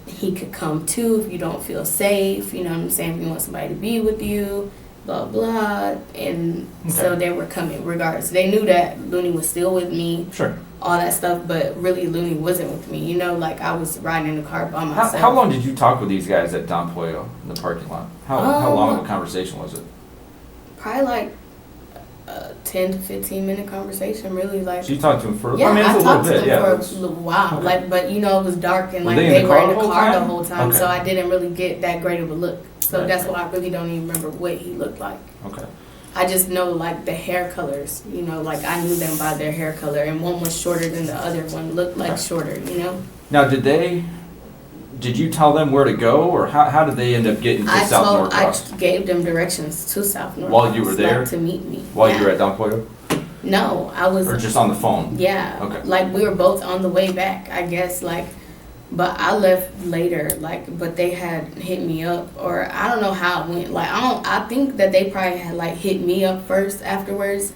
[SPEAKER 2] he could come too if you don't feel safe, you know what I'm saying, if you want somebody to be with you, blah, blah. And so they were coming regardless. They knew that Looney was still with me,
[SPEAKER 1] Sure,
[SPEAKER 2] all that stuff, but really Looney wasn't with me, you know, like I was riding in the car by myself.
[SPEAKER 1] How long did you talk with these guys at Don Pollo in the parking lot? How long of a conversation was it?
[SPEAKER 2] Probably like a 10 to 15 minute conversation, really. Like,
[SPEAKER 1] so you talked to him for
[SPEAKER 2] I
[SPEAKER 1] a
[SPEAKER 2] talked
[SPEAKER 1] little
[SPEAKER 2] to
[SPEAKER 1] bit,
[SPEAKER 2] them for a little while.
[SPEAKER 1] Okay.
[SPEAKER 2] Like, but you know, it was dark and
[SPEAKER 1] Were
[SPEAKER 2] like
[SPEAKER 1] they
[SPEAKER 2] they were in the
[SPEAKER 1] whole
[SPEAKER 2] car
[SPEAKER 1] time?
[SPEAKER 2] the whole time,
[SPEAKER 1] Okay.
[SPEAKER 2] so I didn't really get that great of a look. So
[SPEAKER 1] Right.
[SPEAKER 2] that's why I really don't even remember what he looked like.
[SPEAKER 1] Okay.
[SPEAKER 2] I just know like the hair colors, you know, like I knew them by their hair color, and one was shorter than the other one, looked like
[SPEAKER 1] Okay.
[SPEAKER 2] shorter, you know.
[SPEAKER 1] Now, did you tell them where to go, or how did they end up getting to South Norcross?
[SPEAKER 2] I gave them directions to South Norcross.
[SPEAKER 1] While you were there?
[SPEAKER 2] Like, to meet me.
[SPEAKER 1] While you were at Don Pollo?
[SPEAKER 2] No, I was.
[SPEAKER 1] Or just on the phone?
[SPEAKER 2] Yeah.
[SPEAKER 1] Okay.
[SPEAKER 2] Like we were both on the way back, I guess. Like, but I left later. Like, but they had hit me up, or I don't know how it went. Like, I think that they probably had like hit me up first afterwards,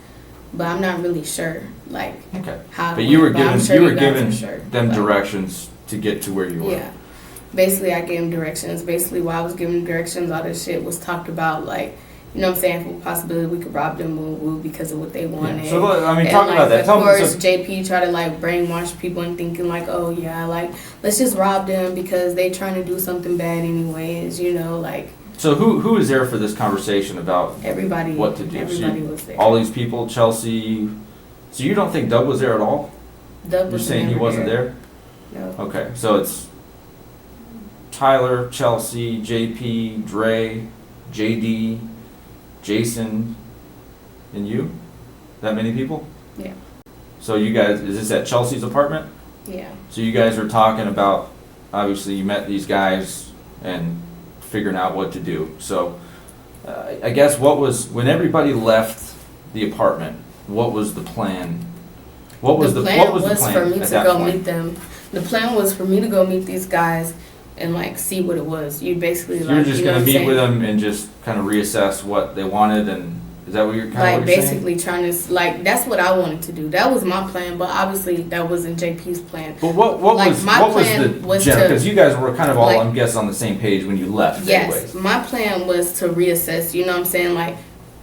[SPEAKER 2] but I'm not really sure. Like,
[SPEAKER 1] Okay.
[SPEAKER 2] how.
[SPEAKER 1] But you were giving
[SPEAKER 2] sure,
[SPEAKER 1] them
[SPEAKER 2] but,
[SPEAKER 1] directions to get to where you were.
[SPEAKER 2] Yeah. Basically, I gave them directions. Basically, while I was giving directions, all this shit was talked about. Like, you know what I'm saying, for possibility we could rob them because of what they wanted.
[SPEAKER 1] Yeah. So I mean,
[SPEAKER 2] and
[SPEAKER 1] talk
[SPEAKER 2] like,
[SPEAKER 1] about that.
[SPEAKER 2] Of
[SPEAKER 1] Tell me.
[SPEAKER 2] course,
[SPEAKER 1] So,
[SPEAKER 2] JP tried to like brainwash people and thinking like, oh yeah, like let's just rob them because they trying to do something bad anyways. You know, like.
[SPEAKER 1] so who was there for this conversation about
[SPEAKER 2] Everybody.
[SPEAKER 1] what to do?
[SPEAKER 2] Everybody was there.
[SPEAKER 1] All these people, Chelsea. So you don't think Doug was there at all?
[SPEAKER 2] Doug
[SPEAKER 1] You're
[SPEAKER 2] was
[SPEAKER 1] saying he
[SPEAKER 2] never
[SPEAKER 1] wasn't there?
[SPEAKER 2] No.
[SPEAKER 1] Okay, so it's Tyler, Chelsea, JP, Dre, JD, Jason, and you? That many people?
[SPEAKER 2] Yeah.
[SPEAKER 1] So you guys, is this at Chelsea's apartment?
[SPEAKER 2] Yeah.
[SPEAKER 1] So you guys are talking about, obviously you met these guys and figuring out what to do. So I guess when everybody left the apartment, what was the plan? What was the plan
[SPEAKER 2] for me
[SPEAKER 1] at
[SPEAKER 2] to
[SPEAKER 1] that
[SPEAKER 2] go
[SPEAKER 1] point?
[SPEAKER 2] meet them. The plan was for me to go meet these guys and like see what it was. You basically
[SPEAKER 1] So
[SPEAKER 2] like
[SPEAKER 1] you're just
[SPEAKER 2] you know
[SPEAKER 1] gonna
[SPEAKER 2] what I'm
[SPEAKER 1] meet
[SPEAKER 2] saying?
[SPEAKER 1] with them and just kind of reassess what they wanted, and is that what you're kind of
[SPEAKER 2] Like basically trying to like that's what I wanted to do. That was my plan, but obviously that wasn't JP's plan.
[SPEAKER 1] But what
[SPEAKER 2] like,
[SPEAKER 1] was
[SPEAKER 2] my
[SPEAKER 1] what was
[SPEAKER 2] plan
[SPEAKER 1] the
[SPEAKER 2] was
[SPEAKER 1] general?
[SPEAKER 2] to-
[SPEAKER 1] Because you guys were kind of all,
[SPEAKER 2] like-
[SPEAKER 1] I'm guessing, on the same page when you left.
[SPEAKER 2] Yes,
[SPEAKER 1] Anyways.
[SPEAKER 2] my plan was to reassess. You know what I'm saying? Like,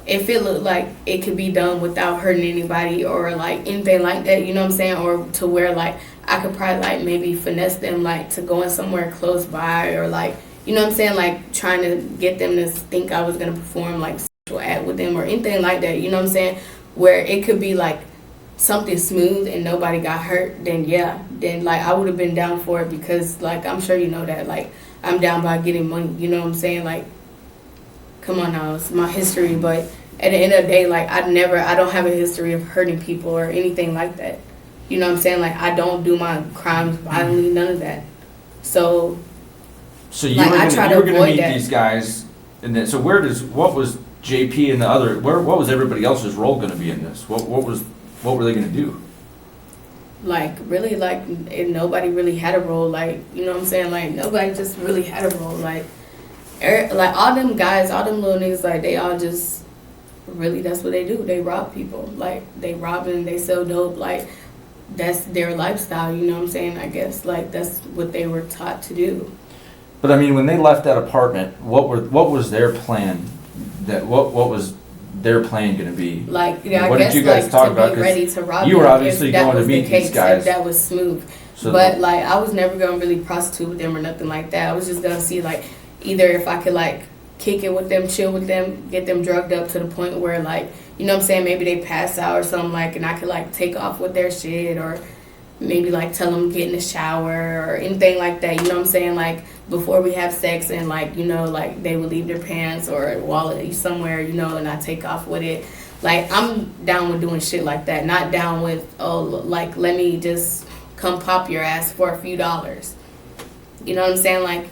[SPEAKER 2] if it looked like it could be done without hurting anybody or like anything like that, you know what I'm saying? Or to where like I could probably like maybe finesse them like to going somewhere close by or like, you know what I'm saying? Like trying to get them to think I was gonna perform like sexual act with them or anything like that. You know what I'm saying? Where it could be like something smooth and nobody got hurt. Then like I would have been down for it because like I'm sure you know that like I'm down by getting money. You know what I'm saying? Like, come on now, it's my history, but at the end of the day, like I don't have a history of hurting people or anything like that. You know what I'm saying? Like I don't do my crimes violently, none of that. So
[SPEAKER 1] you
[SPEAKER 2] like, I try to
[SPEAKER 1] were gonna
[SPEAKER 2] avoid
[SPEAKER 1] meet
[SPEAKER 2] that.
[SPEAKER 1] these guys, and then so what was JP and the other? What was everybody else's role going to be in this? What were they going to do?
[SPEAKER 2] like really like and nobody really had a role, like, you know what I'm saying, like nobody just really had a role, like like all them guys, all them little niggas, like they all just really, that's what they do, they rob people, like they rob and they sell dope, like that's their lifestyle, you know what I'm saying, I guess, like that's what they were taught to do.
[SPEAKER 1] But I mean, when they left that apartment, what was their plan? What was their plan going to be?
[SPEAKER 2] Like, yeah,
[SPEAKER 1] What
[SPEAKER 2] I
[SPEAKER 1] did
[SPEAKER 2] guess
[SPEAKER 1] you guys
[SPEAKER 2] like
[SPEAKER 1] talk
[SPEAKER 2] to
[SPEAKER 1] about?
[SPEAKER 2] be
[SPEAKER 1] 'Cause
[SPEAKER 2] ready to rob
[SPEAKER 1] you were
[SPEAKER 2] them,
[SPEAKER 1] obviously
[SPEAKER 2] if that
[SPEAKER 1] going to
[SPEAKER 2] was the
[SPEAKER 1] meet these
[SPEAKER 2] case,
[SPEAKER 1] guys.
[SPEAKER 2] if that was smooth.
[SPEAKER 1] So
[SPEAKER 2] But like I was never gonna really prostitute with them or nothing like that. I was just gonna see like either if I could like kick it with them, chill with them, get them drugged up to the point where like, you know what I'm saying, maybe they pass out or something, like, and I could like take off with their shit, or maybe like tell them get in the shower or anything like that, you know what I'm saying, like before we have sex, and like, you know, like they would leave their pants or wallet somewhere, you know, and I take off with it. Like I'm down with doing shit like that, not down with, oh, like let me just come pop your ass for a few dollars. You know what I'm saying? Like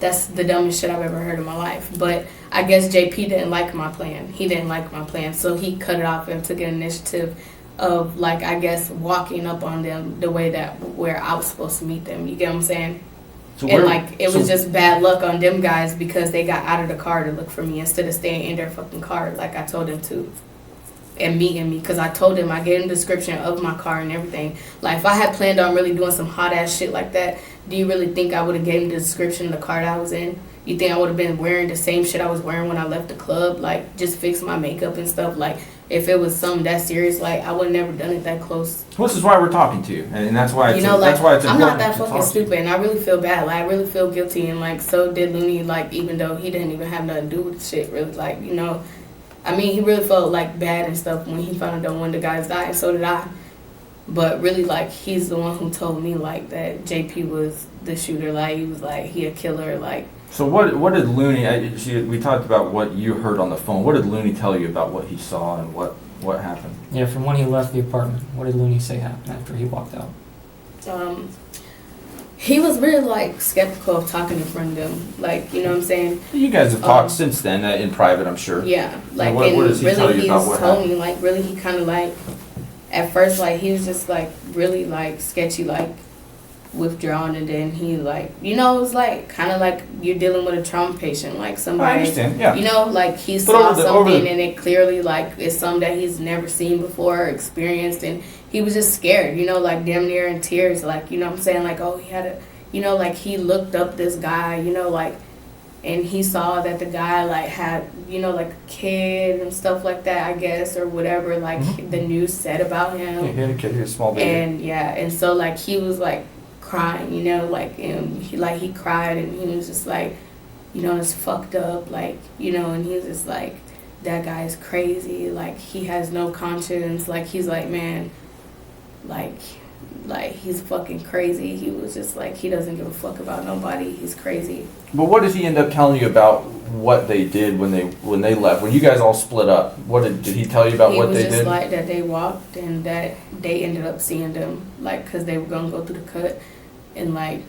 [SPEAKER 2] that's the dumbest shit I've ever heard in my life. But I guess JP didn't like my plan. He didn't like my plan, so he cut it off and took an initiative of like, I guess, walking up on them the way that where I was supposed to meet them. You get what I'm saying?
[SPEAKER 1] So
[SPEAKER 2] and like it was just bad luck on them guys because they got out of the car to look for me instead of staying in their fucking car like I told them to. And meeting me, because I told him, I gave him a description of my car and everything. Like if I had planned on really doing some hot ass shit like that, do you really think I would have gave him the description of the car that I was in? You think I would have been wearing the same shit I was wearing when I left the club, like just fix my makeup and stuff? Like if it was something that serious, like I would have never done it that close.
[SPEAKER 1] Well, this is why we're talking to you, and that's why it's,
[SPEAKER 2] you know, like,
[SPEAKER 1] that's why it's
[SPEAKER 2] I'm
[SPEAKER 1] important.
[SPEAKER 2] not that fucking stupid, and I really feel bad. Like I really feel guilty, and like so did Looney. Like even though he didn't even have nothing to do with the shit, really. Like, you know, I mean, he really felt like bad and stuff when he found out one of the guys died, and so did I. But really, like, he's the one who told me like that JP was the shooter. Like he was like he a killer. Like.
[SPEAKER 1] So what did Looney? We talked about what you heard on the phone. What did Looney tell you about what he saw and what happened?
[SPEAKER 4] Yeah, from when he left the apartment, what did Looney say happened after he walked out?
[SPEAKER 2] He was really like skeptical of talking in front of them. Like, you know what I'm saying?
[SPEAKER 1] You guys have talked since then in private, I'm sure.
[SPEAKER 2] Yeah, like,
[SPEAKER 1] and what does he
[SPEAKER 2] really
[SPEAKER 1] tell you about what
[SPEAKER 2] told
[SPEAKER 1] happened?
[SPEAKER 2] me like really he kind of like at first like he was just like really like sketchy, like withdrawn, and then he like, you know, it was like kind of like you're dealing with a trauma patient, like somebody.
[SPEAKER 1] I understand. Yeah.
[SPEAKER 2] You know, like he
[SPEAKER 1] But
[SPEAKER 2] saw something and it clearly like it's something that he's never seen before or experienced, and he was just scared. You know, like damn near in tears. Like, you know what I'm saying? Like, oh, he had a, you know, like he looked up this guy. You know, like. And he saw that the guy like had, you know, like a kid and stuff like that, I guess, or whatever. Like the news said about him.
[SPEAKER 1] Yeah, he had a kid. He was a small baby.
[SPEAKER 2] And yeah, and so like he was like crying, you know, like, and he cried, and he was just like, you know, it's fucked up, like, you know, and he was just like, that guy's crazy, like he has no conscience, like he's like, man, like he's fucking crazy. He was just like, he doesn't give a fuck about nobody. He's crazy.
[SPEAKER 1] But what did he end up telling you about what they did when they left? When you guys all split up, what did he tell you about what they did?
[SPEAKER 2] He was just like that they walked and that they ended up seeing them, like, because they were going to go through the cut, and like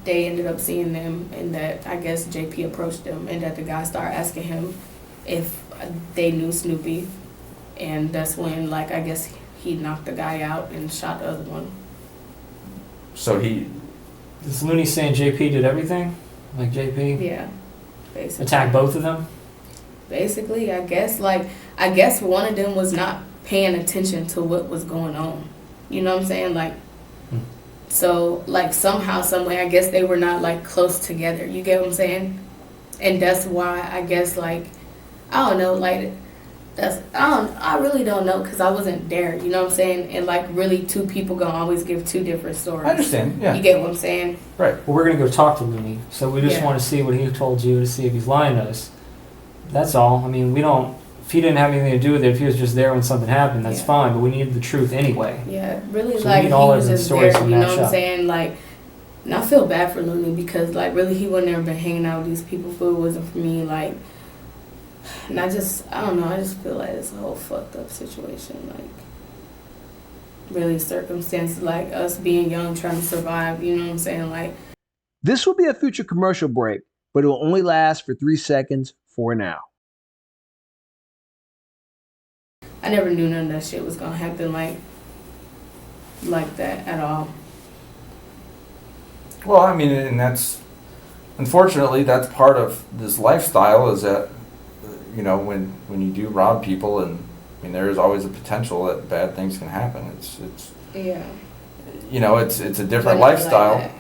[SPEAKER 2] they ended up seeing them, and that I guess JP approached them, and that the guy started asking him if they knew Snoopy, and that's when like I guess he knocked the guy out and shot the other one.
[SPEAKER 1] So he...
[SPEAKER 4] Is Looney saying JP did everything? Like JP?
[SPEAKER 2] Yeah, basically.
[SPEAKER 4] Attacked both of them?
[SPEAKER 2] Basically, I guess one of them was not paying attention to what was going on. You know what I'm saying? Like, so like somehow, some way, I guess they were not like close together. You get what I'm saying? And that's why I guess like, I don't know, like I really don't know, because I wasn't there, you know what I'm saying? And like really two people gonna always give two different stories.
[SPEAKER 1] I understand, yeah.
[SPEAKER 2] You get what I'm saying?
[SPEAKER 1] Right.
[SPEAKER 4] Well, we're going to go talk to Looney, so we just
[SPEAKER 2] Yeah.
[SPEAKER 4] want to see what he told you to see if he's lying to us. That's all. I mean, we don't, if he didn't have anything to do with it, if he was just there when something happened, that's
[SPEAKER 2] Yeah.
[SPEAKER 4] fine, but we need the truth anyway.
[SPEAKER 2] Yeah, really,
[SPEAKER 4] So we
[SPEAKER 2] like
[SPEAKER 4] need
[SPEAKER 2] he
[SPEAKER 4] all
[SPEAKER 2] was
[SPEAKER 4] of the
[SPEAKER 2] just
[SPEAKER 4] stories
[SPEAKER 2] there,
[SPEAKER 4] to
[SPEAKER 2] you know
[SPEAKER 4] match
[SPEAKER 2] what I'm
[SPEAKER 4] up.
[SPEAKER 2] saying? Like, and I feel bad for Looney, because like really he wouldn't have been hanging out with these people if it wasn't for me, like. And I don't know, I just feel like it's a whole fucked up situation, like, really circumstances, like us being young, trying to survive, you know what I'm saying, like.
[SPEAKER 3] This will be a future commercial break, but it will only last for 3 seconds for now.
[SPEAKER 2] I never knew none of that shit was gonna happen, like, like that at all.
[SPEAKER 1] Well, I mean, and that's, unfortunately, that's part of this lifestyle is that, when you do rob people, and I mean, there is always a potential that bad things can happen. It's
[SPEAKER 2] Yeah.
[SPEAKER 1] it's a different
[SPEAKER 2] But not
[SPEAKER 1] lifestyle.
[SPEAKER 2] like that.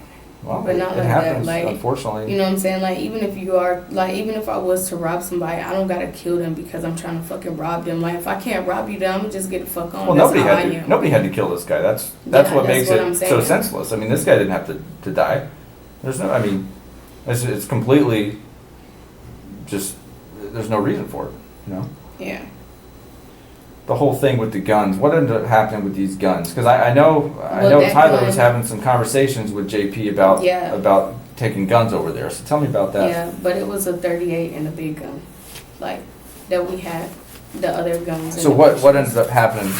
[SPEAKER 1] Well,
[SPEAKER 2] But not
[SPEAKER 1] it
[SPEAKER 2] like
[SPEAKER 1] happens,
[SPEAKER 2] that. Like,
[SPEAKER 1] unfortunately.
[SPEAKER 2] you know what I'm saying? Like, even if I was to rob somebody, I don't gotta kill them because I'm trying to fucking rob them. Like, if I can't rob you, then I'm gonna just get the fuck on.
[SPEAKER 1] Well,
[SPEAKER 2] That's
[SPEAKER 1] nobody
[SPEAKER 2] how
[SPEAKER 1] had
[SPEAKER 2] I
[SPEAKER 1] to.
[SPEAKER 2] am.
[SPEAKER 1] Nobody had to kill this guy. That's
[SPEAKER 2] Yeah,
[SPEAKER 1] what makes
[SPEAKER 2] that's what I'm
[SPEAKER 1] it so
[SPEAKER 2] saying.
[SPEAKER 1] senseless. I mean, this guy didn't have to die. There's no. I mean, it's completely just. There's no reason for it.
[SPEAKER 2] Yeah.
[SPEAKER 1] The whole thing with the guns. What ended up happening with these guns? Because I know
[SPEAKER 2] that
[SPEAKER 1] Tyler
[SPEAKER 2] gun-
[SPEAKER 1] was having some conversations with JP about
[SPEAKER 2] Yeah.
[SPEAKER 1] about taking guns over there. So tell me about that.
[SPEAKER 2] Yeah, but it was a 38 and a big gun, like that we had. The other guns. in
[SPEAKER 1] So
[SPEAKER 2] the
[SPEAKER 1] what
[SPEAKER 2] pictures.
[SPEAKER 1] ended up happening?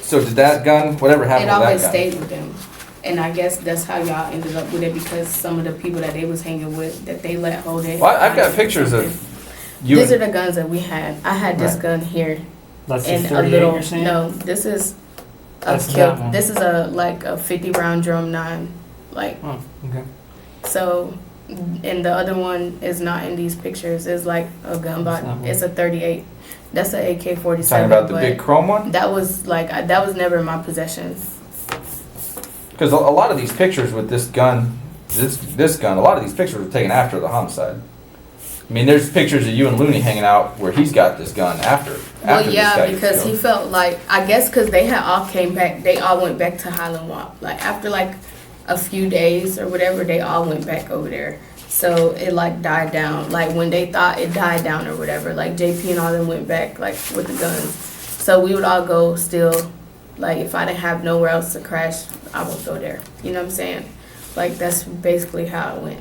[SPEAKER 1] So did that gun? Whatever happened
[SPEAKER 2] It
[SPEAKER 1] with that
[SPEAKER 2] always
[SPEAKER 1] gun?
[SPEAKER 2] stayed with them, and I guess that's how y'all ended up with it because some of the people that they was hanging with that they let hold it.
[SPEAKER 1] Well, I've got pictures of you.
[SPEAKER 2] These are the guns that we had. I had this
[SPEAKER 1] Right.
[SPEAKER 2] gun here.
[SPEAKER 4] That's the
[SPEAKER 2] And a
[SPEAKER 4] 38
[SPEAKER 2] little
[SPEAKER 4] you're saying?
[SPEAKER 2] no, this is a
[SPEAKER 4] That's
[SPEAKER 2] kill.
[SPEAKER 4] that one.
[SPEAKER 2] This is a 50 round drum 9, like
[SPEAKER 4] Oh, okay.
[SPEAKER 2] so. And the other one is not in these pictures. It's like a gun
[SPEAKER 4] What's
[SPEAKER 2] bot.
[SPEAKER 4] that one?
[SPEAKER 2] It's a 38. That's a AK-47.
[SPEAKER 1] Talking about the
[SPEAKER 2] but
[SPEAKER 1] big chrome one?
[SPEAKER 2] that was like that was never in my possession.
[SPEAKER 1] Because a lot of these pictures with this gun, this gun, a lot of these pictures were taken after the homicide. I mean, there's pictures of you and Looney hanging out where he's got this gun after.
[SPEAKER 2] Well,
[SPEAKER 1] this
[SPEAKER 2] yeah,
[SPEAKER 1] guy gets
[SPEAKER 2] because he
[SPEAKER 1] killed.
[SPEAKER 2] felt like I guess because they had all came back. They all went back to Highland Walk. Like after like a few days or whatever, they all went back over there. So it like died down. Like when they thought it died down or whatever, like JP and all them went back like with the guns. So we would all go still. Like if I didn't have nowhere else to crash, I would go there. You know what I'm saying? Like that's basically how it went.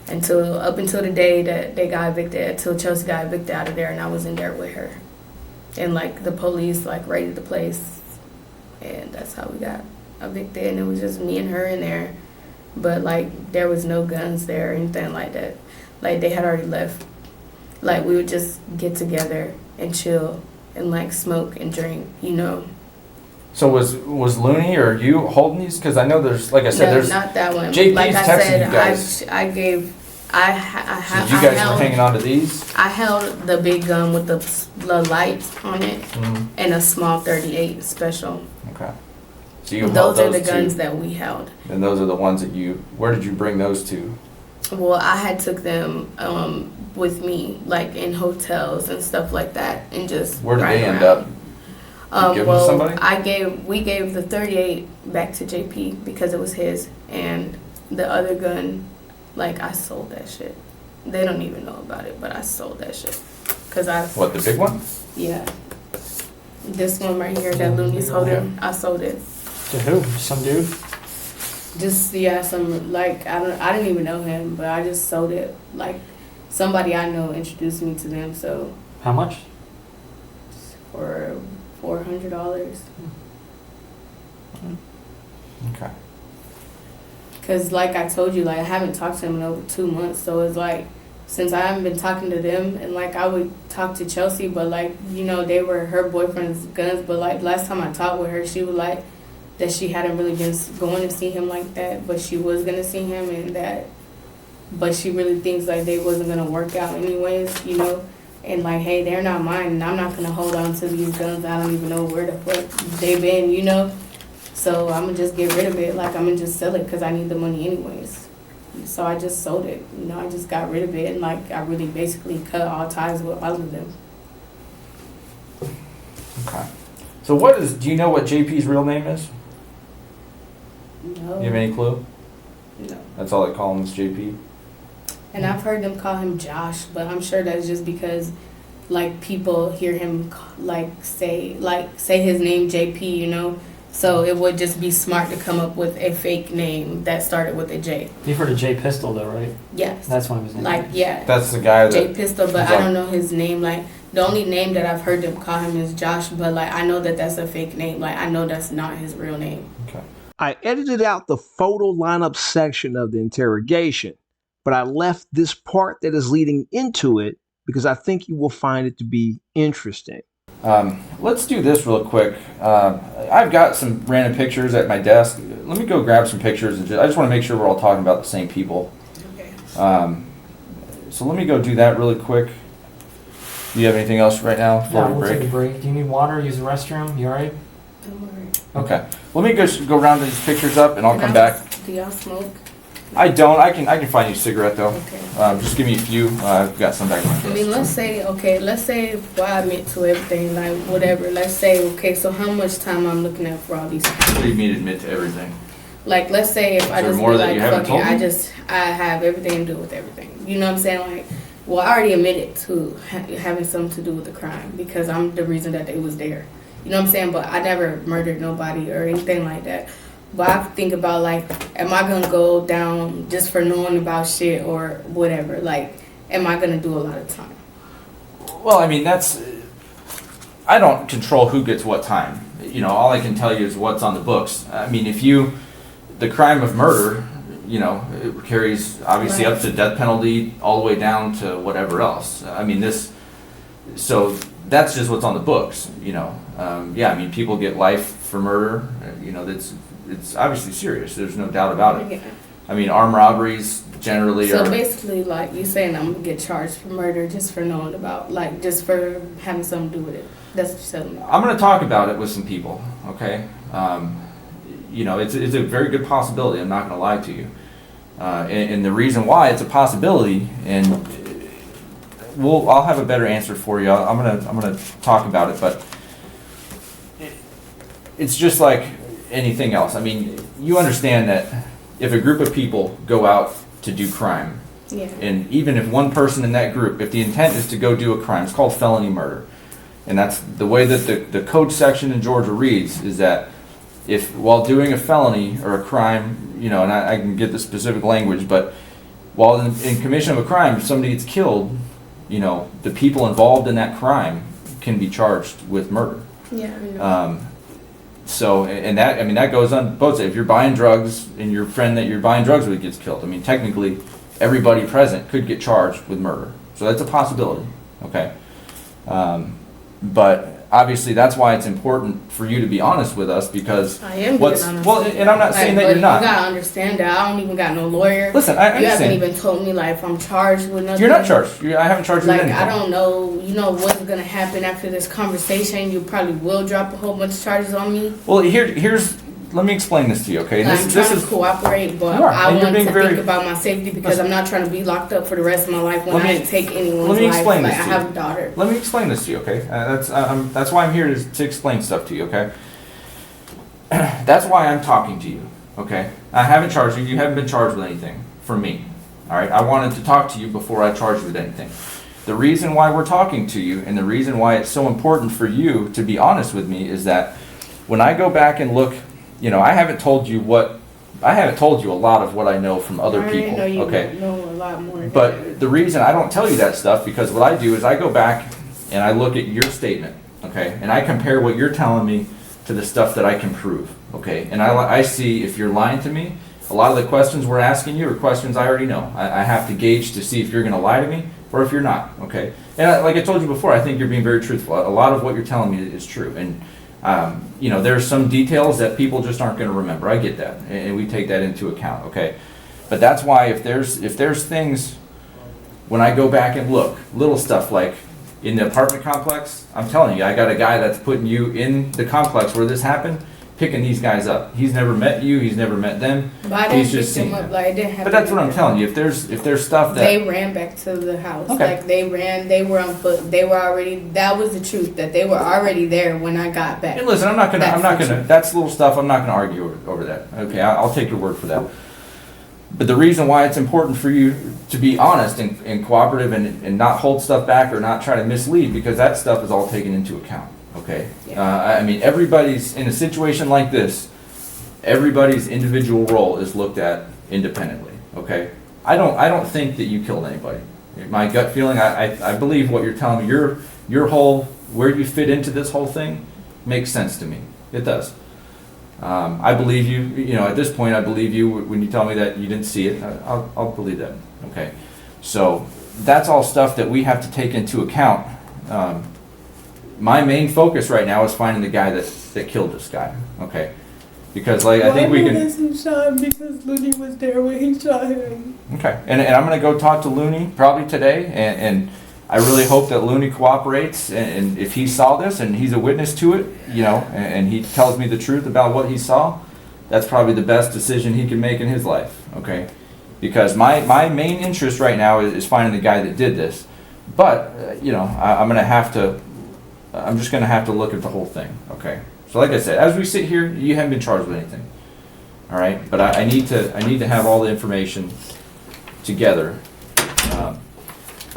[SPEAKER 2] Up until the day that they got evicted, until Chelsea got evicted out of there, and I was in there with her, and like the police like raided the place, and that's how we got evicted. And it was just me and her in there, but like there was no guns there or anything like that. Like they had already left. Like we would just get together and chill and like smoke and drink, you know.
[SPEAKER 1] So was Looney or you holding these? Because I know there's, like I said,
[SPEAKER 2] No,
[SPEAKER 1] there's.
[SPEAKER 2] not that one.
[SPEAKER 1] JP's
[SPEAKER 2] Like I
[SPEAKER 1] texting
[SPEAKER 2] said,
[SPEAKER 1] you guys.
[SPEAKER 2] so you
[SPEAKER 1] guys were hanging on to these?
[SPEAKER 2] I held the big gun with the lights on it
[SPEAKER 1] Mm-hmm.
[SPEAKER 2] and a small 38 special.
[SPEAKER 1] Okay. So you held
[SPEAKER 2] Those are the
[SPEAKER 1] two.
[SPEAKER 2] guns that we held.
[SPEAKER 1] And those are the ones that where did you bring those to?
[SPEAKER 2] Well, I had took them with me, like in hotels and stuff like that, and just
[SPEAKER 1] Where did
[SPEAKER 2] ride
[SPEAKER 1] they end
[SPEAKER 2] around.
[SPEAKER 1] up? You give them to somebody?
[SPEAKER 2] We gave the 38 back to JP because it was his, and the other gun, like I sold that shit. They don't even know about it, but I sold that shit.
[SPEAKER 1] What, the big one?
[SPEAKER 2] Yeah. This one right here that Looney's holding, I sold it.
[SPEAKER 4] To who? Some dude?
[SPEAKER 2] Just some like I didn't even know him, but I just sold it. Like somebody I know introduced me to them, so
[SPEAKER 4] How much?
[SPEAKER 2] for $400.
[SPEAKER 1] Okay.
[SPEAKER 2] Cause like I told you, like I haven't talked to him in over 2 months, so it's like since I haven't been talking to them, and like I would talk to Chelsea, but like you know they were her boyfriend's guns, but like last time I talked with her, she was like that she hadn't really been going to see him like that, but she was gonna see him, and that, but she really thinks like they wasn't gonna work out anyways, you know, and like hey, they're not mine, and I'm not gonna hold on to these guns. I don't even know where the fuck they been, you know. So I'm gonna just get rid of it. Like I'm gonna just sell it because I need the money anyways. So I just sold it. You know, I just got rid of it, and like I really basically cut all ties with all of them.
[SPEAKER 1] Okay. So do you know what JP's real name is?
[SPEAKER 2] No.
[SPEAKER 1] You have any clue?
[SPEAKER 2] No.
[SPEAKER 1] That's all they call him is JP?
[SPEAKER 2] And I've heard them call him Josh, but I'm sure that's just because like people hear him say his name JP, you know. So it would just be smart to come up with a fake name that started with a J.
[SPEAKER 4] You've heard of J Pistol though, right?
[SPEAKER 2] Yes.
[SPEAKER 4] That's one of his names.
[SPEAKER 2] Like yeah.
[SPEAKER 1] That's the guy that...
[SPEAKER 2] J Pistol, but
[SPEAKER 1] he's
[SPEAKER 2] I
[SPEAKER 1] like-
[SPEAKER 2] don't know his name. Like the only name that I've heard them call him is Josh, but like I know that that's a fake name. Like I know that's not his real name.
[SPEAKER 1] Okay.
[SPEAKER 3] I edited out the photo lineup section of the interrogation, but I left this part that is leading into it because I think you will find it to be interesting.
[SPEAKER 1] Let's do this real quick. I've got some random pictures at my desk. Let me go grab some pictures. I just want to make sure we're all talking about the same people.
[SPEAKER 2] Okay.
[SPEAKER 1] So let me go do that really quick. Do you have anything else right now before
[SPEAKER 4] Yeah,
[SPEAKER 1] we
[SPEAKER 4] we'll
[SPEAKER 1] break?
[SPEAKER 4] take a break. Do you need water? Use the restroom? You alright?
[SPEAKER 2] I'm alright.
[SPEAKER 1] Okay. Let me go round these pictures up, and I'll come back.
[SPEAKER 2] Do y'all smoke?
[SPEAKER 1] I don't. I can find you a cigarette though.
[SPEAKER 2] Okay.
[SPEAKER 1] Just give me a few. I've got some back in my
[SPEAKER 2] I
[SPEAKER 1] desk.
[SPEAKER 2] mean, let's say, well, I admit to everything, like, whatever. Let's say, okay, so how much time I'm looking at for all these
[SPEAKER 1] What do you mean admit to everything?
[SPEAKER 2] Like, let's say if I
[SPEAKER 1] there
[SPEAKER 2] just
[SPEAKER 1] more
[SPEAKER 2] be
[SPEAKER 1] that
[SPEAKER 2] like,
[SPEAKER 1] you haven't
[SPEAKER 2] fuck it,
[SPEAKER 1] told me?
[SPEAKER 2] I have everything to do with everything. You know what I'm saying? Like, well, I already admitted to having something to do with the crime because I'm the reason that they was there. You know what I'm saying? But I never murdered nobody or anything like that. But I think about, like, am I gonna go down just for knowing about shit or whatever? Like, am I gonna do a lot of time?
[SPEAKER 1] Well, I mean, I don't control who gets what time. You know, all I can tell you is what's on the books. I mean, the crime of murder, you know, it carries obviously
[SPEAKER 2] Right.
[SPEAKER 1] up to death penalty all the way down to whatever else. I mean, so that's just what's on the books, you know. Yeah, I mean, people get life for murder, you know, it's obviously serious. There's no doubt about it.
[SPEAKER 2] Yeah.
[SPEAKER 1] I mean, armed robberies generally
[SPEAKER 2] So
[SPEAKER 1] are.
[SPEAKER 2] basically, like, you saying I'm gonna get charged for murder just for knowing about, like, just for having something to do with it. That's what you're telling me.
[SPEAKER 1] I'm going to talk about it with some people, okay? You know, it's a very good possibility. I'm not going to lie to you. And the reason why it's a possibility, and I'll have a better answer for you. I'm gonna talk about it, but it's just like anything else. I mean, you understand that if a group of people go out to do crime,
[SPEAKER 2] Yeah.
[SPEAKER 1] and even if one person in that group, if the intent is to go do a crime, it's called felony murder. And that's the way that the code section in Georgia reads, is that if while doing a felony or a crime, you know, and I can get the specific language, but while in commission of a crime, if somebody gets killed, you know, the people involved in that crime can be charged with murder.
[SPEAKER 2] Yeah, I know.
[SPEAKER 1] So, and that, I mean, that goes on both sides. If you're buying drugs and your friend that you're buying drugs with gets killed, I mean, technically, everybody present could get charged with murder. So that's a possibility, okay? But obviously, that's why it's important for you to be honest with us, because
[SPEAKER 2] I am being honest.
[SPEAKER 1] well, and I'm not saying that
[SPEAKER 2] but
[SPEAKER 1] you're not.
[SPEAKER 2] You gotta understand that I don't even got no lawyer.
[SPEAKER 1] Listen, I
[SPEAKER 2] You haven't
[SPEAKER 1] understand.
[SPEAKER 2] even told me, like, if I'm charged with nothing.
[SPEAKER 1] You're not charged. I haven't charged you with
[SPEAKER 2] Like,
[SPEAKER 1] anything.
[SPEAKER 2] I don't know, you know, what's gonna happen after this conversation. You probably will drop a whole bunch of charges on me.
[SPEAKER 1] Well, here's. Let me explain this to you, okay?
[SPEAKER 2] I'm trying to cooperate, but
[SPEAKER 1] You are,
[SPEAKER 2] I
[SPEAKER 1] and you're
[SPEAKER 2] want
[SPEAKER 1] being
[SPEAKER 2] to
[SPEAKER 1] very-
[SPEAKER 2] think about my safety because I'm not trying to be locked up for the rest of my life when
[SPEAKER 1] Let
[SPEAKER 2] I
[SPEAKER 1] me-
[SPEAKER 2] didn't take anyone's
[SPEAKER 1] let me
[SPEAKER 2] life.
[SPEAKER 1] explain
[SPEAKER 2] Like,
[SPEAKER 1] this
[SPEAKER 2] I
[SPEAKER 1] to
[SPEAKER 2] have
[SPEAKER 1] you.
[SPEAKER 2] a daughter.
[SPEAKER 1] Let me explain this to you, okay? That's why I'm here to explain stuff to you, okay? That's why I'm talking to you, okay? I haven't charged you. You haven't been charged with anything from me, all right? I wanted to talk to you before I charged you with anything. The reason why we're talking to you and the reason why it's so important for you to be honest with me is that when I go back and look, you know, I haven't told you a lot of what I know from other
[SPEAKER 2] I already
[SPEAKER 1] people,
[SPEAKER 2] know you
[SPEAKER 1] okay?
[SPEAKER 2] know a lot more than that.
[SPEAKER 1] But the reason I don't tell you that stuff, because what I do is I go back and I look at your statement, okay? And I compare what you're telling me to the stuff that I can prove, okay? And I see if you're lying to me. A lot of the questions we're asking you are questions I already know. I have to gauge to see if you're gonna lie to me or if you're not, okay? And like I told you before, I think you're being very truthful. A lot of what you're telling me is true. And you know, there's some details that people just aren't gonna remember. I get that, and we take that into account, okay? But that's why if there's things, when I go back and look, little stuff like in the apartment complex, I'm telling you, I got a guy that's putting you in the complex where this happened, picking these guys up. He's never met you, he's never met them.
[SPEAKER 2] But I
[SPEAKER 1] He's
[SPEAKER 2] didn't
[SPEAKER 1] just
[SPEAKER 2] pick them
[SPEAKER 1] seen
[SPEAKER 2] up,
[SPEAKER 1] that.
[SPEAKER 2] like, it didn't happen.
[SPEAKER 1] But that's what I'm telling you. If there's stuff that
[SPEAKER 2] They ran back to the house.
[SPEAKER 1] Okay.
[SPEAKER 2] Like, they were on foot. They were already, that was the truth, that they were already there when I got back.
[SPEAKER 1] And listen, I'm not
[SPEAKER 2] That's
[SPEAKER 1] gonna. That's little stuff. I'm not gonna argue over that. Okay, I'll take your word for that. But the reason why it's important for you to be honest and cooperative and not hold stuff back or not try to mislead, because that stuff is all taken into account. Okay.
[SPEAKER 2] Yeah.
[SPEAKER 1] I mean, everybody's in a situation like this. Everybody's individual role is looked at independently. Okay. I don't think that you killed anybody. My gut feeling, I believe what you're telling me. Your whole, where you fit into this whole thing makes sense to me. It does. I believe you. You know, at this point, I believe you when you tell me that you didn't see it. I'll believe that. Okay. So that's all stuff that we have to take into account my main focus right now is finding the guy that killed this guy. Okay. Because like I think we can.
[SPEAKER 2] He shot him because Looney was there when he shot him.
[SPEAKER 1] Okay, and I'm gonna go talk to Looney probably today, and I really hope that Looney cooperates, and if he saw this and he's a witness to it, you know, and he tells me the truth about what he saw, that's probably the best decision he can make in his life. Okay, because my main interest right now is finding the guy that did this, but you know, I'm just gonna have to look at the whole thing. Okay. So like I said, as we sit here, you haven't been charged with anything. All right, but I need to have all the information together.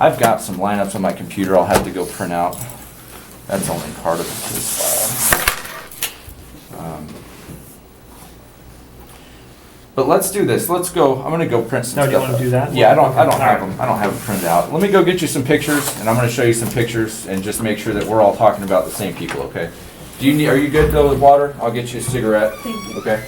[SPEAKER 1] I've got some lineups on my computer I'll have to go print out. That's only part of this file. But let's do this. Let's go. I'm gonna go print some
[SPEAKER 4] No,
[SPEAKER 1] stuff.
[SPEAKER 4] do you want to do that?
[SPEAKER 1] Yeah, I don't have
[SPEAKER 4] Alright.
[SPEAKER 1] them. I don't have them printed out. Let me go get you some pictures, and I'm gonna show you some pictures, and just make sure that we're all talking about the same people. Okay. Are you good though with water? I'll get you a cigarette.
[SPEAKER 2] Thank you.
[SPEAKER 1] Okay.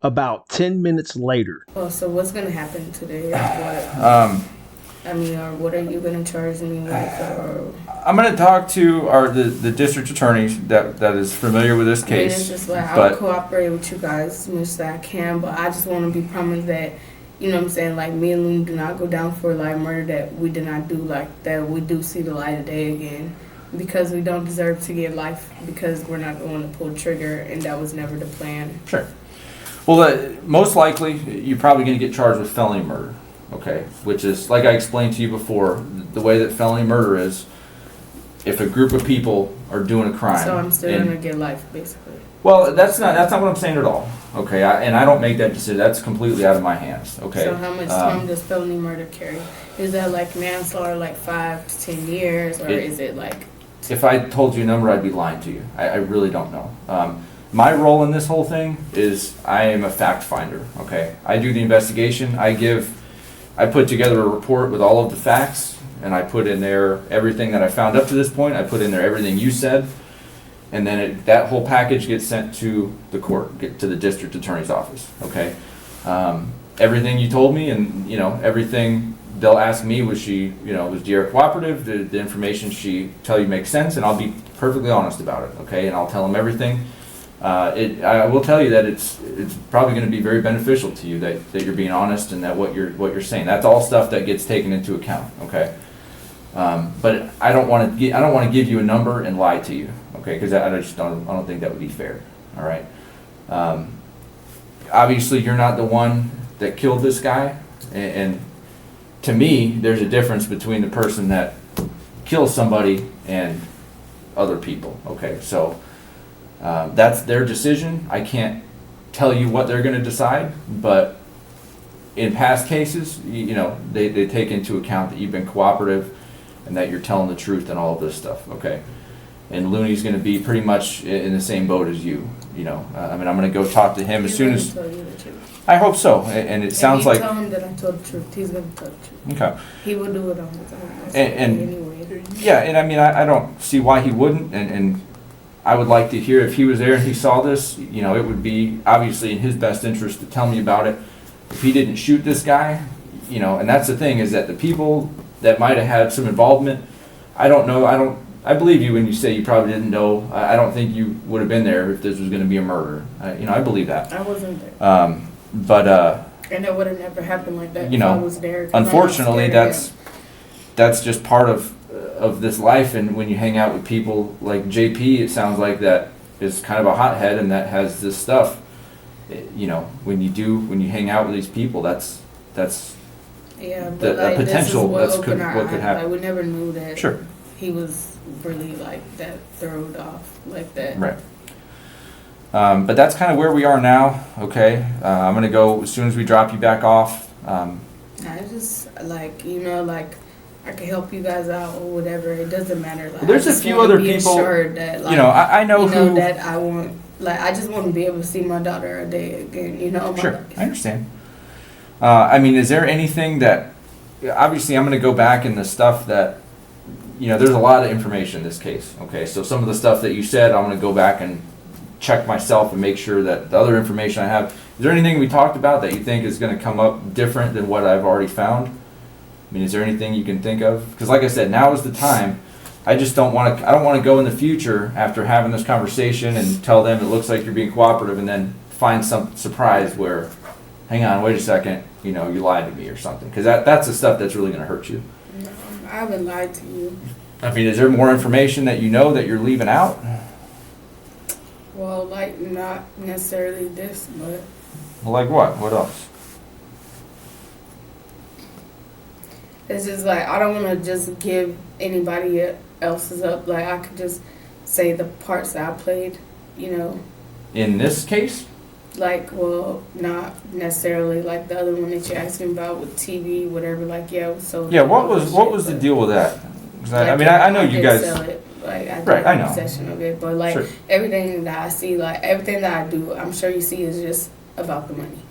[SPEAKER 3] About 10 minutes later,
[SPEAKER 2] Well, so what's gonna happen today? Or what are you gonna charge me with? Or
[SPEAKER 1] I'm going to talk to the district attorney that is familiar with this
[SPEAKER 2] I mean, it's
[SPEAKER 1] case.
[SPEAKER 2] just like I'll
[SPEAKER 1] but
[SPEAKER 2] cooperate with you guys as much as I can, but I just want to be promised that, you know what I'm saying, like me and Loon do not go down for like murder, that we did not do, like that we do see the light of day again, because we don't deserve to get life, because we're not going to pull the trigger, and that was never the plan.
[SPEAKER 1] Sure. Well, most likely you're probably going to get charged with felony murder. Okay, which is like I explained to you before, the way that felony murder is. If a group of people are doing a crime,
[SPEAKER 2] So I'm still gonna get life, basically.
[SPEAKER 1] well, that's not what I'm saying at all. Okay, and I don't make that decision. That's completely out of my hands. Okay.
[SPEAKER 2] So how much time does felony murder carry? Is that like manslaughter, like 5 to 10 years, or is it like?
[SPEAKER 1] If I told you a number, I'd be lying to you. I really don't know. My role in this whole thing is I am a fact finder. Okay, I do the investigation. I put together a report with all of the facts. And I put in there everything that I found up to this point. I put in there everything you said, and then that whole package gets sent to the court, to the district attorney's office. Okay, everything you told me, and you know everything they'll ask me, was Diara cooperative? Did the information she tell you make sense? And I'll be perfectly honest about it. Okay, and I'll tell them everything. I will tell you that it's probably going to be very beneficial to you that you're being honest, and that what you're saying. That's all stuff that gets taken into account. Okay. But I don't want to give you a number and lie to you, okay? Because I don't think that would be fair. All right. Obviously, you're not the one that killed this guy, and to me, there's a difference between the person that kills somebody and other people. Okay, so that's their decision. I can't tell you what they're going to decide, but in past cases, you know, they take into account that you've been cooperative and that you're telling the truth and all of this stuff, okay? And Looney's going to be pretty much in the same boat as you, you know. I mean, I'm going to go talk to him as soon as...
[SPEAKER 2] Tell you the truth.
[SPEAKER 1] I hope so, and it sounds like...
[SPEAKER 2] If you tell him that I told the truth, he's going to tell the truth.
[SPEAKER 1] Okay.
[SPEAKER 2] He will do it on his own.
[SPEAKER 1] And
[SPEAKER 2] Anyway.
[SPEAKER 1] yeah, and I mean, I don't see why he wouldn't, and I would like to hear if he was there and he saw this, you know, it would be obviously in his best interest to tell me about it. If he didn't shoot this guy, you know, and that's the thing, is that the people that might have had some involvement, I don't know, I believe you when you say you probably didn't know. I don't think you would have been there if this was going to be a murder. You know, I believe that.
[SPEAKER 2] I wasn't there.
[SPEAKER 1] But
[SPEAKER 2] and it would have never happened like that
[SPEAKER 1] you
[SPEAKER 2] if
[SPEAKER 1] know,
[SPEAKER 2] I was there. 'Cause I'm not
[SPEAKER 1] unfortunately,
[SPEAKER 2] scared of him.
[SPEAKER 1] that's just part of of this life, and when you hang out with people like JP, it sounds like that is kind of a hothead and that has this stuff. You know, when you hang out with these people, that's
[SPEAKER 2] Yeah,
[SPEAKER 1] the
[SPEAKER 2] but like
[SPEAKER 1] potential
[SPEAKER 2] this is
[SPEAKER 1] what could happen.
[SPEAKER 2] Like, we never knew that
[SPEAKER 1] Sure.
[SPEAKER 2] he was really like that throwed off like that.
[SPEAKER 1] Right. But that's kind of where we are now. Okay, I'm gonna go as soon as we drop you back off.
[SPEAKER 2] I just like like I can help you guys out or whatever. It doesn't matter. Like,
[SPEAKER 1] There's
[SPEAKER 2] I
[SPEAKER 1] a
[SPEAKER 2] just
[SPEAKER 1] few
[SPEAKER 2] wanna
[SPEAKER 1] other
[SPEAKER 2] be
[SPEAKER 1] people.
[SPEAKER 2] assured that, like,
[SPEAKER 1] I know
[SPEAKER 2] you know
[SPEAKER 1] who.
[SPEAKER 2] that I want. Like, I just want to be able to see my daughter a day again. You know.
[SPEAKER 1] Sure, I understand. I mean, is there anything that? Obviously, I'm gonna go back in the stuff that. There's a lot of information in this case. Okay, so some of the stuff that you said, I'm gonna go back and check myself and make sure that the other information I have. Is there anything we talked about that you think is gonna come up different than what I've already found? I mean, is there anything you can think of? Because like I said, now is the time. I just don't want to. I don't want to go in the future after having this conversation and tell them it looks like you're being cooperative, and then find some surprise where, hang on, wait a second, you lied to me or something. Because that's the stuff that's really going to hurt you.
[SPEAKER 2] No, I haven't lied to you.
[SPEAKER 1] I mean, is there more information that that you're leaving out?
[SPEAKER 2] Well, like not necessarily this, but
[SPEAKER 1] Like what? What else?
[SPEAKER 2] it's just like I don't want to just give anybody else's up. Like I could just say the parts that I played,
[SPEAKER 1] In this case?
[SPEAKER 2] Like, well, not necessarily like the other one that you asked me about with TV, whatever. Like, yeah, so
[SPEAKER 1] Yeah. What was the deal with that? 'Cause I
[SPEAKER 2] like,
[SPEAKER 1] mean, I know you
[SPEAKER 2] did
[SPEAKER 1] guys.
[SPEAKER 2] sell it. Like, I did
[SPEAKER 1] Right, I
[SPEAKER 2] have
[SPEAKER 1] know.
[SPEAKER 2] possession of it, but like
[SPEAKER 1] Sure.
[SPEAKER 2] everything that I see, like everything that I do, I'm sure you see is just about the money.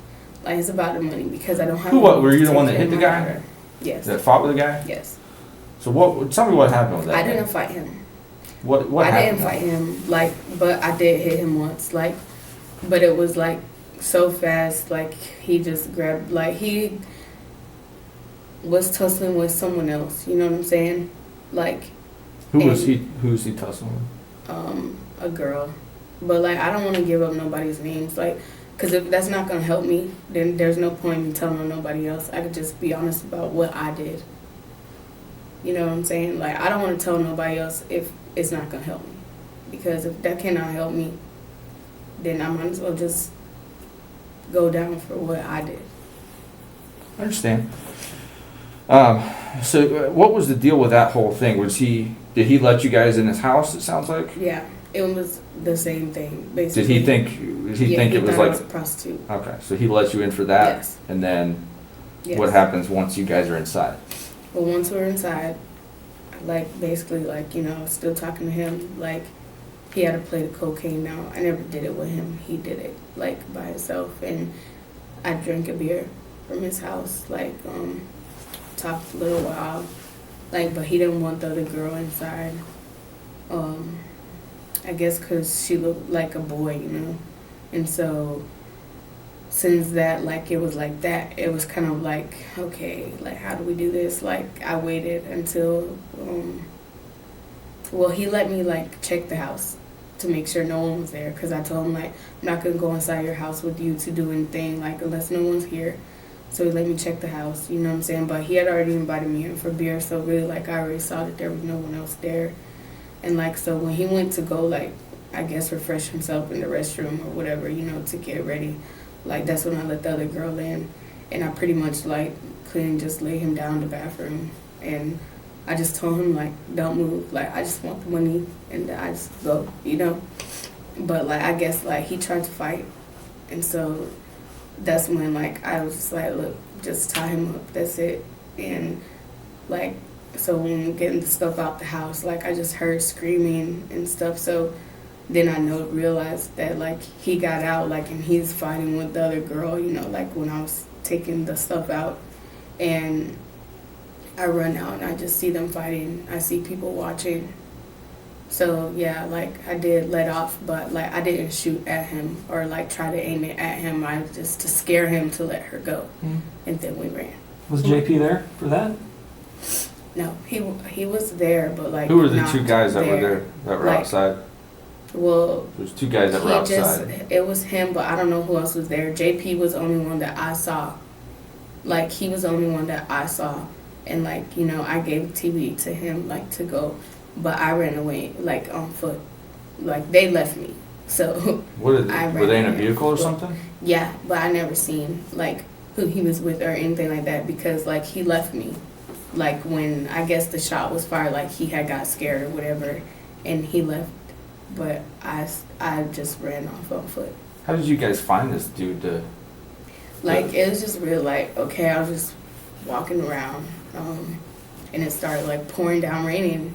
[SPEAKER 2] Like it's about the money because I don't have.
[SPEAKER 1] Who? What?
[SPEAKER 2] money
[SPEAKER 1] Were
[SPEAKER 2] to
[SPEAKER 1] you the one
[SPEAKER 2] take
[SPEAKER 1] that hit
[SPEAKER 2] care
[SPEAKER 1] the
[SPEAKER 2] of my
[SPEAKER 1] guy?
[SPEAKER 2] daughter. Yes.
[SPEAKER 1] That fought with the guy?
[SPEAKER 2] Yes.
[SPEAKER 1] So what? Tell me what happened with that.
[SPEAKER 2] I
[SPEAKER 1] guy.
[SPEAKER 2] didn't fight him.
[SPEAKER 1] What
[SPEAKER 2] I
[SPEAKER 1] happened?
[SPEAKER 2] didn't fight him, but I did hit him once, but it was so fast, he just grabbed, he was tussling with someone else, you know what I'm saying?
[SPEAKER 1] Who was he? Who's he tussling with?
[SPEAKER 2] A girl, but I don't want to give up nobody's names, because if that's not gonna help me, then there's no point in telling nobody else. I could just be honest about what I did. You know what I'm saying? I don't want to tell nobody else if it's not gonna help me, because if that cannot help me, then I might as well just go down for what I did.
[SPEAKER 1] I understand. So what was the deal with that whole thing? Did he let you guys in his house, it sounds like?
[SPEAKER 2] Yeah, it was the same thing, basically.
[SPEAKER 1] Did he think it was
[SPEAKER 2] thought I
[SPEAKER 1] like...
[SPEAKER 2] was a prostitute.
[SPEAKER 1] Okay, so he let you in for that?
[SPEAKER 2] Yes.
[SPEAKER 1] And then
[SPEAKER 2] Yes.
[SPEAKER 1] what happens once you guys are inside?
[SPEAKER 2] Well, once we're inside, basically, still talking to him, he had to play the cocaine now. I never did it with him. He did it, by himself. And I drank a beer from his house, talked a little while, but he didn't want the other girl inside. I guess because she looked like a boy, And so, since that, it was like that, it was kind of okay, how do we do this? I waited until, he let me, check the house to make sure no one was there, because I told him, I'm not going to go inside your house with you to do anything, unless no one's here. So he let me check the house, you know what I'm saying? But he had already invited me in for beer, so really, I already saw that there was no one else there. And, so when he went to go, I guess refresh himself in the restroom or whatever, to get ready, that's when I let the other girl in. And I pretty much, couldn't just lay him down in the bathroom. And I just told him, don't move. I just want the money, and I just go, But, I guess, he tried to fight. And so that's when, I was just look, just tie him up, that's it. And, so when getting the stuff out the house, I just heard screaming and stuff. So then I realized that, he got out, and he's fighting with the other girl, when I was taking the stuff out. And I run out and I just see them fighting. I see people watching. So, yeah, I did let off, but, I didn't shoot at him or, try to aim it at him. I just to scare him to let her go. And then we ran.
[SPEAKER 4] Was JP there for that?
[SPEAKER 2] No, he was there, but,
[SPEAKER 1] Who were the
[SPEAKER 2] not
[SPEAKER 1] two guys that were there, that were outside?
[SPEAKER 2] Well,
[SPEAKER 1] There's two guys that were outside.
[SPEAKER 2] It was him, but I don't know who else was there. JP was the only one that I saw. He was the only one that I saw. and like, you know, I gave TV to him like to go, but I ran away like on foot. Like they left me, so
[SPEAKER 1] What did
[SPEAKER 2] I
[SPEAKER 1] were they in a
[SPEAKER 2] ran
[SPEAKER 1] vehicle or
[SPEAKER 2] foot.
[SPEAKER 1] something?
[SPEAKER 2] Yeah, but I never seen like who he was with or anything like that because like he left me. Like when I guess the shot was fired, like he had got scared or whatever, and he left. But I just ran off on foot.
[SPEAKER 1] How did you guys find this dude?
[SPEAKER 2] Like it was just real. Like okay, I was just walking around, and it started like pouring down raining,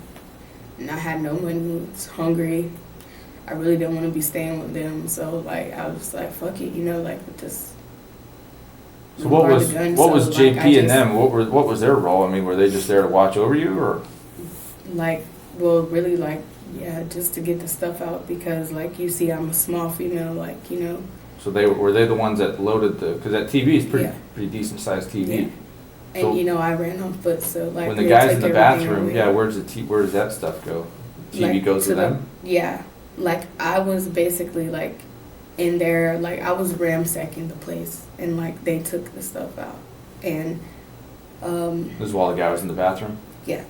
[SPEAKER 2] and I had no money. Was hungry. I really didn't want to be staying with them, so like I was just like, fuck it, you know, like just.
[SPEAKER 1] So what was JP and them? What was their role? I mean, were they just there to watch over you, or?
[SPEAKER 2] Like, well, really, like, yeah, just to get the stuff out because, like, you see, I'm a small female, like, you know.
[SPEAKER 1] So were they the ones that loaded because that TV is
[SPEAKER 2] Yeah.
[SPEAKER 1] pretty decent sized TV.
[SPEAKER 2] Yeah. And
[SPEAKER 1] So
[SPEAKER 2] you know, I ran on foot, so like.
[SPEAKER 1] when the
[SPEAKER 2] they
[SPEAKER 1] guys
[SPEAKER 2] took
[SPEAKER 1] in the
[SPEAKER 2] everything
[SPEAKER 1] bathroom,
[SPEAKER 2] away.
[SPEAKER 1] yeah, where does that stuff go? TV
[SPEAKER 2] Like,
[SPEAKER 1] goes
[SPEAKER 2] to
[SPEAKER 1] to
[SPEAKER 2] the-
[SPEAKER 1] them.
[SPEAKER 2] Yeah, like I was basically like in there, like I was ransacking the place, and like they took the stuff out, and
[SPEAKER 1] This is while the guy was in the bathroom.
[SPEAKER 2] yeah,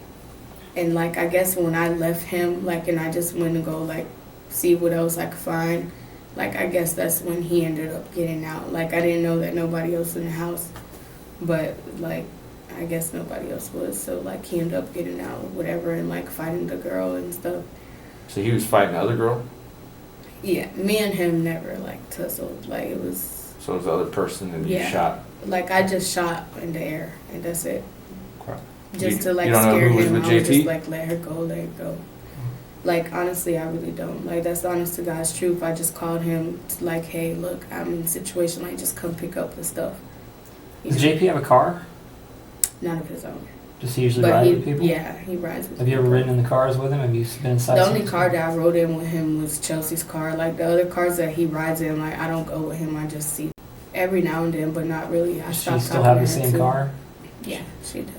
[SPEAKER 2] and like I guess when I left him, like, and I just went to go like see what else I could find, like I guess that's when he ended up getting out. Like I didn't know that nobody else in the house, but like I guess nobody else was, so like he ended up getting out or whatever, and like fighting the girl and stuff.
[SPEAKER 1] So he was fighting the other girl.
[SPEAKER 2] Yeah, me and him never like tussled. Like it was
[SPEAKER 1] So it was the other person, and you
[SPEAKER 2] Yeah.
[SPEAKER 1] shot.
[SPEAKER 2] like I just shot in the air and that's it.
[SPEAKER 1] Okay.
[SPEAKER 2] Just
[SPEAKER 1] You-
[SPEAKER 2] to like
[SPEAKER 1] you don't know
[SPEAKER 2] scare
[SPEAKER 1] who was
[SPEAKER 2] him.
[SPEAKER 1] with
[SPEAKER 2] I would
[SPEAKER 1] JP?
[SPEAKER 2] just like let her go. Like honestly, I really don't. Like that's the honest to God's truth. I just called him to, like, hey, look, I'm in a situation. Like just come pick up the stuff. You
[SPEAKER 4] Does
[SPEAKER 2] know?
[SPEAKER 4] JP have a car?
[SPEAKER 2] None of his own.
[SPEAKER 4] Does he usually
[SPEAKER 2] But
[SPEAKER 4] ride
[SPEAKER 2] he,
[SPEAKER 4] with people?
[SPEAKER 2] yeah, he rides with
[SPEAKER 4] Have you ever
[SPEAKER 2] people.
[SPEAKER 4] ridden in the cars with him? Have you been inside?
[SPEAKER 2] The only
[SPEAKER 4] some-
[SPEAKER 2] car that I rode in with him was Chelsea's car. Like the other cars that he rides in, like I don't go with him. I just see every now and then, but not really. I
[SPEAKER 4] Does she
[SPEAKER 2] stopped
[SPEAKER 4] still
[SPEAKER 2] talking
[SPEAKER 4] have
[SPEAKER 2] to
[SPEAKER 4] the
[SPEAKER 2] her,
[SPEAKER 4] same
[SPEAKER 2] too.
[SPEAKER 4] car?
[SPEAKER 2] Yeah, she does.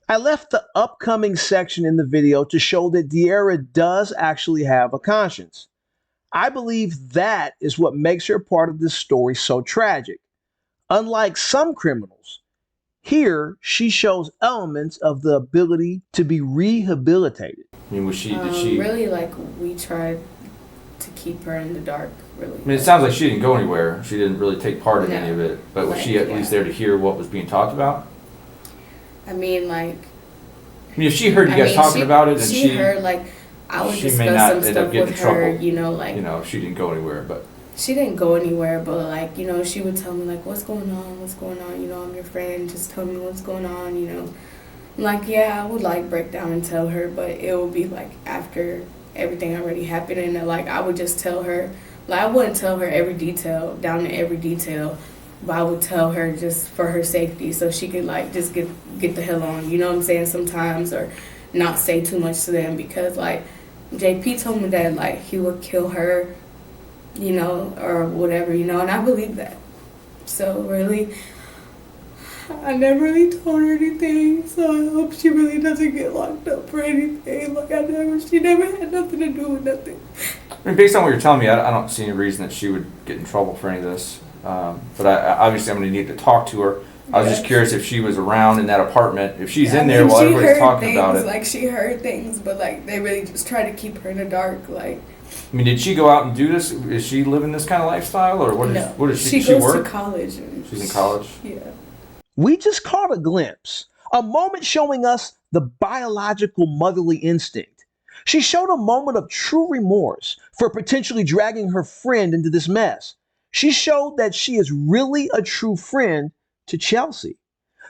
[SPEAKER 3] I left the upcoming section in the video to show that Diara does actually have a conscience. I believe that is what makes her part of this story so tragic. Unlike some criminals, here she shows elements of the ability to be rehabilitated.
[SPEAKER 1] I mean, did she?
[SPEAKER 2] Really, like we tried to keep her in the dark. Really.
[SPEAKER 1] I mean, it sounds like she didn't go anywhere. She didn't really take part in
[SPEAKER 2] No.
[SPEAKER 1] any of it. But was
[SPEAKER 2] Like,
[SPEAKER 1] she at
[SPEAKER 2] yeah.
[SPEAKER 1] least there to hear what was being talked about?
[SPEAKER 2] I mean, like.
[SPEAKER 1] I mean, if she heard you guys talking about it, and
[SPEAKER 2] she heard like I would
[SPEAKER 1] she may
[SPEAKER 2] discuss
[SPEAKER 1] not
[SPEAKER 2] some
[SPEAKER 1] end up
[SPEAKER 2] stuff
[SPEAKER 1] getting
[SPEAKER 2] with
[SPEAKER 1] in trouble.
[SPEAKER 2] her. You know, like
[SPEAKER 1] you know, she didn't go anywhere. But
[SPEAKER 2] she didn't go anywhere, but like you know, she would tell me like, "What's going on? What's going on? You know, I'm your friend. Just tell me what's going on." You know, I'm like yeah, I would like break down and tell her, but it would be like after everything already happened, and like I would just tell her. Like I wouldn't tell her every detail, down to every detail, but I would tell her just for her safety, so she could like just get the hell on. You know what I'm saying? Sometimes or not say too much to them because like JP told me that like he would kill her, you know, or whatever, you know, and I believe that. So really, I never really told her anything, so I hope she really doesn't get locked up for anything. Like she never had nothing to do with nothing.
[SPEAKER 1] I mean, based on what you're telling me, I don't see any reason that she would get in trouble for any of this. But obviously I'm going to need to talk to her. I was just curious if she was around in that apartment. If she's in there while
[SPEAKER 2] she
[SPEAKER 1] everybody's
[SPEAKER 2] heard
[SPEAKER 1] talking
[SPEAKER 2] things,
[SPEAKER 1] about it.
[SPEAKER 2] like she heard things, but like they really just try to keep her in the dark. Like
[SPEAKER 1] I mean, did she go out and do this? Is she living this kind of lifestyle, or what is she?
[SPEAKER 2] She
[SPEAKER 1] Does
[SPEAKER 2] goes
[SPEAKER 1] work?
[SPEAKER 2] to college. And
[SPEAKER 1] She's in college.
[SPEAKER 2] Yeah.
[SPEAKER 3] We just caught a glimpse, a moment showing us the biological motherly instinct. She showed a moment of true remorse for potentially dragging her friend into this mess. She showed that she is really a true friend to Chelsea.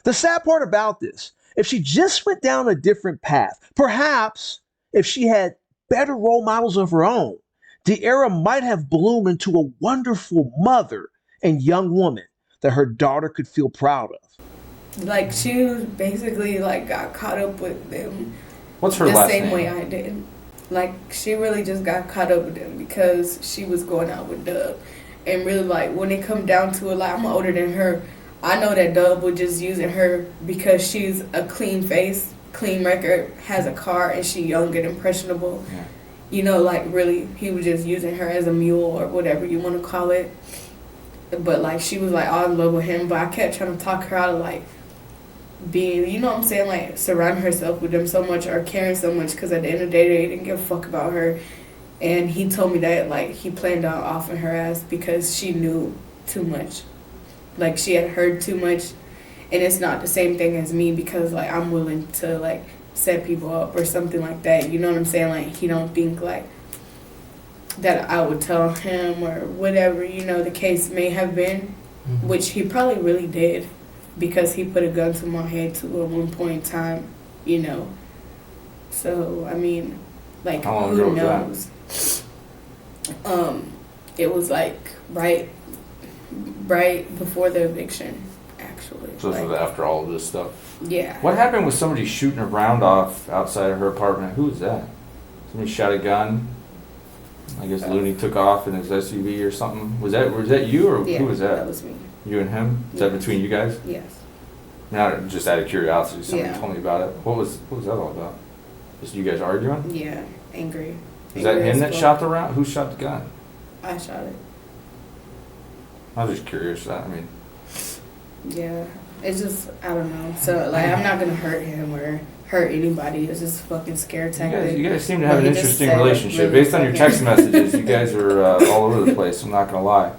[SPEAKER 3] The sad part about this, if she just went down a different path, perhaps if she had better role models of her own, Diara might have bloomed into a wonderful mother and young woman that her daughter could feel proud of.
[SPEAKER 2] Like she basically like got caught up with them
[SPEAKER 1] What's her
[SPEAKER 2] the
[SPEAKER 1] last
[SPEAKER 2] same
[SPEAKER 1] name?
[SPEAKER 2] way I did. Like she really just got caught up with them because she was going out with Dub. And really like when it come down to it, like I'm older than her. I know that Dub was just using her because she's a clean face, clean record, has a car, and she young and impressionable.
[SPEAKER 1] Yeah.
[SPEAKER 2] You know, like really, he was just using her as a mule or whatever you want to call it. But like she was like all in love with him, but I kept trying to talk her out of like being, you know what I'm saying, like surrounding herself with them so much or caring so much, because at the end of the day they didn't give a fuck about her. And he told me that like he planned on offing her ass because she knew too much, like she had heard too much. And it's not the same thing as me, because like I'm willing to like set people up or something like that, you know what I'm saying? Like he don't think like that I would tell him or whatever, you know, the case may have been, which he probably really did, because he put a gun to my head too at one point in time, you know. So I mean, like who knows? It was like right before the eviction, actually.
[SPEAKER 1] So this was after all of this stuff.
[SPEAKER 2] Yeah.
[SPEAKER 1] What happened with somebody shooting a round off outside of her apartment? Who was that? Somebody shot a gun. I guess Looney took off in his SUV or something. Was that you or
[SPEAKER 2] Yeah,
[SPEAKER 1] who was that?
[SPEAKER 2] That was me.
[SPEAKER 1] You and him? Is that between you guys?
[SPEAKER 2] Yes.
[SPEAKER 1] Now, just out of curiosity, somebody
[SPEAKER 2] Yeah.
[SPEAKER 1] told me about it. What was that all about? Just you guys arguing?
[SPEAKER 2] Yeah, angry.
[SPEAKER 1] Is that
[SPEAKER 2] Angry
[SPEAKER 1] him
[SPEAKER 2] as
[SPEAKER 1] that
[SPEAKER 2] fuck.
[SPEAKER 1] shot the round? Who shot the gun?
[SPEAKER 2] I shot it.
[SPEAKER 1] I was just curious. I mean,
[SPEAKER 2] Yeah, it's just, I don't know. So like I'm not gonna hurt him or hurt anybody. It's just fucking scare tactic.
[SPEAKER 1] you guys seem to have an
[SPEAKER 2] But he just
[SPEAKER 1] interesting
[SPEAKER 2] said it
[SPEAKER 1] relationship.
[SPEAKER 2] really
[SPEAKER 1] Based on your
[SPEAKER 2] fucking-
[SPEAKER 1] text messages, you guys are all over the place. I'm not gonna lie.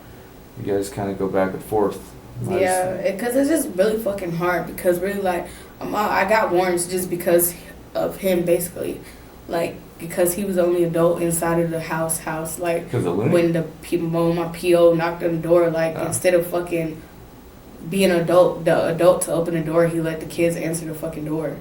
[SPEAKER 1] You guys kind of go back and forth.
[SPEAKER 2] Yeah, because it's just really fucking hard, because really like I got warrants just because of him, basically, like because he was the only adult inside of the house like
[SPEAKER 1] Because of Looney?
[SPEAKER 2] when the people, when my PO knocked on the door, like instead of fucking being the adult to open the door, he let the kids answer the fucking door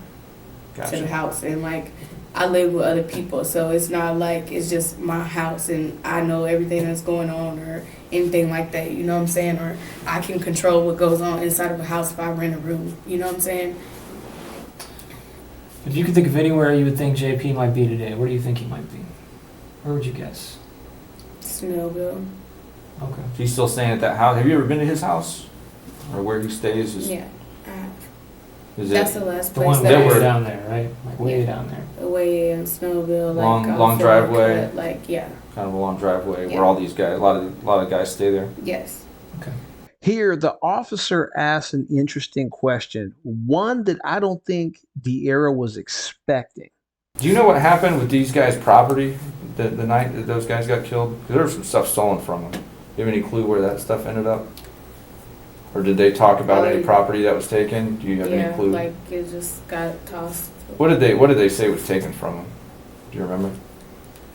[SPEAKER 2] to the house. And like I live with other people, so it's not like it's just my house and I know everything that's going on or anything like that, you know what I'm saying? Or I can control what goes on inside of a house if I rent a room, you know what I'm saying?
[SPEAKER 4] If you could think of anywhere you would think JP might be today, where do you think he might be? Where would you guess?
[SPEAKER 2] Snellville.
[SPEAKER 4] Okay.
[SPEAKER 1] He's still staying at that house. Have you ever been to his house? Or where he stays?
[SPEAKER 2] Yeah.
[SPEAKER 1] Is
[SPEAKER 2] That's
[SPEAKER 1] it
[SPEAKER 2] the last
[SPEAKER 4] The
[SPEAKER 2] place
[SPEAKER 4] one
[SPEAKER 2] that
[SPEAKER 4] way
[SPEAKER 1] were-
[SPEAKER 4] down there, right? Like way
[SPEAKER 2] Yeah.
[SPEAKER 4] down there.
[SPEAKER 2] away in Snellville, like
[SPEAKER 1] Long-
[SPEAKER 2] off
[SPEAKER 1] long
[SPEAKER 2] of
[SPEAKER 1] driveway?
[SPEAKER 2] Cut, like yeah.
[SPEAKER 1] kind of a long driveway
[SPEAKER 2] Yeah.
[SPEAKER 1] where all these guys, a lot of guys stay there?
[SPEAKER 2] Yes.
[SPEAKER 4] Okay.
[SPEAKER 3] Here, the officer asked an interesting question, one that I don't think Diara was expecting.
[SPEAKER 1] Do you know what happened with these guys' property the night that those guys got killed? 'Cause there was some stuff stolen from them. Do you have any clue where that stuff ended up? Or did they talk about any property that was taken? Do you have any clue?
[SPEAKER 2] Like it just got tossed.
[SPEAKER 1] What did they say was taken from them? Do you remember?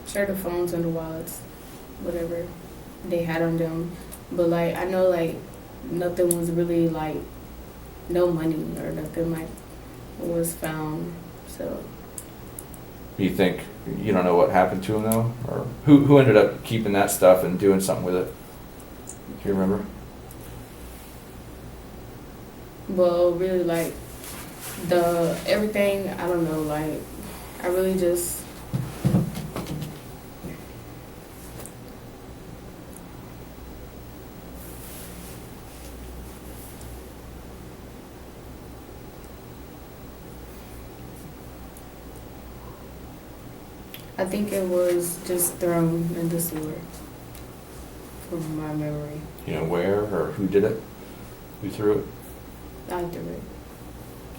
[SPEAKER 2] Sure, the phones and the wallets, whatever they had on them. But like I know like nothing was really like no money or nothing like was found. So
[SPEAKER 1] You think you don't know what happened to them though, or who ended up keeping that stuff and doing something with it? Do you remember?
[SPEAKER 2] well really like the everything, I don't know, like I really just I think it was just thrown in the sewer from my memory.
[SPEAKER 1] You know where or who did it? Who threw it?
[SPEAKER 2] I threw it.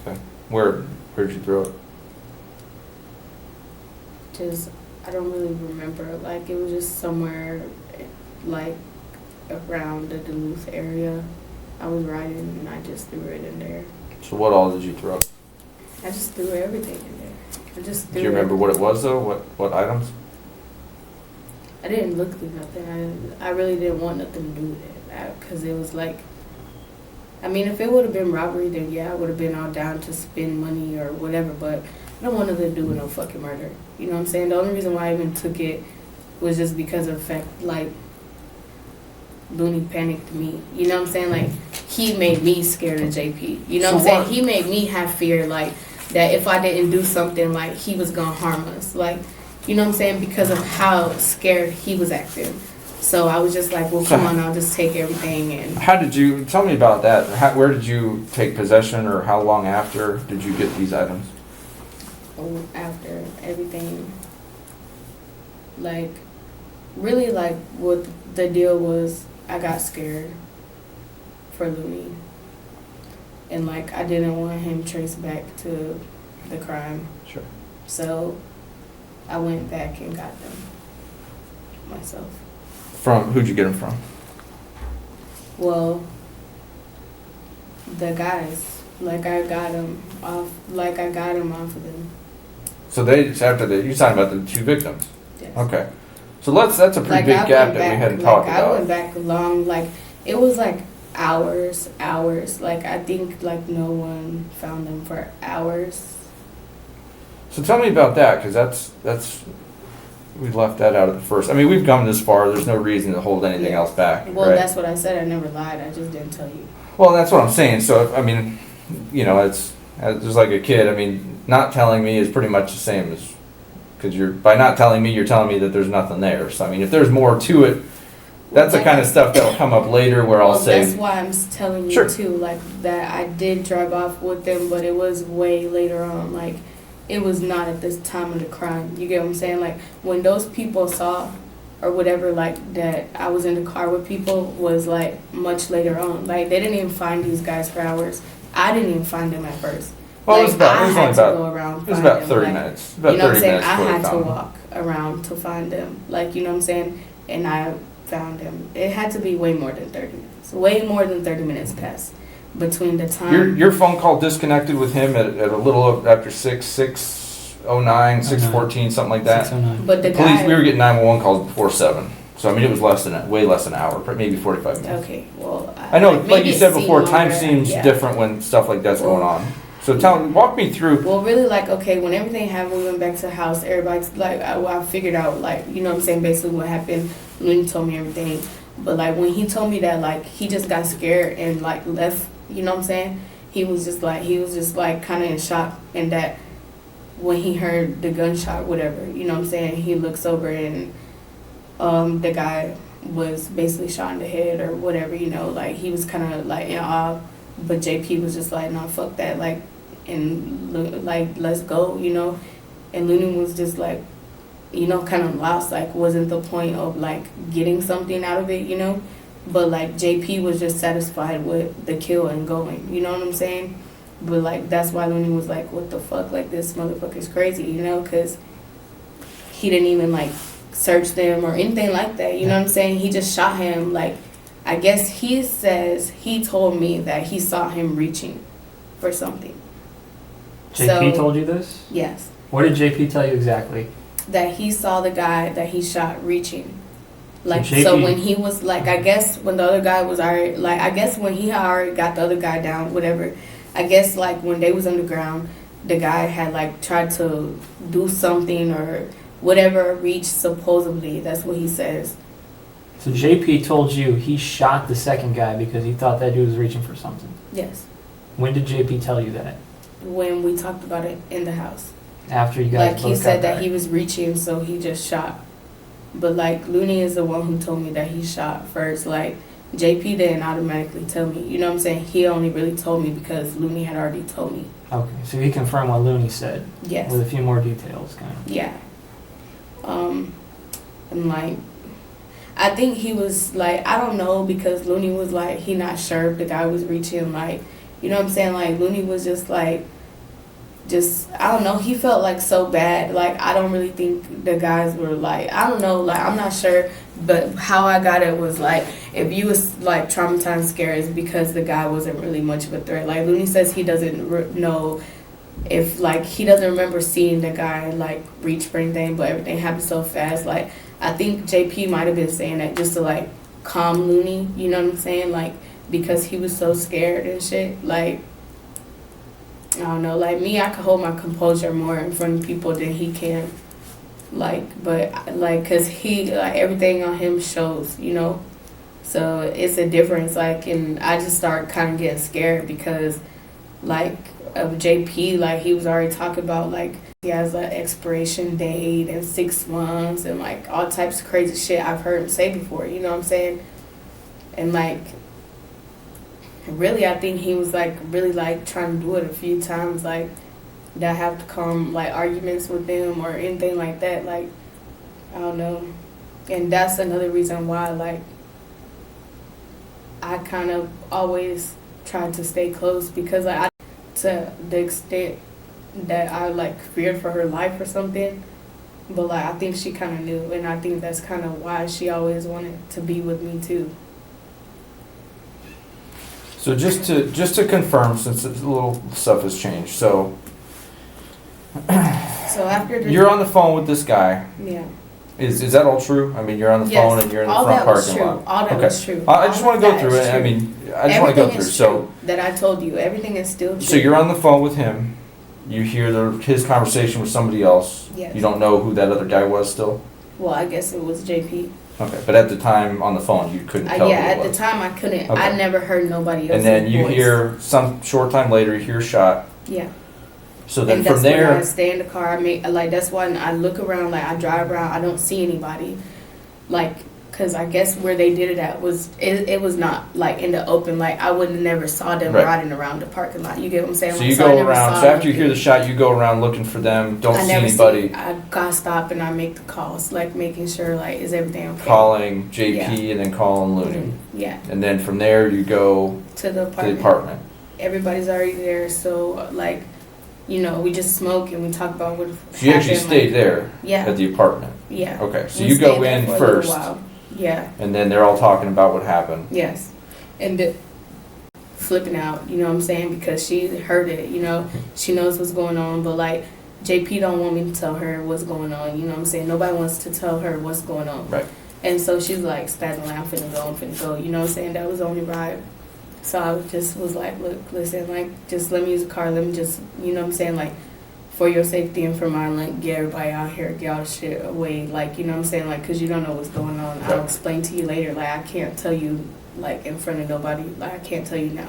[SPEAKER 1] Okay. Where'd you throw it?
[SPEAKER 2] Just I don't really remember. Like it was just somewhere like around the Duluth area. I was riding and I just threw it in there.
[SPEAKER 1] So what all did you throw?
[SPEAKER 2] I just threw everything in there. I just threw
[SPEAKER 1] Do you remember what it
[SPEAKER 2] everything.
[SPEAKER 1] was though? What items?
[SPEAKER 2] I didn't look through nothing. I really didn't want nothing to do with it because it was like, I mean, if it would have been robbery, then yeah, I would have been all down to spend money or whatever. But I don't want nothing to do with no fucking murder. You know what I'm saying? The only reason why I even took it was just because of the fact, like, Looney panicked me. You know what I'm saying? Like, he made me scared of JP. You know what I'm saying? He made me have fear, like, that if I didn't do something, like, he was gonna harm us. Like, you know what I'm saying? Because of how scared he was acting. So I was just like, well, come on, I'll just take everything. And
[SPEAKER 1] How did you tell me about that? Where did you take possession, or how long after did you get these items?
[SPEAKER 2] after everything, like, really, like, what the deal was, I got scared for Looney. and like I didn't want him traced back to the crime.
[SPEAKER 1] Sure.
[SPEAKER 2] So I went back and got them myself.
[SPEAKER 1] From, who'd you get them from?
[SPEAKER 2] Well, the guys, like I got them off of them.
[SPEAKER 1] So they, after the, you're talking about the two victims?
[SPEAKER 2] Yes.
[SPEAKER 1] Okay. So that's a pretty big gap that we hadn't talked
[SPEAKER 2] I went
[SPEAKER 1] about.
[SPEAKER 2] back long, like it was like hours. Like I think like no one found them for hours.
[SPEAKER 1] So tell me about that, because that's, we left that out at the first. I mean, we've come this far, there's no reason to hold anything else back,
[SPEAKER 2] Well,
[SPEAKER 1] right?
[SPEAKER 2] that's what I said. I never lied. I just didn't tell you.
[SPEAKER 1] Well, that's what I'm saying. So, I mean, you know, it's just like a kid. I mean, not telling me is pretty much the same as, because by not telling me, you're telling me that there's nothing there. So, I mean, if there's more to it, that's the kind of stuff that'll come up later where I'll say.
[SPEAKER 2] That's why I'm telling you
[SPEAKER 1] Sure.
[SPEAKER 2] too, like that I did drive off with them, but it was way later on. Like it was not at this time of the crime. You get what I'm saying? Like when those people saw or whatever, like that I was in the car with people was like much later on. Like they didn't even find these guys for hours. I didn't even find them at first.
[SPEAKER 1] Well,
[SPEAKER 2] like,
[SPEAKER 1] it was about, it was only about,
[SPEAKER 2] go around
[SPEAKER 1] it was
[SPEAKER 2] find
[SPEAKER 1] about
[SPEAKER 2] them.
[SPEAKER 1] 30
[SPEAKER 2] Like,
[SPEAKER 1] minutes. About
[SPEAKER 2] you know what
[SPEAKER 1] 30
[SPEAKER 2] I'm saying?
[SPEAKER 1] minutes
[SPEAKER 2] I
[SPEAKER 1] before
[SPEAKER 2] had
[SPEAKER 1] we
[SPEAKER 2] to
[SPEAKER 1] found them.
[SPEAKER 2] walk around to find them. Like, you know what I'm saying? And I found them. It had to be way more than 30 minutes. Way more than 30 minutes passed between the time.
[SPEAKER 1] Your phone call disconnected with him at a little after 6:09, 6:14, something like that.
[SPEAKER 4] 609.
[SPEAKER 2] But the
[SPEAKER 1] Police,
[SPEAKER 2] guy.
[SPEAKER 1] we were getting 911 calls before 7. So, I mean, it was way less than an hour, maybe 45 minutes.
[SPEAKER 2] Okay, well.
[SPEAKER 1] I know,
[SPEAKER 2] maybe
[SPEAKER 1] like you
[SPEAKER 2] it
[SPEAKER 1] said
[SPEAKER 2] seemed
[SPEAKER 1] before, time
[SPEAKER 2] longer.
[SPEAKER 1] seems
[SPEAKER 2] Yeah.
[SPEAKER 1] different when stuff like that's going on. So walk me through.
[SPEAKER 2] Well, really, like, okay, when everything happened, we went back to the house. Everybody's like, I figured out, like, you know what I'm saying, basically what happened. Looney told me everything. But, like, when he told me that, like, he just got scared and, like, left, you know what I'm saying? He was just, like, kind of in shock. And that when he heard the gunshot, whatever, you know what I'm saying, he looks over and the guy was basically shot in the head or whatever, you know, like, he was kind of, like, in awe. But JP was just like, nah, fuck that, like, and like, let's go, you know. And Looney was just like, you know, kind of lost, like, wasn't the point of like getting something out of it, you know. But like JP was just satisfied with the kill and going, you know what I'm saying. But like that's why Looney was like, what the fuck, like this motherfucker's crazy, you know, because he didn't even like search them or anything like that, you know what I'm saying. He just shot him. Like, I guess he says he told me that he saw him reaching for something.
[SPEAKER 4] JP told you this?
[SPEAKER 2] Yes.
[SPEAKER 4] What did JP tell you exactly?
[SPEAKER 2] That he saw the guy that he shot reaching. Like,
[SPEAKER 4] JP
[SPEAKER 2] so when he was, like, I guess when the other guy was already, like, I guess when he had already got the other guy down, whatever, I guess, like, when they was on the ground, the guy had, like, tried to do something or whatever, reach, supposedly. That's what he says.
[SPEAKER 4] So JP told you he shot the second guy because he thought that dude was reaching for something.
[SPEAKER 2] Yes.
[SPEAKER 4] When did JP tell you that?
[SPEAKER 2] When we talked about it in the house.
[SPEAKER 4] After you guys
[SPEAKER 2] Like,
[SPEAKER 4] both
[SPEAKER 2] he
[SPEAKER 4] got
[SPEAKER 2] said that
[SPEAKER 4] back.
[SPEAKER 2] he was reaching, so he just shot. But, like, Looney is the one who told me that he shot first. Like, JP didn't automatically tell me. You know what I'm saying? He only really told me because Looney had already told me.
[SPEAKER 4] Okay, so he confirmed what Looney said.
[SPEAKER 2] Yes.
[SPEAKER 4] With a few more details, kind of.
[SPEAKER 2] Yeah. And, like, I think he was, like, I don't know, because Looney was, like, he not sure if the guy was reaching, like, you know what I'm saying? Like, Looney was just, like, I don't know, he felt, like, so bad. Like, I don't really think the guys were, like, I don't know, like, I'm not sure. But how I got it was, like, if you was, like, traumatized, scared, it's because the guy wasn't really much of a threat. Like, Looney says he doesn't know if, like, he doesn't remember seeing the guy, like, reach for anything, but everything happened so fast. Like, I think JP might have been saying that just to, like, calm Looney, you know what I'm saying? Like, because he was so scared and shit. Like, I don't know. Like, me, I could hold my composure more in front of people than he can. Like, but, like, because he, like, everything on him shows, you know? So, it's a difference. Like, and I just start kind of getting scared because, like, of JP, like, he was already talking about, like, he has an expiration date and 6 months and, like, all types of crazy shit I've heard him say before, you know what I'm saying? And, like, really, I think he was, like, really, like, trying to do it a few times, like, that have to come, like, arguments with them or anything like that, like, I don't know. And that's another reason why, like, I kind of always tried to stay close because like to the extent that I like feared for her life or something. But like I think she kind of knew, and I think that's kind of why she always wanted to be with me too.
[SPEAKER 1] So just to confirm, since a little stuff has changed, so
[SPEAKER 2] So after the
[SPEAKER 1] you're on the phone with this guy.
[SPEAKER 2] yeah.
[SPEAKER 1] Is that all true? I mean, you're on the
[SPEAKER 2] Yes,
[SPEAKER 1] phone and you're in the
[SPEAKER 2] all
[SPEAKER 1] front
[SPEAKER 2] that was
[SPEAKER 1] parking
[SPEAKER 2] true.
[SPEAKER 1] lot.
[SPEAKER 2] All that
[SPEAKER 1] Okay.
[SPEAKER 2] was true.
[SPEAKER 1] I just
[SPEAKER 2] All
[SPEAKER 1] want to go
[SPEAKER 2] that
[SPEAKER 1] through
[SPEAKER 2] is
[SPEAKER 1] it. I
[SPEAKER 2] true.
[SPEAKER 1] mean, I just want to go
[SPEAKER 2] Everything
[SPEAKER 1] through.
[SPEAKER 2] is
[SPEAKER 1] So,
[SPEAKER 2] true that I told you, everything is still true.
[SPEAKER 1] so you're on the phone with him. You hear his conversation with somebody else.
[SPEAKER 2] Yes.
[SPEAKER 1] You don't know who that other guy was still.
[SPEAKER 2] Well, I guess it was JP.
[SPEAKER 1] Okay, but at the time on the phone, you couldn't tell
[SPEAKER 2] Yeah,
[SPEAKER 1] who
[SPEAKER 2] at
[SPEAKER 1] it
[SPEAKER 2] the
[SPEAKER 1] was.
[SPEAKER 2] time I couldn't.
[SPEAKER 1] Okay.
[SPEAKER 2] I never heard nobody else's
[SPEAKER 1] And then you
[SPEAKER 2] voice.
[SPEAKER 1] hear some short time later, you hear a shot.
[SPEAKER 2] Yeah.
[SPEAKER 1] So then
[SPEAKER 2] And
[SPEAKER 1] from
[SPEAKER 2] that's when I
[SPEAKER 1] there,
[SPEAKER 2] stay in the car. I make like that's when I look around. Like I drive around. I don't see anybody. Like, cause I guess where they did it at was it was not like in the open. Like I would have never saw them
[SPEAKER 1] Right.
[SPEAKER 2] riding around the parking lot. You get what I'm saying?
[SPEAKER 1] so
[SPEAKER 2] Like,
[SPEAKER 1] you
[SPEAKER 2] I
[SPEAKER 1] go
[SPEAKER 2] never
[SPEAKER 1] around.
[SPEAKER 2] saw
[SPEAKER 1] So after you hear
[SPEAKER 2] anything.
[SPEAKER 1] the shot, you go around looking for them. Don't
[SPEAKER 2] I
[SPEAKER 1] see
[SPEAKER 2] never
[SPEAKER 1] anybody.
[SPEAKER 2] I gotta stop and I make the calls, like making sure like is everything okay?
[SPEAKER 1] Calling JP and then calling Looney.
[SPEAKER 2] Yeah,
[SPEAKER 1] And then from there, you go
[SPEAKER 2] to the
[SPEAKER 1] to the
[SPEAKER 2] apartment.
[SPEAKER 1] apartment.
[SPEAKER 2] Everybody's already there, so like, you know, we just smoke and we talk about what
[SPEAKER 1] So you actually
[SPEAKER 2] happened,
[SPEAKER 1] stayed
[SPEAKER 2] like,
[SPEAKER 1] there
[SPEAKER 2] Yeah,
[SPEAKER 1] at the apartment.
[SPEAKER 2] yeah.
[SPEAKER 1] Okay, so
[SPEAKER 2] We
[SPEAKER 1] you go
[SPEAKER 2] stayed there
[SPEAKER 1] in
[SPEAKER 2] for a little
[SPEAKER 1] first,
[SPEAKER 2] while. Yeah.
[SPEAKER 1] and then they're all talking about what happened.
[SPEAKER 2] Yes. And flipping out, you know what I'm saying? Because she heard it, you know, she knows what's going on, but like JP don't want me to tell her what's going on, you know what I'm saying? Nobody wants to tell her what's going on.
[SPEAKER 1] Right.
[SPEAKER 2] And so she's like spazzing like, I'm finna go, you know what I'm saying? That was the only ride. So I just was like, look, listen, like, just let me use the car, let me just, you know what I'm saying, like, for your safety and for mine, like, get everybody out here, get all the shit away, like, you know what I'm saying, like, because you don't know what's going on. I'll
[SPEAKER 1] Right.
[SPEAKER 2] explain to you later, like, I can't tell you, like, in front of nobody, like, I can't tell you now.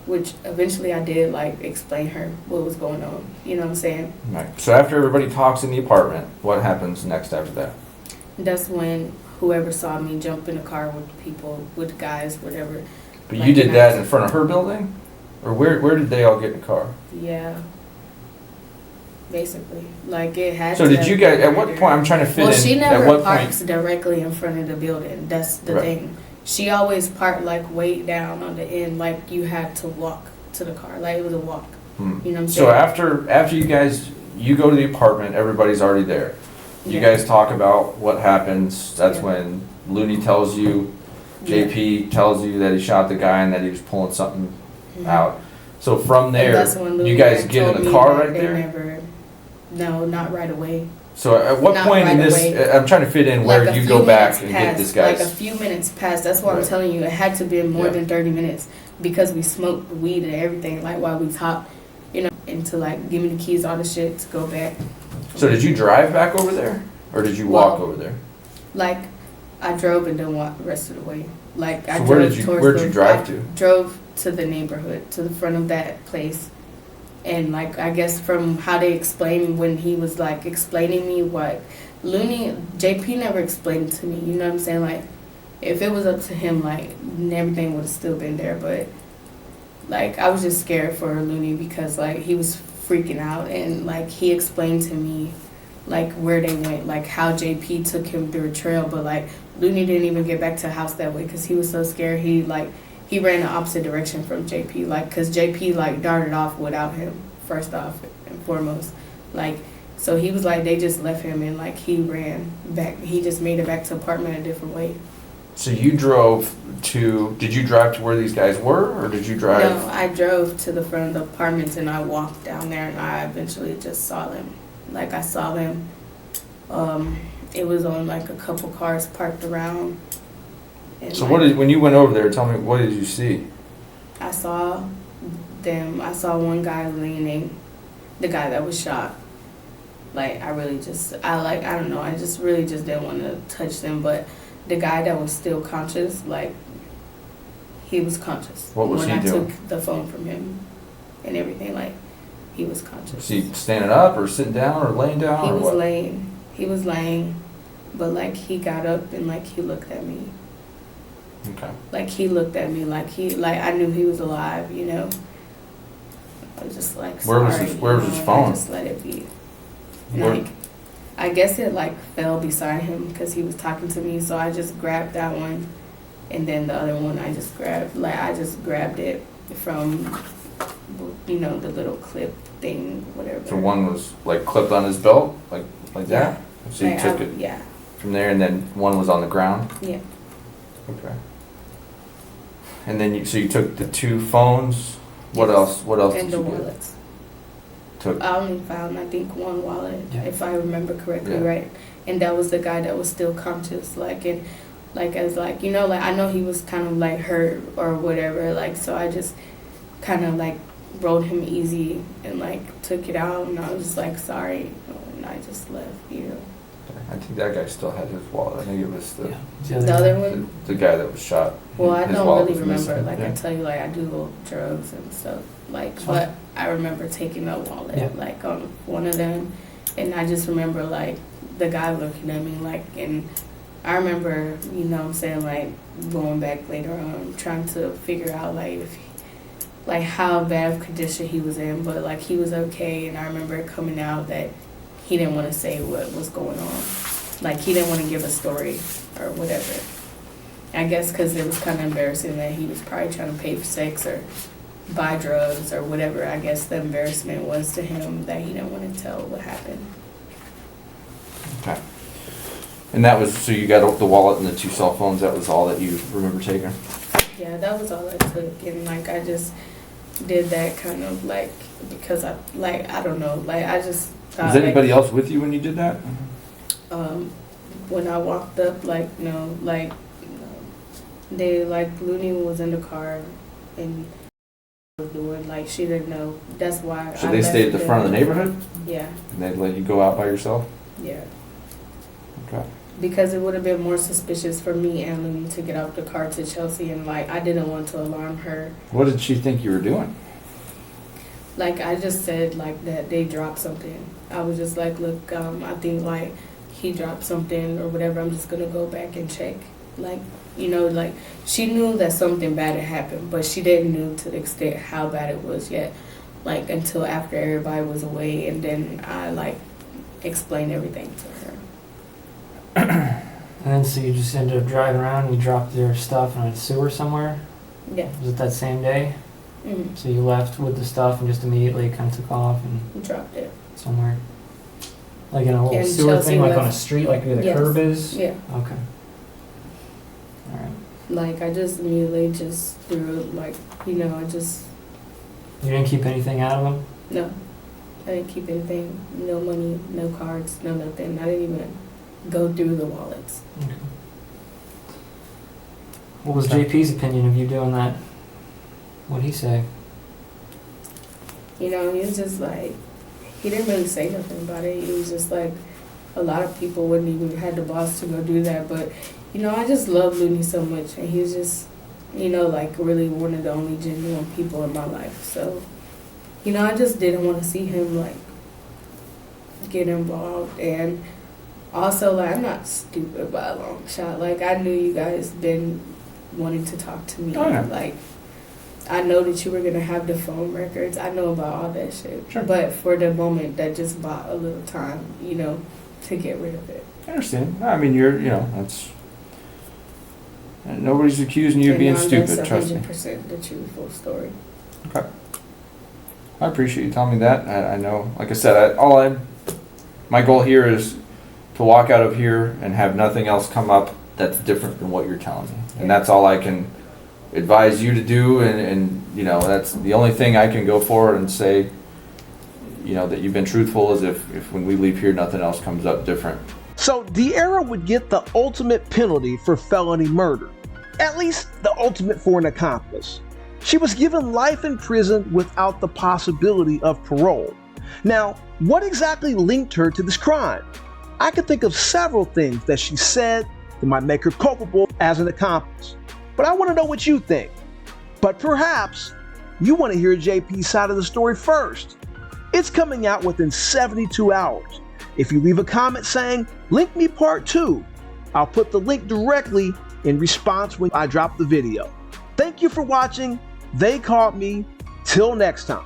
[SPEAKER 2] Which eventually I did, like, explain her what was going on, you know what I'm saying?
[SPEAKER 1] Right. So after everybody talks in the apartment, what happens next after that?
[SPEAKER 2] That's when whoever saw me jump in the car with people, with guys, whatever.
[SPEAKER 1] But
[SPEAKER 2] Like,
[SPEAKER 1] you did
[SPEAKER 2] and
[SPEAKER 1] that in front of her building? Or where did they all get in the car?
[SPEAKER 2] Yeah. Basically, like it had.
[SPEAKER 1] So
[SPEAKER 2] to
[SPEAKER 1] did you guys, at what point, I'm trying to fit
[SPEAKER 2] Well,
[SPEAKER 1] in,
[SPEAKER 2] she
[SPEAKER 1] at
[SPEAKER 2] never
[SPEAKER 1] what
[SPEAKER 2] parks
[SPEAKER 1] point?
[SPEAKER 2] directly in front of the building. That's the
[SPEAKER 1] Right.
[SPEAKER 2] thing. She always parked like way down on the end, like you had to walk to the car. Like it was a walk.
[SPEAKER 1] Hmm.
[SPEAKER 2] You know what I'm
[SPEAKER 1] So
[SPEAKER 2] saying?
[SPEAKER 1] after you guys, you go to the apartment, everybody's already there. You
[SPEAKER 2] Yeah.
[SPEAKER 1] guys talk about what happens, that's
[SPEAKER 2] Yeah.
[SPEAKER 1] when Looney tells you, JP tells you that he shot the guy and that he was pulling something
[SPEAKER 2] Mhm.
[SPEAKER 1] out. So from
[SPEAKER 2] And
[SPEAKER 1] there,
[SPEAKER 2] that's when
[SPEAKER 1] you
[SPEAKER 2] Louis
[SPEAKER 1] guys
[SPEAKER 2] had
[SPEAKER 1] get
[SPEAKER 2] told
[SPEAKER 1] in the
[SPEAKER 2] me
[SPEAKER 1] car
[SPEAKER 2] that
[SPEAKER 1] right
[SPEAKER 2] they
[SPEAKER 1] there?
[SPEAKER 2] Never, no, not right away.
[SPEAKER 1] So at what
[SPEAKER 2] Not
[SPEAKER 1] point in
[SPEAKER 2] right
[SPEAKER 1] this,
[SPEAKER 2] away.
[SPEAKER 1] I'm trying to fit in where
[SPEAKER 2] Like a
[SPEAKER 1] you
[SPEAKER 2] few
[SPEAKER 1] go back
[SPEAKER 2] minutes
[SPEAKER 1] and
[SPEAKER 2] passed,
[SPEAKER 1] get this
[SPEAKER 2] Like a
[SPEAKER 1] guy's.
[SPEAKER 2] few minutes passed. That's what
[SPEAKER 1] Right.
[SPEAKER 2] I'm telling you. It had to be more
[SPEAKER 1] Yeah.
[SPEAKER 2] than 30 minutes because we smoked the weed and everything. Like while we talked, you know, and to like give me the keys, all the shit to go back.
[SPEAKER 1] So did you drive back over there? Or did you walk
[SPEAKER 2] Well,
[SPEAKER 1] over there?
[SPEAKER 2] Like I drove and then walked the rest of the way. Like I
[SPEAKER 1] So
[SPEAKER 2] drove
[SPEAKER 1] where'd you drive to?
[SPEAKER 2] Drove to the neighborhood, to the front of that place. And like I guess from how they explained when he was like explaining me what JP never explained to me, you know what I'm saying? Like if it was up to him, like everything would have still been there, but like I was just scared for Looney because like he was freaking out and like he explained to me like where they went, like how JP took him through a trail, but like Looney didn't even get back to the house that way because he was so scared. He ran the opposite direction from JP, like because JP like darted off without him first off and foremost, like so he was like they just left him and like he ran back. He just made it back to the apartment a different way.
[SPEAKER 1] So you drove to, did you drive to where these guys were, or did you drive?
[SPEAKER 2] No, I drove to the front of the apartments and I walked down there and I eventually just saw them. Like I saw them. It was on like a couple cars parked around. And
[SPEAKER 1] So
[SPEAKER 2] like,
[SPEAKER 1] when you went over there, tell me, what did you see?
[SPEAKER 2] I saw them. I saw one guy leaning, the guy that was shot. Like I don't know. I just really just didn't want to touch them, but the guy that was still conscious, like he was conscious.
[SPEAKER 1] What was
[SPEAKER 2] when
[SPEAKER 1] he
[SPEAKER 2] I
[SPEAKER 1] doing?
[SPEAKER 2] took the phone from him and everything, like he was conscious.
[SPEAKER 1] Was he standing up or sitting down or laying down
[SPEAKER 2] He
[SPEAKER 1] or
[SPEAKER 2] was
[SPEAKER 1] what?
[SPEAKER 2] laying. He was laying, but like he got up and like he looked at me.
[SPEAKER 1] Okay.
[SPEAKER 2] Like he looked at me like I knew he was alive, you know. I was just like
[SPEAKER 1] Where was
[SPEAKER 2] sorry,
[SPEAKER 1] his- where was
[SPEAKER 2] you
[SPEAKER 1] his
[SPEAKER 2] know,
[SPEAKER 1] phone?
[SPEAKER 2] and I just let it be. And
[SPEAKER 1] Where-
[SPEAKER 2] like I guess it like fell beside him because he was talking to me, so I just grabbed that one, and then the other one I just grabbed it from, you know, the little clip thing, whatever.
[SPEAKER 1] So one was like clipped on his belt, like that? So you
[SPEAKER 2] Like,
[SPEAKER 1] took it
[SPEAKER 2] Yeah,
[SPEAKER 1] from there, and then one was on the ground?
[SPEAKER 2] yeah.
[SPEAKER 1] Okay. And then so you took the 2 phones, what
[SPEAKER 2] Yes.
[SPEAKER 1] else,
[SPEAKER 2] And
[SPEAKER 1] did
[SPEAKER 2] the
[SPEAKER 1] you get?
[SPEAKER 2] wallets.
[SPEAKER 1] Took,
[SPEAKER 2] I only found, I think, 1 wallet,
[SPEAKER 4] Yeah.
[SPEAKER 2] if I remember correctly,
[SPEAKER 1] Yeah.
[SPEAKER 2] right? And that was the guy that was still conscious, like, and, like, as, like, you know, like, I know he was kind of, like, hurt or whatever, like, so I just kind of, like, rolled him easy and, like, took it out, and I was just, like, sorry, you know, and I just left, you know.
[SPEAKER 1] I think that guy still had his wallet. I think it was
[SPEAKER 4] Yeah.
[SPEAKER 2] The other one?
[SPEAKER 1] the guy that was shot.
[SPEAKER 2] Well, I
[SPEAKER 1] His
[SPEAKER 2] don't
[SPEAKER 1] wallet
[SPEAKER 2] really
[SPEAKER 1] was
[SPEAKER 2] remember.
[SPEAKER 1] missing.
[SPEAKER 2] Like
[SPEAKER 1] Yeah.
[SPEAKER 2] I tell you, like I do drugs and stuff. Like,
[SPEAKER 4] That's
[SPEAKER 2] but
[SPEAKER 4] fine.
[SPEAKER 2] I remember taking a wallet,
[SPEAKER 4] Yeah.
[SPEAKER 2] like on one of them, and I just remember like the guy looking at me, like, and I remember, you know, what I'm saying, like going back later on, trying to figure out like if, like how bad of condition he was in, but like he was okay, and I remember it coming out that he didn't want to say what was going on. Like, he didn't want to give a story or whatever. I guess because it was kind of embarrassing that he was probably trying to pay for sex or buy drugs or whatever. I guess the embarrassment was to him that he didn't want to tell what happened.
[SPEAKER 1] Okay. And that was, so you got the wallet and the 2 cell phones, that was all that you remember taking?
[SPEAKER 2] Yeah, that was all I took. And, like, I just did that kind of, like, because I don't know. Like, I just thought,
[SPEAKER 1] Was anybody else with you when you did that?
[SPEAKER 2] when I walked up, like, no, like, they, like, Looney was in the car and was doing, like, she didn't know. That's why.
[SPEAKER 1] So
[SPEAKER 2] I
[SPEAKER 1] they
[SPEAKER 2] left
[SPEAKER 1] stayed at the
[SPEAKER 2] them.
[SPEAKER 1] front of the neighborhood?
[SPEAKER 2] Yeah,
[SPEAKER 1] And they'd let you go out by yourself?
[SPEAKER 2] yeah.
[SPEAKER 1] Okay.
[SPEAKER 2] Because it would have been more suspicious for me and Looney to get out the car to Chelsea, and, like, I didn't want to alarm her.
[SPEAKER 1] What did she think you were doing?
[SPEAKER 2] Like, I just said, like, that they dropped something. I was just like, look, I think, like, he dropped something or whatever. I'm just going to go back and check. Like, you know, like, she knew that something bad had happened, but she didn't know to the extent how bad it was yet. Like, until after everybody was away, and then I, like, explained everything to her.
[SPEAKER 4] And then so you just ended up driving around and you dropped your stuff in a sewer somewhere?
[SPEAKER 2] Yeah.
[SPEAKER 4] Was it that same day?
[SPEAKER 2] Mm-hmm.
[SPEAKER 4] So you left with the stuff and just immediately kind of took off and
[SPEAKER 2] Dropped it.
[SPEAKER 4] somewhere? Like in a little
[SPEAKER 2] And
[SPEAKER 4] sewer
[SPEAKER 2] Chelsea
[SPEAKER 4] thing, like on a
[SPEAKER 2] left.
[SPEAKER 4] street, like where the
[SPEAKER 2] Yes.
[SPEAKER 4] curb is?
[SPEAKER 2] Yeah.
[SPEAKER 4] Okay. Alright.
[SPEAKER 2] Like, I just immediately just threw it, like, you know, I just,
[SPEAKER 4] You didn't keep anything out of them?
[SPEAKER 2] no. I didn't keep anything. No money, no cards, no nothing. I didn't even go through the wallets.
[SPEAKER 4] Okay. What was JP's opinion of you doing that? What'd he say?
[SPEAKER 2] You know, he was just like, he didn't really say nothing about it. He was just like, a lot of people wouldn't even had the boss to go do that. But, you know, I just love Looney so much. And he's just, you know, like really one of the only genuine people in my life. So, you know, I just didn't want to see him like get involved. And also, like, I'm not stupid by a long shot. Like, I knew you guys been wanting to talk to me.
[SPEAKER 1] Oh, yeah.
[SPEAKER 2] Like, I know that you were going to have the phone records. I know about all that shit.
[SPEAKER 1] Sure.
[SPEAKER 2] But for the moment, that just bought a little time, you know, to get rid of it.
[SPEAKER 1] I understand. I mean, you're, you know, that's, nobody's accusing you of being stupid, trust me.
[SPEAKER 2] That's 100% the truthful story.
[SPEAKER 1] Okay. I appreciate you telling me that. I know, like I said, my goal here is to walk out of here and have nothing else come up that's different than what you're telling me. And
[SPEAKER 2] Yeah.
[SPEAKER 1] that's all I can advise you to do, and you know, that's the only thing I can go forward and say, you know, that you've been truthful, is if when we leave here nothing else comes up different.
[SPEAKER 3] So Diara would get the ultimate penalty for felony murder, at least the ultimate for an accomplice. She was given life in prison without the possibility of parole. Now, what exactly linked her to this crime? I could think of several things that she said that might make her culpable as an accomplice, but I want to know what you think. But perhaps you want to hear JP's side of the story first. It's coming out within 72 hours. If you leave a comment saying, "Link me part 2, I'll put the link directly in response when I drop the video. Thank you for watching. They caught me. Till next time.